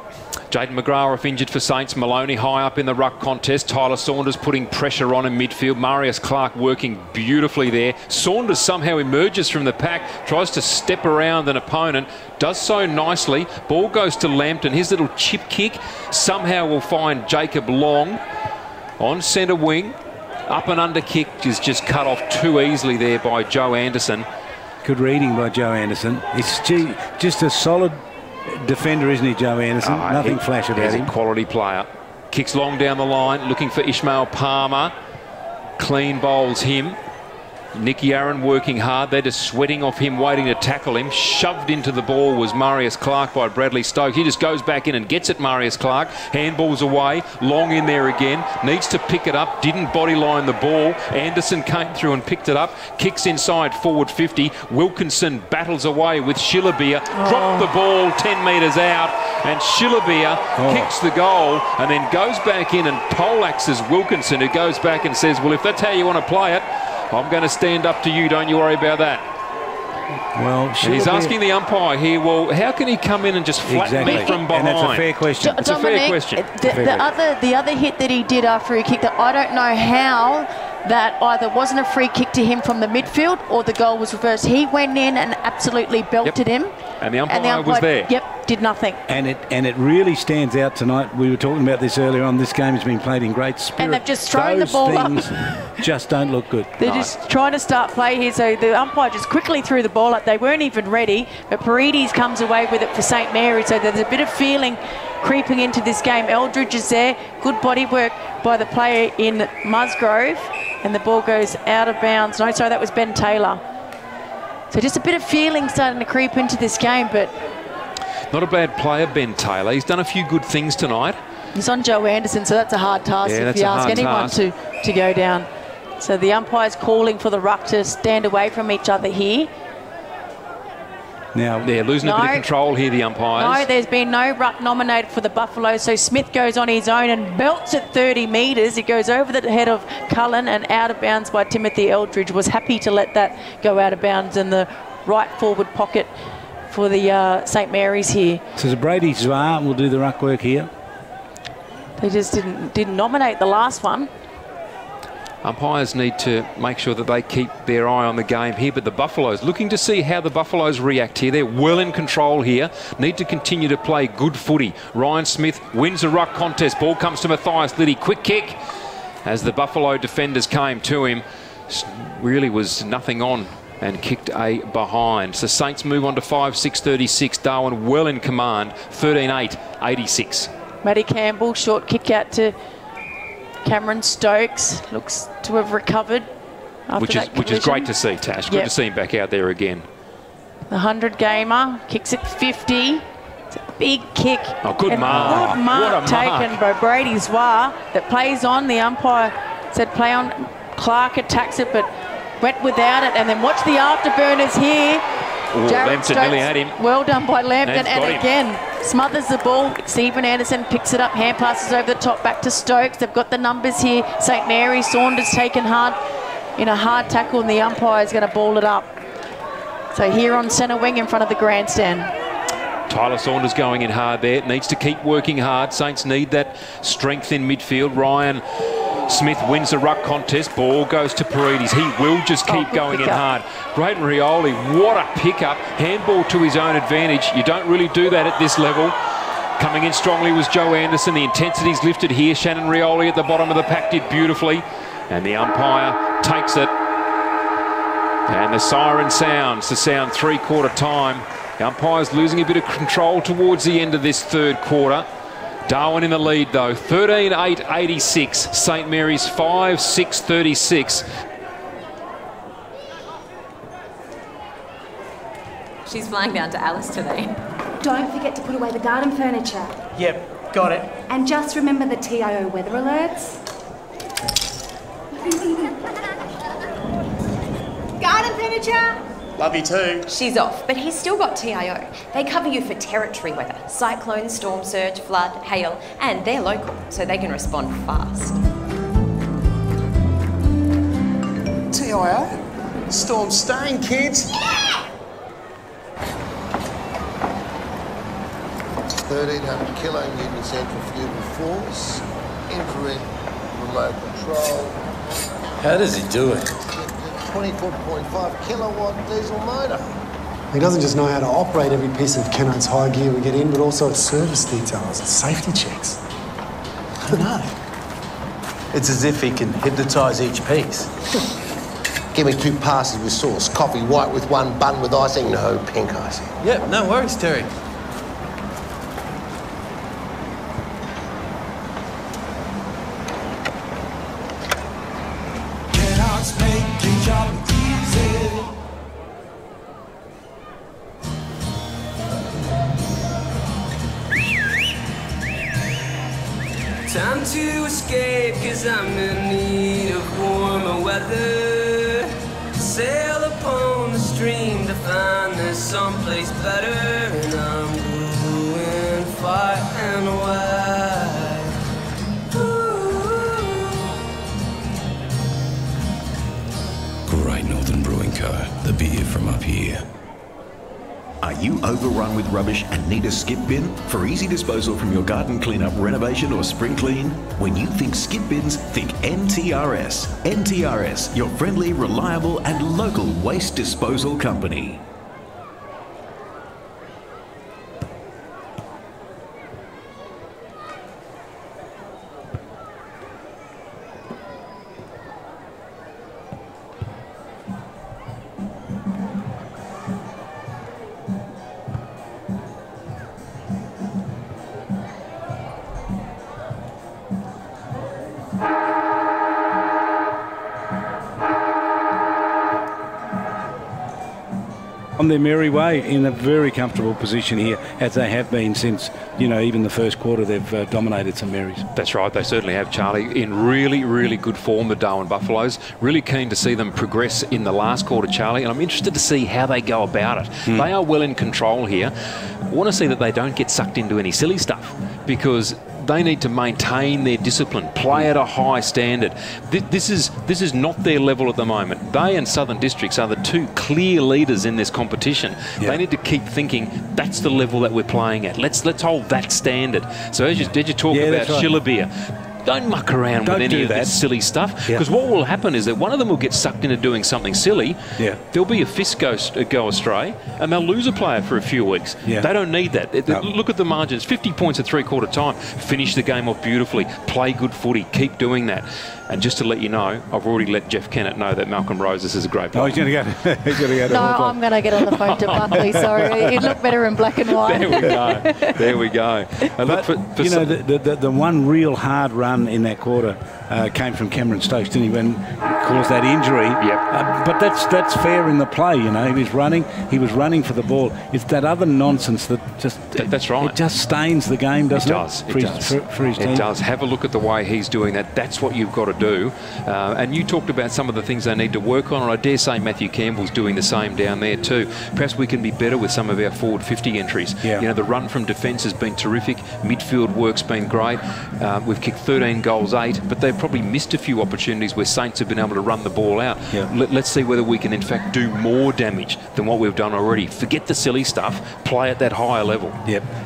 Jaden McGrath off injured for Saints. Maloney high up in the ruck contest. Tyler Saunders putting pressure on in midfield. Marius Clark working beautifully there. Saunders somehow emerges from the pack, tries to step around an opponent, does so nicely. Ball goes to Lampton. His little chip kick somehow will find Jacob Long on centre wing. Up and under kick is just cut off too easily there by Joe Anderson. Good reading by Joe Anderson. He's just a solid defender, isn't he, Joe Anderson? Nothing flash about him. He's a quality player. Kicks long down the line, looking for Ishmael Palmer. Clean bowls him. Nick Yaron working hard. They're just sweating off him, waiting to tackle him. Shoved into the ball was Marius Clark by Bradley Stokes. He just goes back in and gets it, Marius Clark. Handballs away. Long in there again. Needs to pick it up. Didn't body line the ball. Anderson came through and picked it up. Kicks inside forward 50. Wilkinson battles away with Schillerbeer. Dropped the ball 10 metres out. And Schillerbeer kicks the goal and then goes back in and poleaxes Wilkinson, who goes back and says, well, if that's how you want to play it, I'm going to stand up to you, don't you worry about that. Well, and he's asking the umpire here, well, how can he come in and just flatten me from behind? And that's a fair question. Dominic, a fair question. The other hit that he did after he kicked it, I don't know how that either wasn't a free kick to him from the midfield or the goal was reversed. He went in and absolutely belted him. And the umpire was there. Yep, did nothing. And it really stands out tonight. We were talking about this earlier on. This game has been played in great spirit. And they've just thrown the ball up. Just don't look good. They're just trying to start play here, so the umpire just quickly threw the ball up. They weren't even ready, but Paredes comes away with it for St Mary's, so there's a bit of feeling creeping into this game. Eldridge is there. Good body work by the player in Musgrove, and the ball goes out of bounds. No, sorry, that was Ben Taylor. So just a bit of feeling starting to creep into this game, but... Not a bad player, Ben Taylor. He's done a few good things tonight. He's on Joe Anderson, so that's a hard task if you ask anyone to go down. So the umpire's calling for the ruck to stand away from each other here. Now they're losing a bit of control here, the umpires. No, there's been no ruck nominated for the Buffaloes, so Smith goes on his own and belts at 30 metres. It goes over the head of Cullen and out of bounds by Timothy Eldridge. Was happy to let that go out of bounds in the right forward pocket for the St Mary's here. So Brady Zwar will do the ruck work here. They just didn't nominate the last one. Umpires need to make sure that they keep their eye on the game here, but the Buffaloes, looking to see how the Buffaloes react here. They're well in control here, need to continue to play good footy. Ryan Smith wins a ruck contest. Ball comes to Matthias Liddy. Quick kick as the Buffalo defenders came to him. Really was nothing on and kicked a behind. So Saints move on to 5-6-36. Darwin well in command, 13-8-86. Matty Campbell, short kick out to Cameron Stokes, looks to have recovered which is great to see, Tash. Good to see him back out there again. The 100-gamer kicks it 50. It's a big kick. Oh, good mark. Good mark taken by Brady Zwar that plays on. The umpire said play on. Clark attacks it, but went without it. And then watch the afterburners here. Ooh, Lampton nearly had him. Well done by Lampton, and again smothers the ball. Stephen Anderson picks it up, hand passes over the top back to Stokes. They've got the numbers here. St Mary's, Saunders taken hard in a hard tackle, and the umpire is going to ball it up. So here on centre wing in front of the grandstand. Tyler Saunders going in hard there. Needs to keep working hard. Saints need that strength in midfield. Ryan Smith wins the ruck contest. Ball goes to Paredes. He will just keep going in hard. Braden Rioli, what a pickup. Handball to his own advantage. You don't really do that at this level. Coming in strongly was Joe Anderson. The intensity's lifted here. Shannon Rioli at the bottom of the pack did beautifully. And the umpire takes it. And the siren sounds to sound three-quarter time. The umpire's losing a bit of control towards the end of this third quarter. Darwin in the lead though, 13-8-86. St Mary's 5-6-36. She's flying down to Alice today. Don't forget to put away the garden furniture. Yep, got it. And just remember the TIO weather alerts. Garden furniture! Love you too. She's off, but he's still got TIO. They cover you for territory weather, cyclone, storm surge, flood, hail, and they're local, so they can respond fast. TIO? Storm staying, kids. Yeah! 1,300 kilonewton centrifugal force, infrared remote control. How does he do it? 24.5 kilowatt diesel motor. He doesn't just know how to operate every piece of Kennard's high gear we get in, but also its service details, its safety checks. I don't know. It's as if he can hypnotise each piece. Give me 2 passes with sauce, coffee white with 1, bun with icing, no pink icing. Yep, no worries, Terry. Time to escape, cause I'm in need of warmer weather. Sail upon the stream to find there's someplace better. And I'm going far and wide. Great Northern Brewing Co., the beer from up here. Are Are you overrun with rubbish and need a skip bin for easy disposal from your garden cleanup, renovation or spring clean? When you think skip bins, think NTRS. NTRS, your friendly, reliable and local waste disposal company. On their merry way, in a very comfortable position here, as they have been since, you know, even the first quarter. They've dominated St Mary's. That's right, they certainly have, Charlie. In really, really good form, the Darwin Buffaloes. Really keen to see them progress in the last quarter, Charlie, and I'm interested to see how they go about it. They are well in control here. I want to see that they don't get sucked into any silly stuff, because they need to maintain their discipline, play at a high standard. This is not their level at the moment. They and Southern Districts are the two clear leaders in this competition. They need to keep thinking that's the level that we're playing at. Let's hold that standard. So as you talk about Shillabir, don't muck around with any of that silly stuff, because what will happen is that one of them will get sucked into doing something silly. There'll be a fist go astray, and they'll lose a player for a few weeks. They don't need that. Look at the margins: 50 points at three-quarter time. Finish the game off beautifully. Play good footy. Keep doing that. And just to let you know, I've already let Jeff Kennett know that Malcolm Roses is a great player. Oh, he's going to go. He's going to go to No, I'm going to get on the phone to Buckley. Sorry, he'd look better in black and white. There we go. There we go. But, you know, the one real hard run in that quarter came from Cameron Stokes, didn't he, when he caused that injury? But that's fair in the play, you know. He was running for the ball. It's that other nonsense that just... That's right. It just stains the game, doesn't it? It does. For his team. It does. Have a look at the way he's doing that. That's what you've got to do. And you talked about some of the things they need to work on, and I dare say Matthew Campbell's doing the same down there too. Perhaps we can be better with some of our forward 50 entries. You know, the run from defence has been terrific. Midfield work's been great. We've kicked 13 goals, 8, but they've probably missed a few opportunities where Saints have been able to run the ball out. Let's see whether we can in fact do more damage than what we've done already. Forget the silly stuff. Play at that higher level.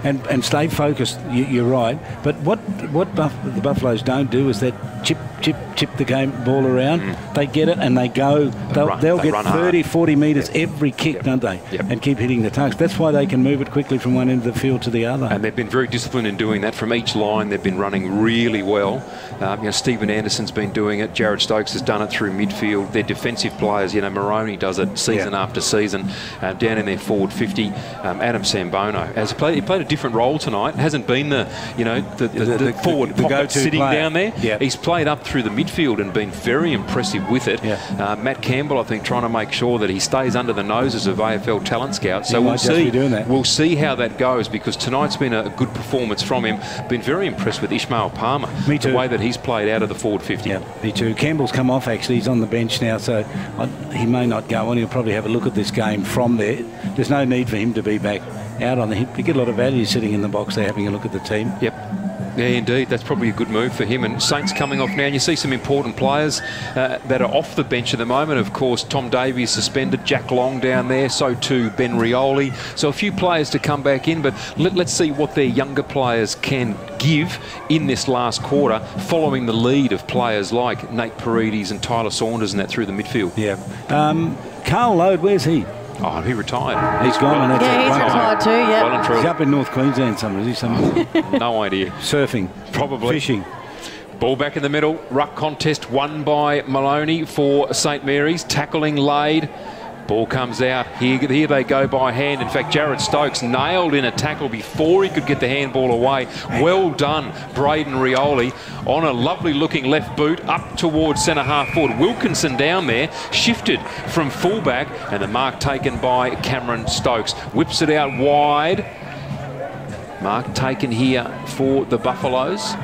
And stay focused. You're right. But what the Buffaloes don't do is that chip the game ball around. They get it and they go. They'll get 30, 40 metres every kick, don't they? And keep hitting the targets. That's why they can move it quickly from one end of the field to the other. And they've been very disciplined in doing that. From each line, they've been running really well. You know, Stephen Anderson's been doing it. Jared Stokes has done it through midfield. Their defensive players, you know, Moroney does it season after season. Down in their forward 50, Adam Sambono has played a different role tonight. Hasn't been the forward pocket sitting down there. He's played up through the midfield and been very impressive with it. Matt Campbell, I think, trying to make sure that he stays under the noses of AFL talent scouts. So we'll see how that goes, because tonight's been a good performance from him. Been very impressed with Ishmael Palmer. Me too. The way that he's played out of the forward 50. Me too. Campbell's come off, actually. He's on the bench now, so he may not go on. He'll probably have a look at this game from there. There's no need for him to be back out on the hip. You get a lot of value sitting in the box there, having a look at the team. Yeah, indeed. That's probably a good move for him. And Saints coming off now. And you see some important players that are off the bench at the moment. Of course, Tom Davies suspended. Jack Long down there. So too Ben Rioli. So a few players to come back in. But let's see what their younger players can give in this last quarter, following the lead of players like Nate Paredes and Tyler Saunders and that through the midfield. Carl Lode, where's he? Oh, he retired. He's gone. He's retired too, Well and truly. He's up in North Queensland somewhere, is he? Somewhere? No idea. Surfing. Probably. Fishing. Ball back in the middle. Ruck contest won by Maloney for St Mary's. Tackling laid. Ball comes out. Here they go by hand. In fact, Jared Stokes nailed in a tackle before he could get the handball away. Well done, Braden Rioli, on a lovely-looking left boot up towards centre-half forward. Wilkinson down there, shifted from fullback, and the mark taken by Cameron Stokes. Whips it out wide. Mark taken here for the Buffaloes.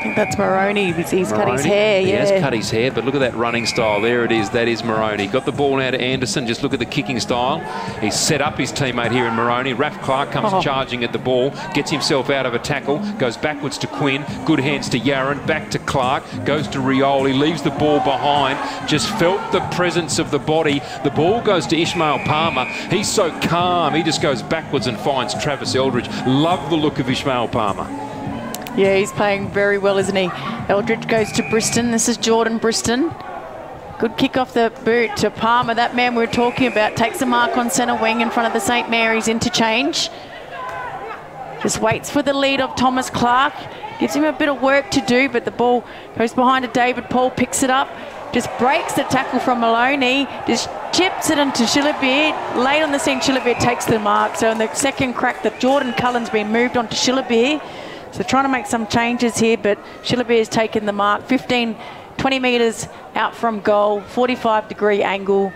I think that's Moroney. He's cut his hair, He yeah. has cut his hair, but look at that running style. There it is. That is Moroney. Got the ball now to Anderson. Just look at the kicking style. He's set up his teammate here in Moroney. Raph Clark comes charging at the ball, gets himself out of a tackle, goes backwards to Quinn. Good hands to Yaron. Back to Clark. Goes to Rioli. Leaves the ball behind. Just felt the presence of the body. The ball goes to Ishmael Palmer. He's so calm. He just goes backwards and finds Travis Eldridge. Love the look of Ishmael Palmer. Yeah, he's playing very well, isn't he? Eldridge goes to Briston. This is Jordan Briston. Good kick off the boot to Palmer. That man we were talking about takes the mark on centre wing in front of the St Mary's interchange. Just waits for the lead of Thomas Clark. Gives him a bit of work to do, but the ball goes behind to David Paul, picks it up. Just breaks the tackle from Maloney. Just chips it into Shillabeer. Late on the scene, Shillabeer takes the mark. So in the second crack, that Jordan Cullen's been moved on to Shillabeer. So trying to make some changes here, but Shillabeer's taken the mark. 15, 20 metres out from goal, 45-degree angle,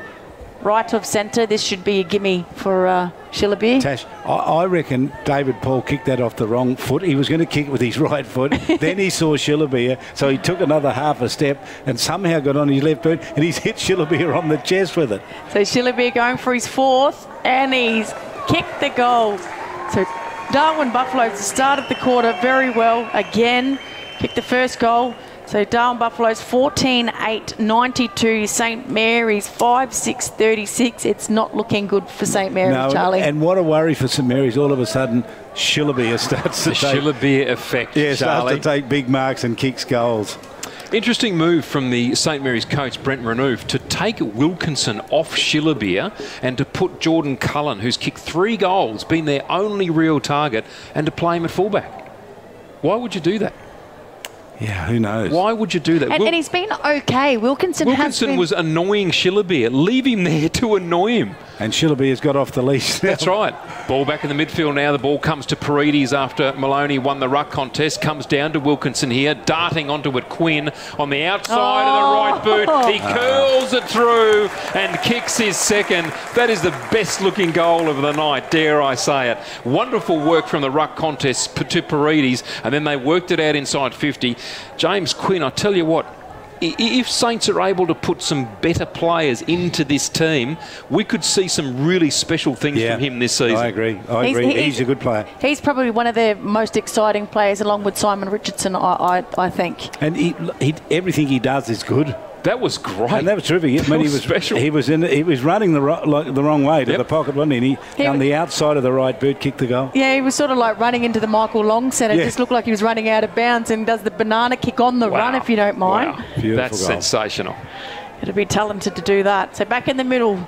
right of centre. This should be a gimme for Shillabeer. Tash, I reckon David Paul kicked that off the wrong foot. He was going to kick it with his right foot. Then he saw Shillabeer, so he took another half a step and somehow got on his left boot, and he's hit Shillabeer on the chest with it. So Shillabeer going for his fourth, and he's kicked the goal. So Darwin Buffaloes started the quarter very well again, kicked the first goal. So Darwin Buffaloes 14-8, 92, St Mary's 5-6, 36. It's not looking good for St Mary's, Charlie. And what a worry for St Mary's. All of a sudden, Shillabeer starts to take... Shillabeer effect, Yeah, Charlie. starts to take big marks and kicks goals. Interesting move from the St Mary's coach, Brent Renouf, to take Wilkinson off Shillabeer and to put Jordan Cullen, who's kicked 3 goals, been their only real target, and to play him at fullback. Why would you do that? Yeah, who knows? Why would you do that? And he's been okay. Wilkinson was annoying Shillabeer. Leave him there to annoy him. And Shillabeer's got off the leash now. That's right. Ball back in the midfield now. The ball comes to Paredes after Maloney won the ruck contest. Comes down to Wilkinson here. Darting onto it, Quinn on the outside of the right boot. He curls it through and kicks his second. That is the best looking goal of the night, dare I say it. Wonderful work from the ruck contest to Paredes, and then they worked it out inside 50. James Quinn, I tell you what, if Saints are able to put some better players into this team, we could see some really special things from him this season. I agree. He's a good player. He's probably one of their most exciting players, along with Simon Richardson, I think. And everything he does is good. That was great. And that was terrific. That was special. He was running the wrong way to the pocket, wasn't he? And on the outside of the right boot, kicked the goal. Yeah, he was sort of like running into the Michael Long centre. It Yeah. just looked like he was running out of bounds and does the banana kick on the run, if you don't mind. Wow. That's sensational. It'd be talented to do that. So back in the middle.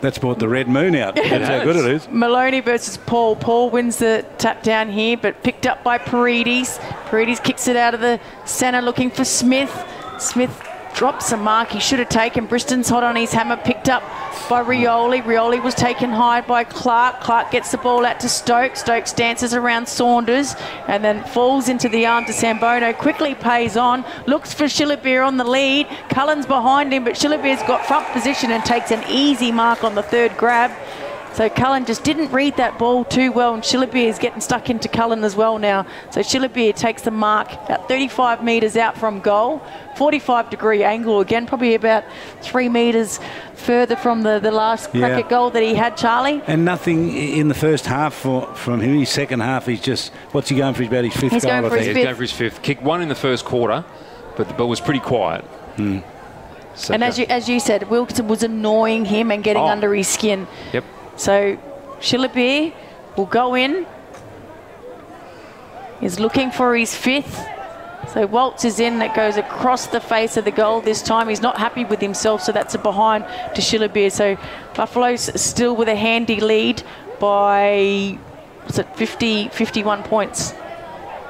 That's brought the red moon out. That's how good it is. Maloney versus Paul. Paul wins the tap down here, but picked up by Paredes. Paredes kicks it out of the centre, looking for Smith. Smith drops a mark he should have taken. Briston's hot on his hammer, picked up by Rioli. Rioli was taken high by Clark. Clark gets the ball out to Stokes. Stokes dances around Saunders and then falls into the arm to Sambono. Quickly pays on, looks for Shillabeer on the lead. Cullen's behind him, but Shillabeer's got front position and takes an easy mark on the third grab. So Cullen just didn't read that ball too well, and Shillabeer is getting stuck into Cullen as well now. So Shillabeer takes the mark about 35 metres out from goal. 45-degree angle again, probably about 3 metres further from the last crack at goal that he had, Charlie. And nothing in the first half from him. His second half, he's just, what's he going for? About his fifth goal, I think. He's going for his fifth. Kicked one in the first quarter, but was pretty quiet. So and as you said, Wilkinson was annoying him and getting under his skin. Yep. So Shillabeer will go in. He's looking for his fifth. So Waltz is in. That goes across the face of the goal this time. He's not happy with himself, so that's a behind to Shillabeer. So Buffalo's still with a handy lead by, what's it, 51 points.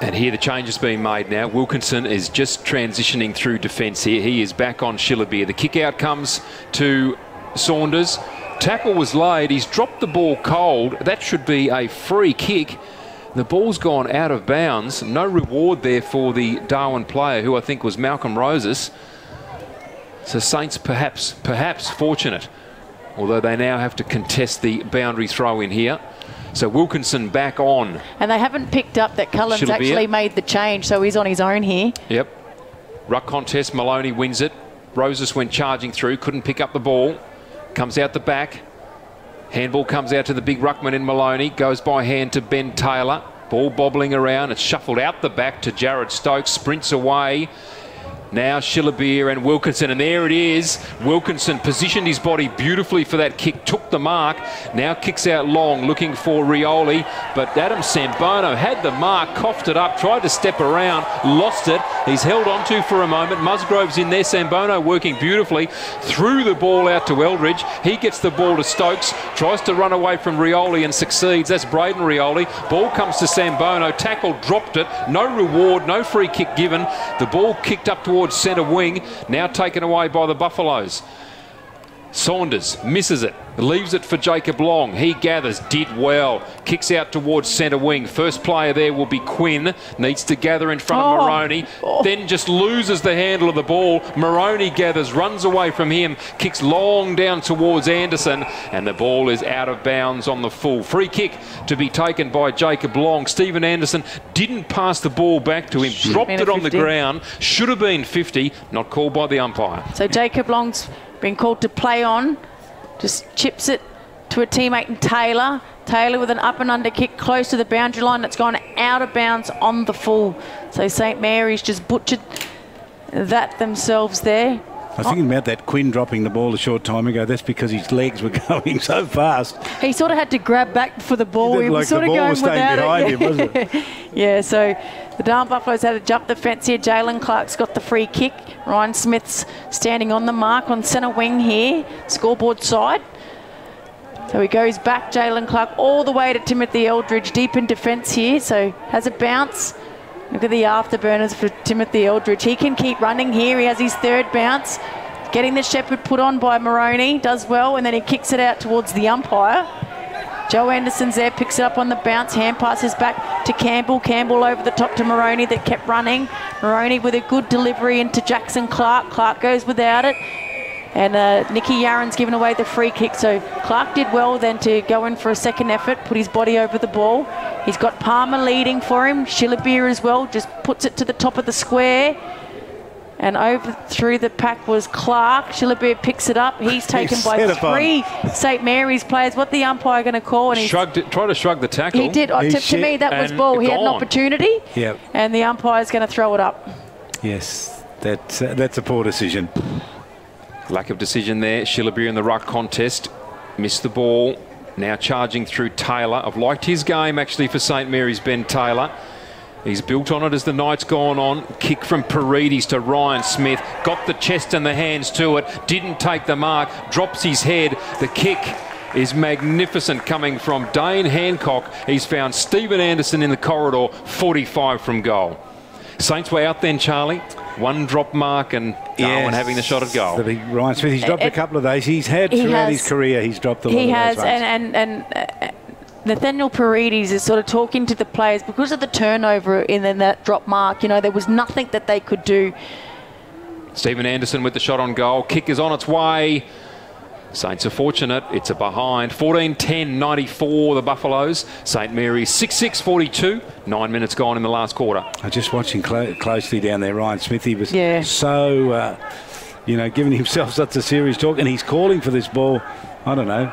And here the change is being made now. Wilkinson is just transitioning through defence here. He is back on Shillabeer. The kick out comes to Saunders. Tackle was laid. He's dropped the ball cold. That should be a free kick. The ball's gone out of bounds. No reward there for the Darwin player, who I think was Malcolm Roses. So Saints perhaps fortunate, although they now have to contest the boundary throw in here. So Wilkinson back on. And they haven't picked up that Cullen's Shilabir. actually made the change, so he's on his own here. Yep. Ruck contest, Maloney wins it. Roses went charging through, couldn't pick up the ball. Comes out the back. Handball comes out to the big ruckman in Maloney. Goes by hand to Ben Taylor. Ball bobbling around. It's shuffled out the back to Jared Stokes. Sprints away. Now Shilabir and Wilkinson, and there it is. Wilkinson positioned his body beautifully for that kick, took the mark, now kicks out long, looking for Rioli, but Adam Sambono had the mark, coughed it up, tried to step around, lost it. He's held on to for a moment. Musgrove's in there, Sambono working beautifully, threw the ball out to Eldridge. He gets the ball to Stokes, tries to run away from Rioli and succeeds. That's Braden Rioli. Ball comes to Sambono, tackle, dropped it, no reward, no free kick given. The ball kicked up towards centre wing, now taken away by the Buffaloes. Saunders misses it, leaves it for Jacob Long. He gathers, did well, kicks out towards centre wing. First player there will be Quinn, needs to gather in front of Moroney, then just loses the handle of the ball. Moroney gathers, runs away from him, kicks long down towards Anderson, and the ball is out of bounds on the full. Free kick to be taken by Jacob Long. Stephen Anderson didn't pass the ball back to him, dropped it on the ground, should have been 50, not called by the umpire. So Jacob Long's been called to play on, just chips it to a teammate in Taylor. Taylor with an up and under kick close to the boundary line. That's gone out of bounds on the full. So St Mary's just butchered that themselves there. I was thinking about that Quinn dropping the ball a short time ago. That's because his legs were going so fast. He sort of had to grab back for the ball. He was sort of going without behind him, wasn't it? Yeah, so the Darwin Buffaloes had to jump the fence here. Jalen Clark's got the free kick. Ryan Smith's standing on the mark on centre wing here, scoreboard side. So he goes back, Jalen Clark, all the way to Timothy Eldridge, deep in defence here. So has a bounce. Look at the afterburners for Timothy Eldridge. He can keep running here. He has his third bounce. Getting the Shepherd put on by Moroney, does well, and then he kicks it out towards the umpire. Joe Anderson's there, picks it up on the bounce, hand passes back to Campbell. Campbell over the top to Moroney that kept running. Moroney with a good delivery into Jackson Clark. Clark goes without it. And Nicky Yaron's given away the free kick. So Clark did well then to go in for a second effort, put his body over the ball. He's got Palmer leading for him. Shilabir as well, just puts it to the top of the square. And over through the pack was Clark. Shilabir picks it up. He's taken by three St Mary's players. What the umpire going to call? And shrugged it, tried to shrug the tackle. He did. To me, that was ball. He had an opportunity. Yep. And the umpire's going to throw it up. Yes, that's a poor decision. Lack of decision there. Shilabir in the ruck contest. Missed the ball. Now charging through Taylor. I've liked his game actually for St Mary's, Ben Taylor. He's built on it as the night's gone on. Kick from Paredes to Ryan Smith. Got the chest and the hands to it. Didn't take the mark. Drops his head. The kick is magnificent coming from Dane Hancock. He's found Stephen Anderson in the corridor. 45 from goal. Saints were out then, Charlie. One drop mark and Darwin having the shot at goal. The big Ryan Smith, he's dropped a couple of those. He's had throughout his career, he's dropped a lot of those. He has, ones. and Nathaniel Paredes is sort of talking to the players because of the turnover in that drop mark. You know, there was nothing that they could do. Stephen Anderson with the shot on goal. Kick is on its way. Saints are fortunate. It's a behind. 14-10-94 the Buffaloes. St Mary's 6-6-42. 9 minutes gone in the last quarter. I'm just watching closely down there. Ryan Smith, he was so, giving himself such a serious talk, and he's calling for this ball, I don't know,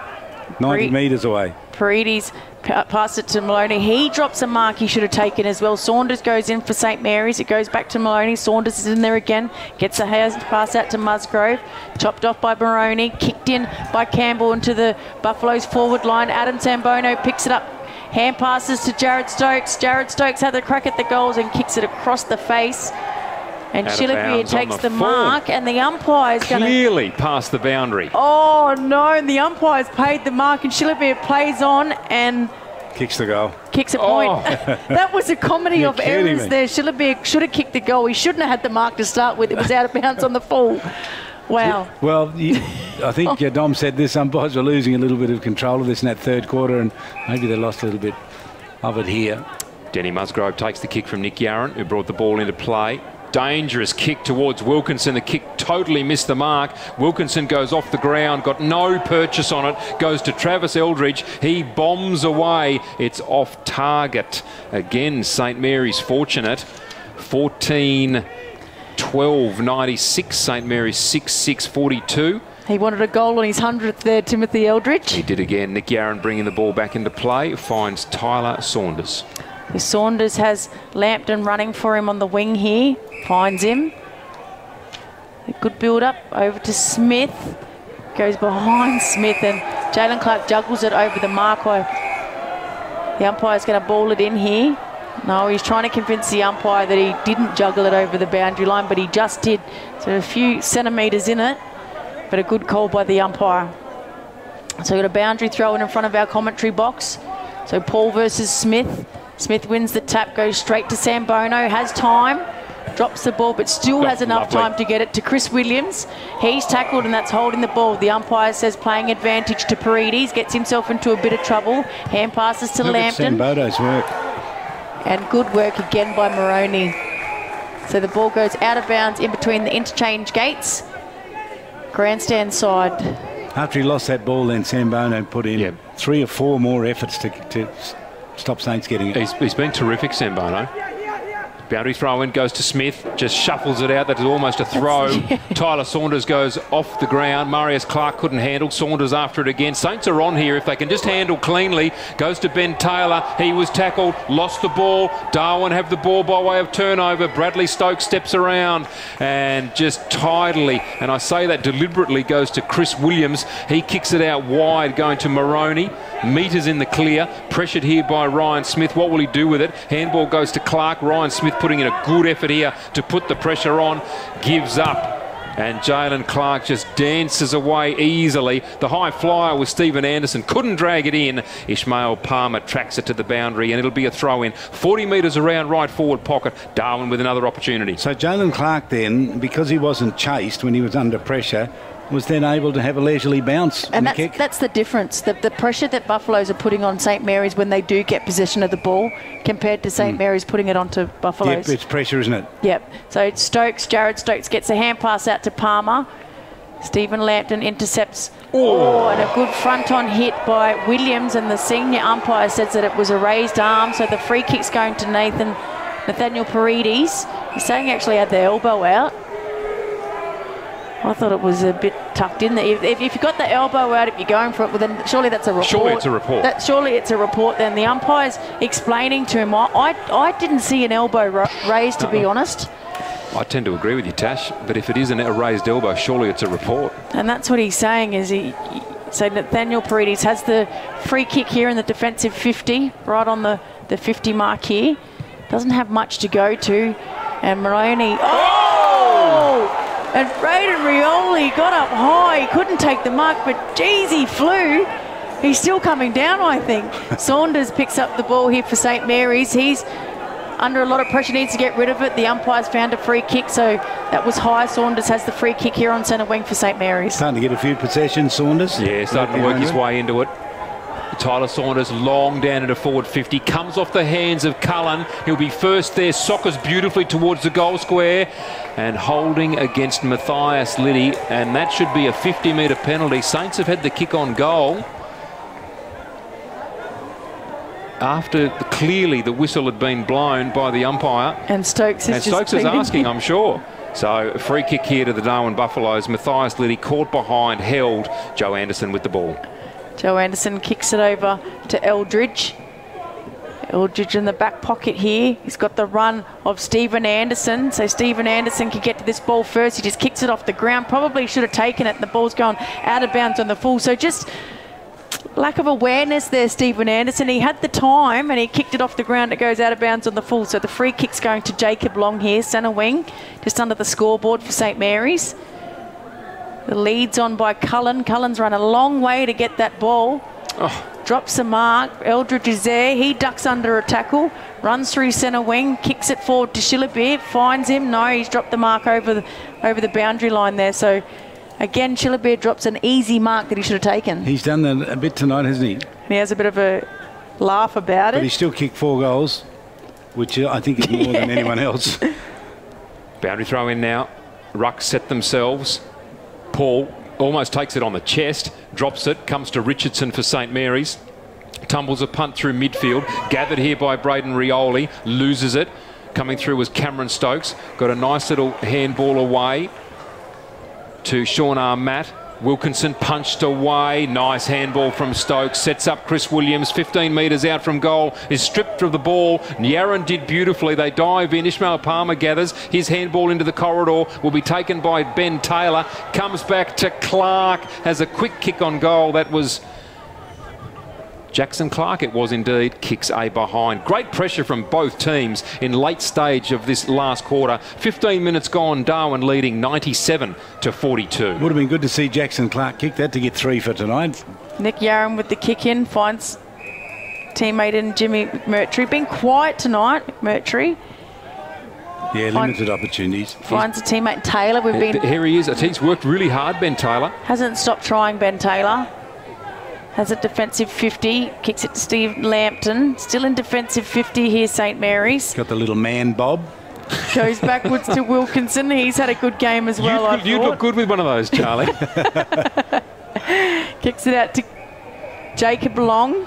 90 metres away. Paredes pass it to Maloney. He drops a mark he should have taken as well. Saunders goes in for St Mary's. It goes back to Maloney. Saunders is in there again. Gets a pass out to Musgrove. Chopped off by Moroney. Kicked in by Campbell into the Buffaloes forward line. Adam Sambono picks it up. Hand passes to Jared Stokes. Jared Stokes had the crack at the goals and kicks it across the face. And Shilabir takes the mark, and the umpire's going to... Clearly past the boundary. Oh, no, and the umpire's paid the mark, and Shilabir plays on and... Kicks the goal. Kicks a point. That was a comedy of errors there. Shilabir should have kicked the goal. He shouldn't have had the mark to start with. It was out of bounds on the full. Wow. Well, I think Dom said this. Umpires were losing a little bit of control of this in that third quarter, and maybe they lost a little bit of it here. Denny Musgrove takes the kick from Nick Yaron, who brought the ball into play. dangerous kick towards Wilkinson. The kick totally missed the mark. Wilkinson goes off the ground, got no purchase on it, goes to Travis Eldridge. He bombs away. It's off target. Again, St Mary's fortunate. 14-12-96. St Mary's 6-6-42. He wanted a goal on his 100th there, Timothy Eldridge. He did again. Nick Yarran bringing the ball back into play. Finds Tyler Saunders. Saunders has Lampton running for him on the wing here. Finds him. A good build-up over to Smith. Goes behind Smith and Jalen Clark juggles it over the mark. The umpire's going to ball it in here. No, he's trying to convince the umpire that he didn't juggle it over the boundary line, but he just did. So a few centimetres in it, but a good call by the umpire. So we've got a boundary throw in front of our commentary box. So Paul versus Smith. Smith wins the tap, goes straight to Sambono, has time, drops the ball, but still has enough time to get it to Chris Williams. He's tackled and that's holding the ball. The umpire says playing advantage to Paredes, gets himself into a bit of trouble. Hand passes to Lampton. Sambono's work. And good work again by Moroney. So the ball goes out of bounds in between the interchange gates. Grandstand side. After he lost that ball, then Sambono put in 3 or 4 more efforts to stop Saints getting it. He's been terrific, Sambono. Boundary throw in goes to Smith, just shuffles it out. That is almost a throw. Tyler Saunders goes off the ground. Marius Clark couldn't handle. Saunders after it again. Saints are on here if they can just handle cleanly. Goes to Ben Taylor. He was tackled, lost the ball. Darwin have the ball by way of turnover. Bradley Stokes steps around and just tidily, and I say that deliberately, goes to Chris Williams. He kicks it out wide going to Moroney. Metres in the clear. Pressured here by Ryan Smith. What will he do with it? Handball goes to Clark. Ryan Smith putting in a good effort here to put the pressure on. Gives up. And Jalen Clark just dances away easily. The high flyer was Stephen Anderson. Couldn't drag it in. Ishmael Palmer tracks it to the boundary and it'll be a throw in. 40 metres around right forward pocket. Darwin with another opportunity. So Jalen Clark then, because he wasn't chased when he was under pressure, was then able to have a leisurely bounce and on the kick. That's the difference. The pressure that Buffaloes are putting on St Mary's when they do get possession of the ball compared to St Mary's putting it onto Buffaloes. Yep, it's pressure, isn't it? Yep. So Stokes, Jared Stokes gets a hand pass out to Palmer. Stephen Lampton intercepts. Oh, and a good front-on hit by Williams, and the senior umpire says that it was a raised arm, so the free kick's going to Nathaniel Paredes. He's saying he actually had the elbow out. I thought it was a bit tucked in there. If you've got the elbow out, if you're going for it, well, then surely that's a report. Surely it's a report. Surely it's a report. Then the umpire's explaining to him, I didn't see an elbow raised, to be honest. I tend to agree with you, Tash, but if it isn't a raised elbow, surely it's a report. And that's what he's saying, is so Nathaniel Paredes has the free kick here in the defensive 50, right on the 50 mark here. Doesn't have much to go to. And Moroney, and Braden Rioli got up high. He couldn't take the mark, but geez, he flew. He's still coming down, I think. Saunders picks up the ball here for St Mary's. He's under a lot of pressure, needs to get rid of it. The umpire's found a free kick, so that was high. Saunders has the free kick here on centre wing for St Mary's. Starting to get a few possessions, Saunders. Yeah, starting to work his way into it. Tyler Saunders long down into forward 50, comes off the hands of Cullen. He'll be first there, soccers beautifully towards the goal square and holding against Matthias Liddy, and that should be a 50-metre penalty. Saints have had the kick on goal after clearly the whistle had been blown by the umpire. And Stokes is asking, I'm sure. So a free kick here to the Darwin Buffaloes. Matthias Liddy caught behind, held. Joe Anderson with the ball. Joe Anderson kicks it over to Eldridge. Eldridge in the back pocket here. He's got the run of Stephen Anderson. So Stephen Anderson can get to this ball first. He just kicks it off the ground. Probably should have taken it. The ball's gone out of bounds on the full. So just lack of awareness there, Stephen Anderson. He had the time and he kicked it off the ground. It goes out of bounds on the full. So the free kick's going to Jacob Long here, centre wing, just under the scoreboard for St Mary's. The lead's on by Cullen. Cullen's run a long way to get that ball. Drops the mark. Eldridge is there. He ducks under a tackle. Runs through centre wing. Kicks it forward to Shillabeer. Finds him. No, he's dropped the mark over the boundary line there. So, again, Shillabeer drops an easy mark that he should have taken. He's done that a bit tonight, hasn't he? He has a bit of a laugh about it. But he still kicked 4 goals, which I think is more than anyone else. Boundary throw in now. Rucks set themselves. Paul almost takes it on the chest, drops it, comes to Richardson for St Mary's. Tumbles a punt through midfield. Gathered here by Braden Rioli. Loses it. Coming through was Cameron Stokes. Got a nice little handball away to Sean Matt. Wilkinson punched away. Nice handball from Stokes. Sets up Chris Williams. 15 metres out from goal. Is stripped of the ball. Yaron did beautifully. They dive in. Ishmael Palmer gathers. His handball into the corridor will be taken by Ben Taylor. Comes back to Clark. Has a quick kick on goal. That was Jackson Clark, it was indeed. Kicks a behind. Great pressure from both teams in late stage of this last quarter. 15 minutes gone, Darwin leading 97-42. Would have been good to see Jackson Clark kick that to get 3 for tonight. Nick Yaron with the kick in, finds teammate in Jimmy Murtry. Been quiet tonight, Murtry. Yeah, limited opportunities. Finds a teammate Taylor. We've been. Here he is. He's worked really hard, Ben Taylor. Hasn't stopped trying, Ben Taylor. Has a defensive 50, kicks it to Steve Lampton. Still in defensive 50 here, St Mary's. Got the little man bob. Goes backwards to Wilkinson. He's had a good game as well, You'd look good with one of those, Charlie. Kicks it out to Jacob Long.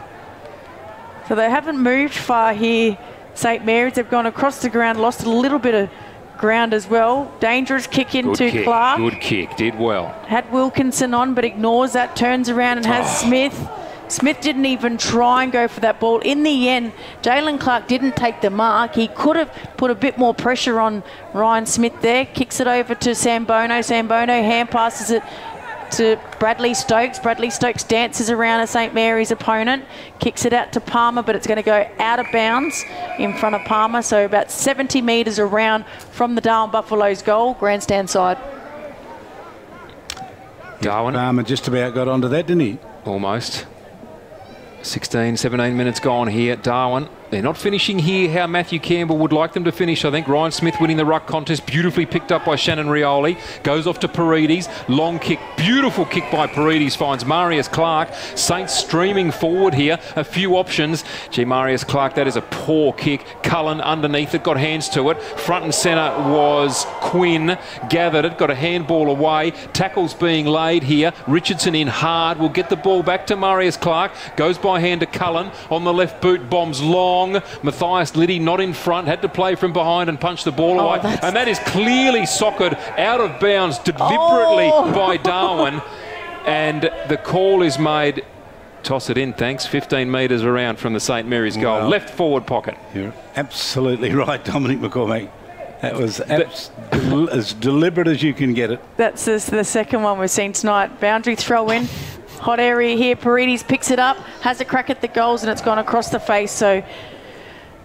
So they haven't moved far here, St Mary's. They've gone across the ground, lost a little bit of ground as well. Dangerous kick into Clark. Good kick, did well. Had Wilkinson on, but ignores that, turns around and has Smith. Smith didn't even try and go for that ball. In the end, Jalen Clark didn't take the mark. He could have put a bit more pressure on Ryan Smith there. Kicks it over to Sambono. Sambono hand passes it to Bradley Stokes. Bradley Stokes dances around a St Mary's opponent. Kicks it out to Palmer, but it's going to go out of bounds in front of Palmer. So about 70 metres around from the Darwin Buffaloes goal, grandstand side. Darwin. Palmer just about got onto that, didn't he? Almost. 16, 17 minutes gone here. Darwin. They're not finishing here how Matthew Campbell would like them to finish. I think Ryan Smith winning the ruck contest, beautifully picked up by Shannon Rioli. Goes off to Paredes. Long kick, beautiful kick by Paredes, finds Marius Clark. Saints streaming forward here. A few options. Gee, Marius Clark, that is a poor kick. Cullen underneath it, got hands to it. Front and centre was Quinn. Gathered it, got a handball away. Tackles being laid here. Richardson in hard. Will get the ball back to Marius Clark. Goes by hand to Cullen. On the left boot, bombs long. Matthias Liddy not in front, had to play from behind and punch the ball away. And that is clearly soccered out of bounds deliberately by Darwin. And the call is made. Toss it in, thanks. 15 metres around from the St Mary's goal. Well, left forward pocket. You're absolutely right, Dominic McCormack. That was as deliberate as you can get it. That's the second one we've seen tonight. Boundary throw in. Hot area here. Paredes picks it up, has a crack at the goals, and it's gone across the face. So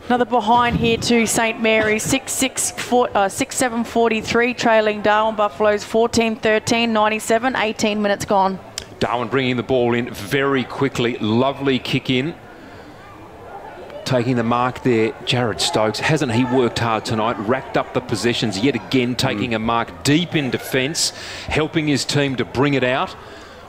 another behind here to St Mary's. 6-7-43, trailing Darwin Buffaloes 14-13, 97, 18 minutes gone. Darwin bringing the ball in very quickly. Lovely kick in. Taking the mark there, Jared Stokes. Hasn't he worked hard tonight? Racked up the possessions yet again, taking a mark deep in defence, helping his team to bring it out.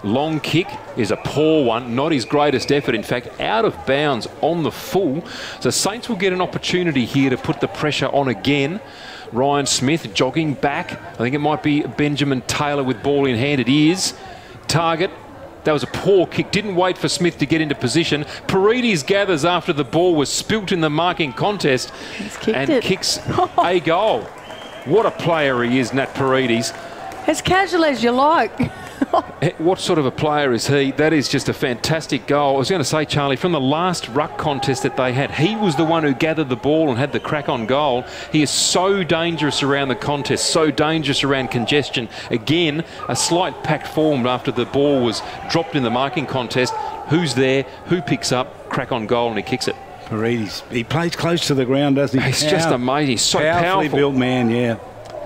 Long kick is a poor one, not his greatest effort. In fact, out of bounds on the full. So Saints will get an opportunity here to put the pressure on again. Ryan Smith jogging back. I think it might be Benjamin Taylor with ball in hand. It is. Target. That was a poor kick. Didn't wait for Smith to get into position. Paredes gathers after the ball was spilt in the marking contest and kicks a goal. What a player he is, Nat Paredes. As casual as you like. What sort of a player is he? That is just a fantastic goal. I was going to say, Charlie, from the last ruck contest that they had, he was the one who gathered the ball and had the crack on goal. He is so dangerous around the contest, so dangerous around congestion. Again, a slight pack formed after the ball was dropped in the marking contest. Who's there? Who picks up? Crack on goal and he kicks it. Paredes, he plays close to the ground, doesn't he? He's just amazing. He's so powerfully powerful. built man, yeah.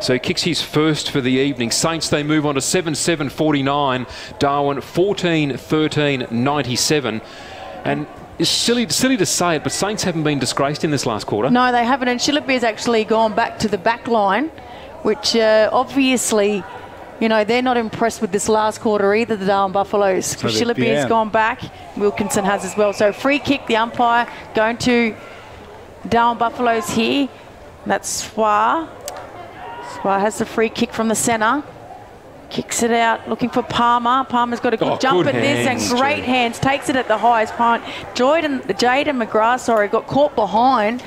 So he kicks his first for the evening. Saints, they move on to 7-7-49. Darwin 14-13, 97. And it's silly to say it, but Saints haven't been disgraced in this last quarter. No, they haven't. And Shillaby has actually gone back to the back line, which obviously, you know, they're not impressed with this last quarter either, the Darwin Buffaloes. So Shillaby has gone back. Wilkinson has as well. So free kick, the umpire going to Darwin Buffaloes here. That's Swar. Well, has the free kick from the centre. Kicks it out, looking for Palmer. Palmer's got a good jump at this and great hands. Takes it at the highest point. Jaden McGrath, got caught behind,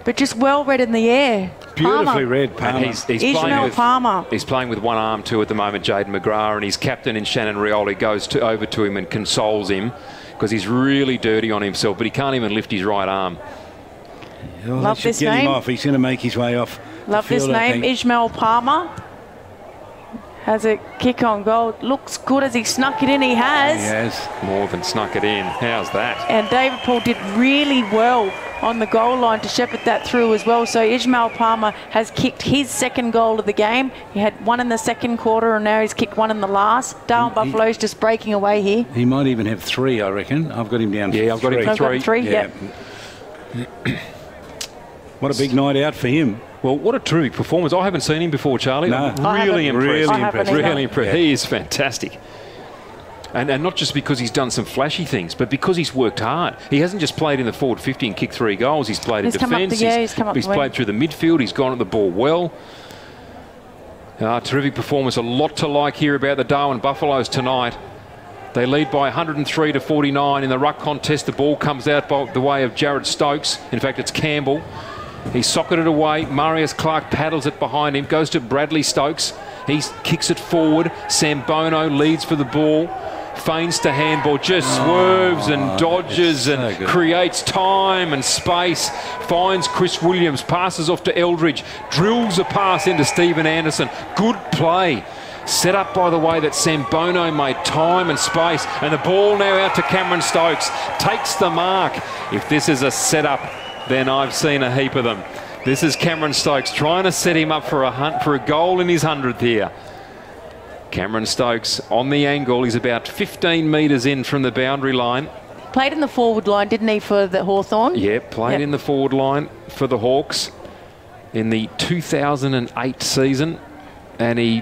but just well read in the air. Beautifully read, Palmer. He's playing with one arm too at the moment, Jaden McGrath, and his captain in Shannon Rioli goes over to him and consoles him because he's really dirty on himself, but he can't even lift his right arm. Love this get name. Him off. He's going to make his way off. Love this name, Ishmael Palmer. Has a kick on goal. Looks good as he snuck it in. He has. He has more than snuck it in. How's that? And David Paul did really well on the goal line to shepherd that through as well. So Ishmael Palmer has kicked his second goal of the game. He had one in the second quarter and now he's kicked one in the last. Darwin Buffalo's just breaking away here. He might even have 3, I reckon. I've got him down. Yeah, I've got him for 3. Yep. What a big night out for him. Well, what a terrific performance. I haven't seen him before, Charlie. No. Really impressed. Really impressed. Yeah. He is fantastic. And not just because he's done some flashy things, but because he's worked hard. He hasn't just played in the forward 50 and kicked 3 goals. He's played in defence. He's played through the midfield. He's gone at the ball well. Terrific performance. A lot to like here about the Darwin Buffaloes tonight. They lead by 103 to 49 in the ruck contest. The ball comes out by the way of Jared Stokes. In fact, it's Campbell. He socketed away. Marius Clark paddles it behind him. Goes to Bradley Stokes. He kicks it forward. Sambono leads for the ball. Feigns to handball. Just swerves and dodges and creates time and space. Finds Chris Williams. Passes off to Eldridge. Drills a pass into Stephen Anderson. Good play. Set up by the way that Sambono made time and space. And the ball now out to Cameron Stokes. Takes the mark. If this is a setup, then I've seen a heap of them. This is Cameron Stokes trying to set him up for a goal in his 100th here. Cameron Stokes on the angle. He's about 15 metres in from the boundary line. Played in the forward line, didn't he, for the Hawthorn? Yeah, played in the forward line for the Hawks in the 2008 season. And he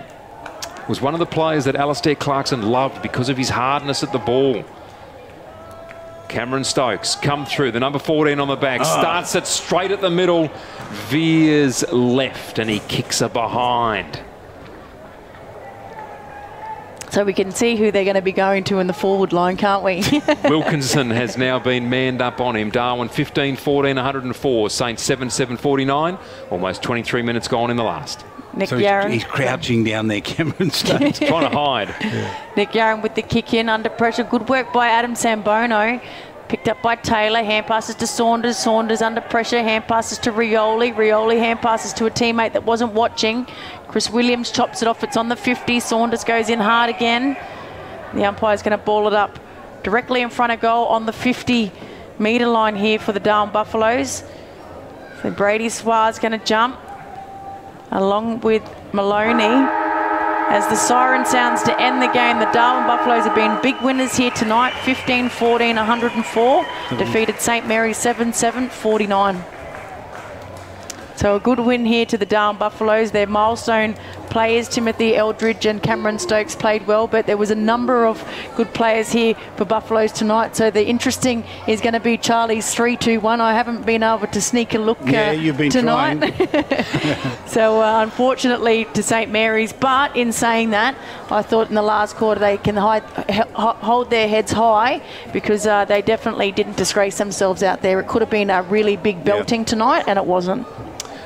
was one of the players that Alistair Clarkson loved because of his hardness at the ball. Cameron Stokes come through, the number 14 on the back, starts it straight at the middle, veers left and he kicks her behind. So we can see who they're going to be going to in the forward line, can't we? Wilkinson has now been manned up on him. Darwin 15-14, 104. Saints 7-7, 49. Almost 23 minutes gone in the last. Nick so Yarron. He's crouching down there, Cameron Stokes. Trying to hide. Nick Yarron with the kick in, under pressure. Good work by Adam Sambono. Picked up by Taylor. Hand passes to Saunders. Saunders under pressure. Hand passes to Rioli. Rioli hand passes to a teammate that wasn't watching. Chris Williams chops it off. It's on the 50. Saunders goes in hard again. The umpire's going to ball it up directly in front of goal on the 50-metre line here for the Darwin Buffaloes. So Brady Suarez going to jump along with Maloney. As the siren sounds to end the game, the Darwin Buffaloes have been big winners here tonight. 15-14, 104. Defeated St Mary's 7-7, 49. So a good win here to the Darwin Buffaloes. Their milestone players, Timothy Eldridge and Cameron Stokes, played well, but there was a number of good players here for Buffaloes tonight. So the interesting is going to be Charlie's 3-2-1. I haven't been able to sneak a look you've been tonight. So unfortunately to St Mary's, but in saying that, I thought in the last quarter they can hold their heads high because they definitely didn't disgrace themselves out there. It could have been a really big belting tonight, and it wasn't.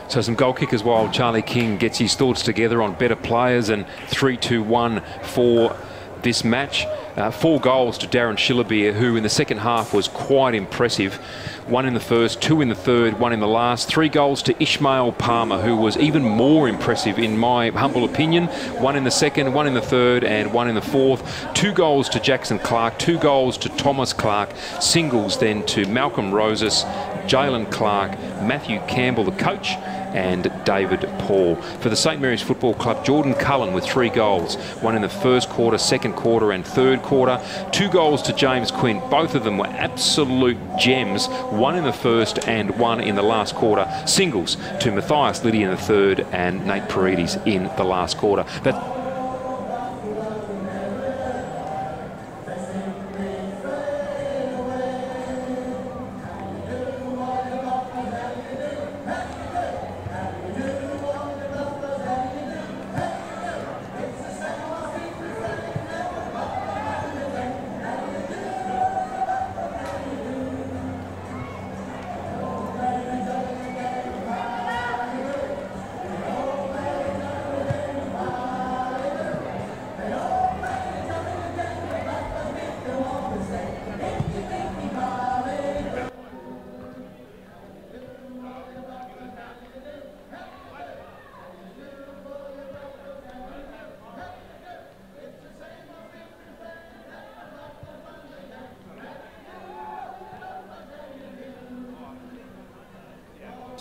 So some goal kickers while Charlie King gets his thoughts together on better players, and 3-2-1 for this match. 4 goals to Darren Schillerbeer, who in the second half was quite impressive. 1 in the first, 2 in the third, 1 in the last. 3 goals to Ishmael Palmer, who was even more impressive in my humble opinion. 1 in the second, 1 in the third and 1 in the fourth. 2 goals to Jackson Clark, 2 goals to Thomas Clark. Singles then to Malcolm Rosas, Jalen Clark, Matthew Campbell, the coach, and David Paul. For the St Mary's Football Club, Jordan Cullen with 3 goals. 1 in the first quarter, second quarter and third quarter. 2 goals to James Quinn. Both of them were absolute gems. 1 in the first and 1 in the last quarter. Singles to Matthias Liddy in the third and Nate Paredes in the last quarter.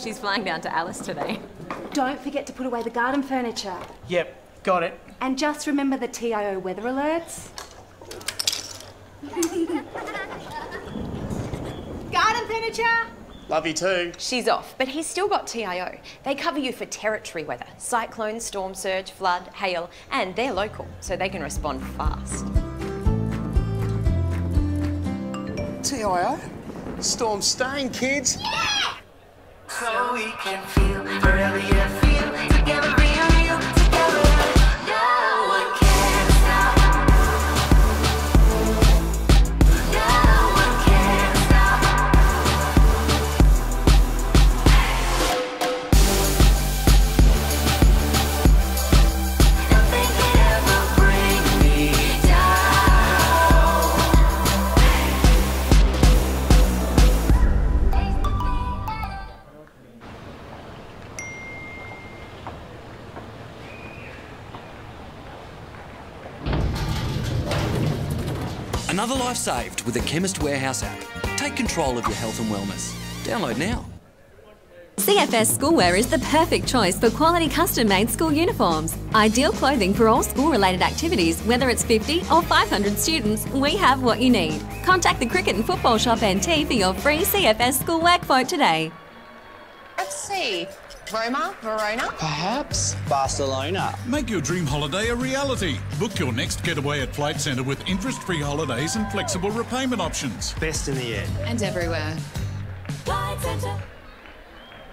She's flying down to Alice today. Don't forget to put away the garden furniture. Yep, got it. And just remember the TIO weather alerts. Garden furniture! Love you too. She's off, but he's still got TIO. They cover you for territory weather, cyclone, storm surge, flood, hail, and they're local, so they can respond fast. TIO? Storm staying, kids. Yeah! So we can feel wherever you feel, together real, together. No one can stop. No one can stop. Nothing can ever bring me down. Another life saved with the Chemist Warehouse app. Take control of your health and wellness. Download now. CFS Schoolwear is the perfect choice for quality custom-made school uniforms. Ideal clothing for all school-related activities, whether it's 50 or 500 students, we have what you need. Contact the Cricket and Football Shop NT for your free CFS Schoolwear quote today. Let's see. Roma, Verona? Perhaps Barcelona. Make your dream holiday a reality. Book your next getaway at Flight Centre with interest-free holidays and flexible repayment options. Best in the air. And everywhere. Flight Centre.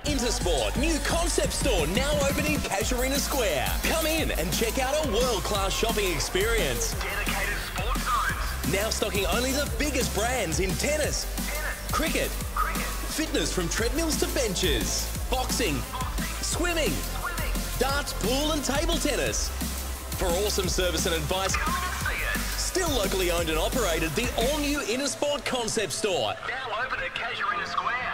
Intersport, new concept store now open in Casuarina Square. Come in and check out a world-class shopping experience. Dedicated sports zones. Now stocking only the biggest brands in tennis, cricket, fitness from treadmills to benches, boxing, swimming, darts, pool and table tennis. For awesome service and advice, still locally owned and operated, the all-new Intersport concept store. Now open at Casuarina Square.